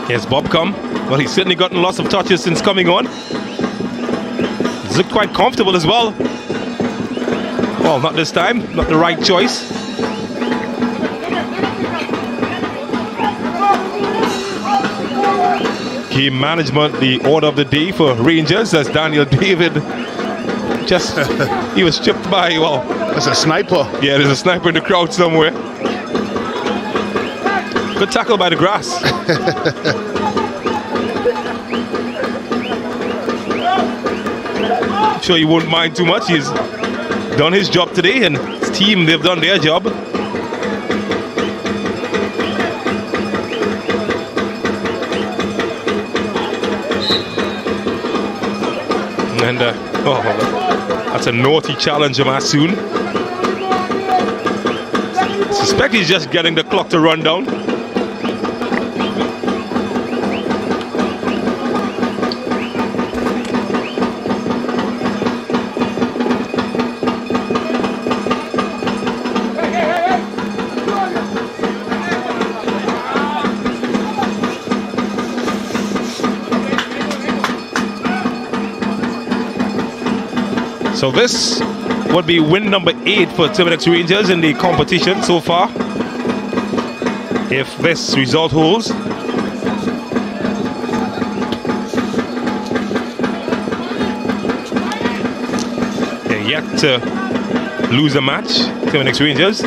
Here's Bobcom. Well, he's certainly gotten lots of touches since coming on. He's looked quite comfortable as well. Well, not this time, not the right choice. Game management, the order of the day for Rangers, as Daniel David just, he was chipped by, well, that's a sniper. Yeah, there's a sniper in the crowd somewhere. Good tackle by the grass. I'm sure he won't mind too much. He's done his job today, and his team, they've done their job. And oh, that's a naughty challenge of Masoon. Suspect he's just getting the clock to run down. So this would be win number 8 for Terminix Rangers in the competition so far, if this result holds. They're yet to lose a match, Terminix Rangers.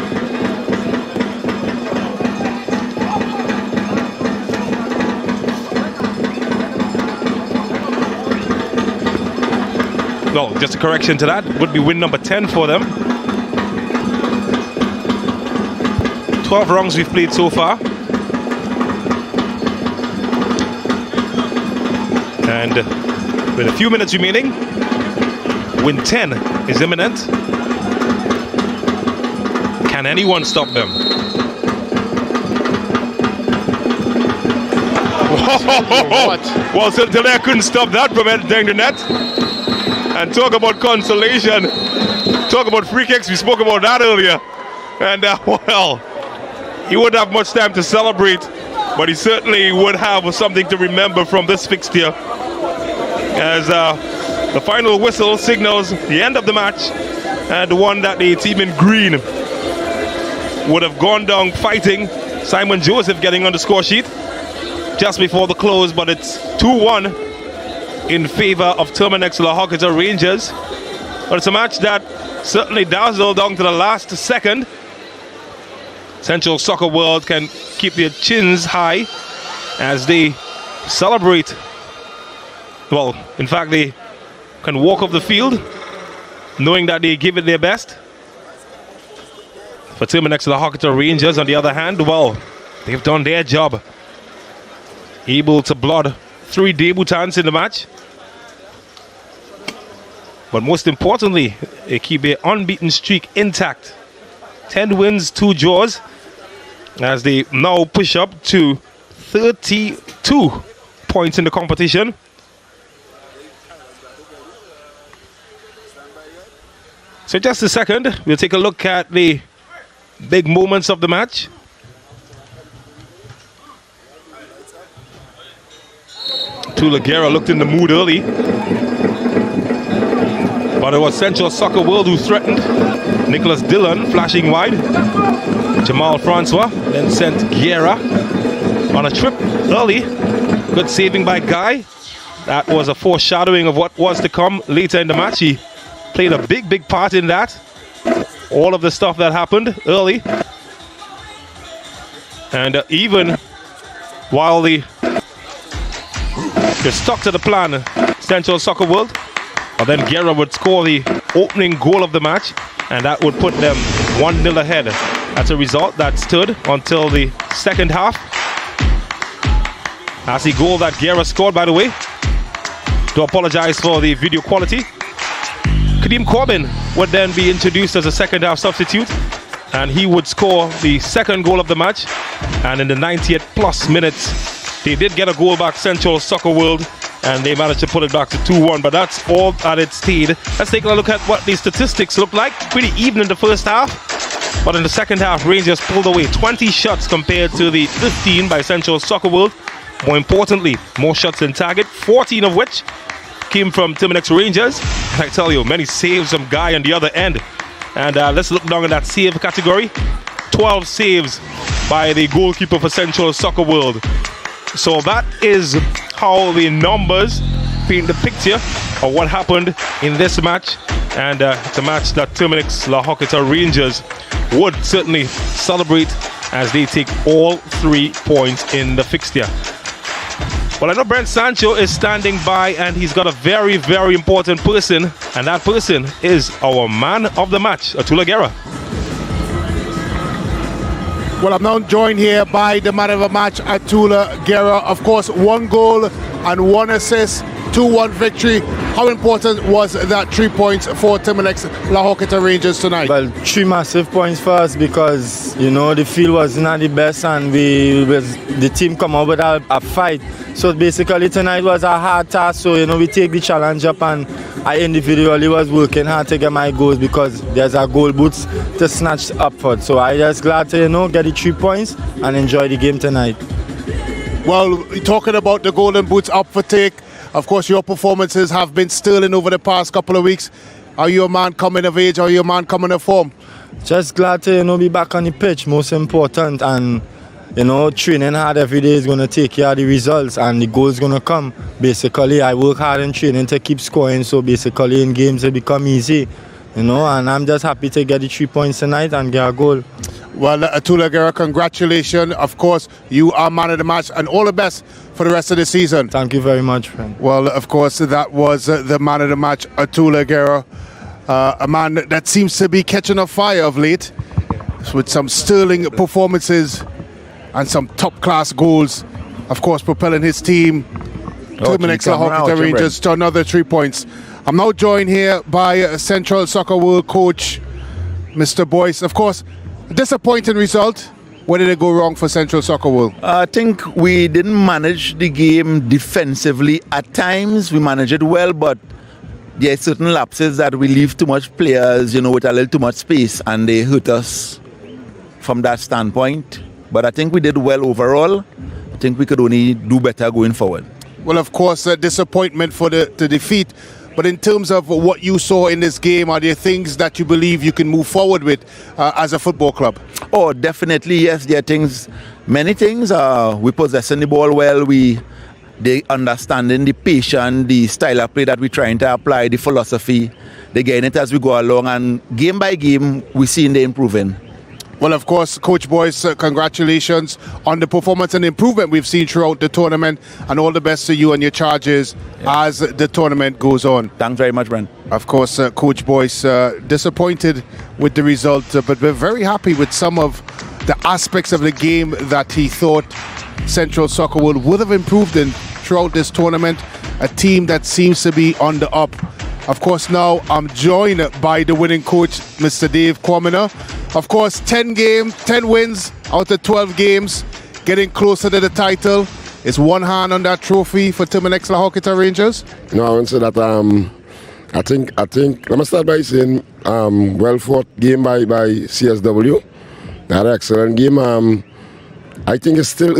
Well, just a correction to that, would be win number 10 for them. 12 rounds we've played so far. And with a few minutes remaining, win 10 is imminent. Can anyone stop them? Well, Cincinnati couldn't stop that from entering the net. And talk about consolation. Talk about free kicks. We spoke about that earlier. And well, he wouldn't have much time to celebrate, but he certainly would have something to remember from this fixture, as the final whistle signals the end of the match, and the one that the team in green would have gone down fighting. Simon Joseph getting on the score sheet just before the close, but it's 2-1 in favor of Terminix La Horquetta Rangers. But it's a match that certainly dazzled down to the last second. Central Soccer World can keep their chins high as they celebrate. Well, in fact, they can walk off the field knowing that they give it their best. For Terminix La Horquetta Rangers, on the other hand, well, they've done their job. Able to blood 3 debutants in the match. But most importantly, they keep their unbeaten streak intact. 10 wins, 2 draws, as they now push up to 32 points in the competition. So just a second, we'll take a look at the big moments of the match. Tula Guerra looked in the mood early, but it was Central Soccer World who threatened. Nicholas Dillon flashing wide. Jamal Francois then sent Guerra on a trip early. Good saving by Guy. That was a foreshadowing of what was to come later in the match. He played a big part in that. All of the stuff that happened early. And even while they're stuck to the plan, Central Soccer World, and then Guerra would score the opening goal of the match, and that would put them 1-0 ahead. That's a result that stood until the second half. That's the goal that Guerra scored, by the way. Do apologize for the video quality. Kadeem Corbin would then be introduced as a second half substitute, and he would score the second goal of the match. And in the 90th plus minutes, they did get a goal back, Central Soccer World, and they managed to put it back to 2-1, but that's all that it stayed. Let's take a look at what the statistics look like. Pretty even in the first half, but in the second half, Rangers pulled away 20 shots compared to the 15 by Central Soccer World. More importantly, more shots in target, 14 of which came from Terminix Rangers. And I tell you, many saves from Guy on the other end. And let's look down at that save category. 12 saves by the goalkeeper for Central Soccer World. So that is how the numbers paint the picture of what happened in this match. And it's a match that Terminix La Horquetta Rangers would certainly celebrate as they take all 3 points in the fixture. Well, I know Brent Sancho is standing by, and he's got a very important person, and that person is our man of the match, Tula Guerra. Well, I'm now joined here by the man of the match, Tula Guerra. Of course, 1 goal and 1 assist, 2-1 victory. How important was that 3 points for Terminix La Horquetta Rangers tonight? Well, 3 massive points for us because, you know, the field was not the best, and the team come out with a fight. So basically tonight was a hard task, so, you know, we take the challenge up, and I individually was working hard to get my goals because there's a goal boots to snatch up for. So I just glad to, you know, get the 3 points and enjoy the game tonight. Well, talking about the golden boots up for take, of course your performances have been sterling over the past couple of weeks. Are you a man coming of age? Are you a man coming of form? Just glad to, you know, be back on the pitch, most important, and, you know, training hard every day is going to take care of the results, and the goals going to come. Basically, I work hard in training to keep scoring, so basically in games it become easy, you know, and I'm just happy to get the 3 points tonight and get a goal. Well, Tula Guerra, congratulations. Of course, you are man of the match, and all the best for the rest of the season. Thank you very much, friend. Well, of course, that was the man of the match, Tula Guerra, a man that seems to be catching a fire of late with some sterling performances and some top-class goals. Of course, propelling his team, Terminix La Horquetta Rangers, to another 3 points. I'm now joined here by Central Soccer World coach, Mr. Boyce. Of course, Disappointing result. Where did it go wrong for Central Soccer World? I think we didn't manage the game defensively. At times we managed it well, but there are certain lapses that we leave too much players, with a little too much space, and they hurt us from that standpoint. But I think we did well overall. I think we could only do better going forward. Well, of course, disappointment for the defeat. But in terms of what you saw in this game, are there things that you believe you can move forward with as a football club? Oh, definitely, yes. There are things, many things. We possessing the ball well. They understanding the patience, the style of play that we're trying to apply, the philosophy. They getting it as we go along. And game by game, we're seeing they improving. Well, of course, Coach Boyce, congratulations on the performance and improvement we've seen throughout the tournament, and all the best to you and your charges as the tournament goes on. Thanks very much, Brent. Of course, Coach Boyce, disappointed with the result, but we're very happy with some of the aspects of the game that he thought Central Soccer World would have improved in throughout this tournament, a team that seems to be on the up. Of course, now I'm joined by the winning coach, Mr. Dave Quamina. Of course, 10 wins out of 12 games, getting closer to the title. Is one hand on that trophy for Terminix La Horquetta Rangers? No, I won't say that. I think. Let me start by saying, well fought game by CSW. They had an excellent game. I think it's still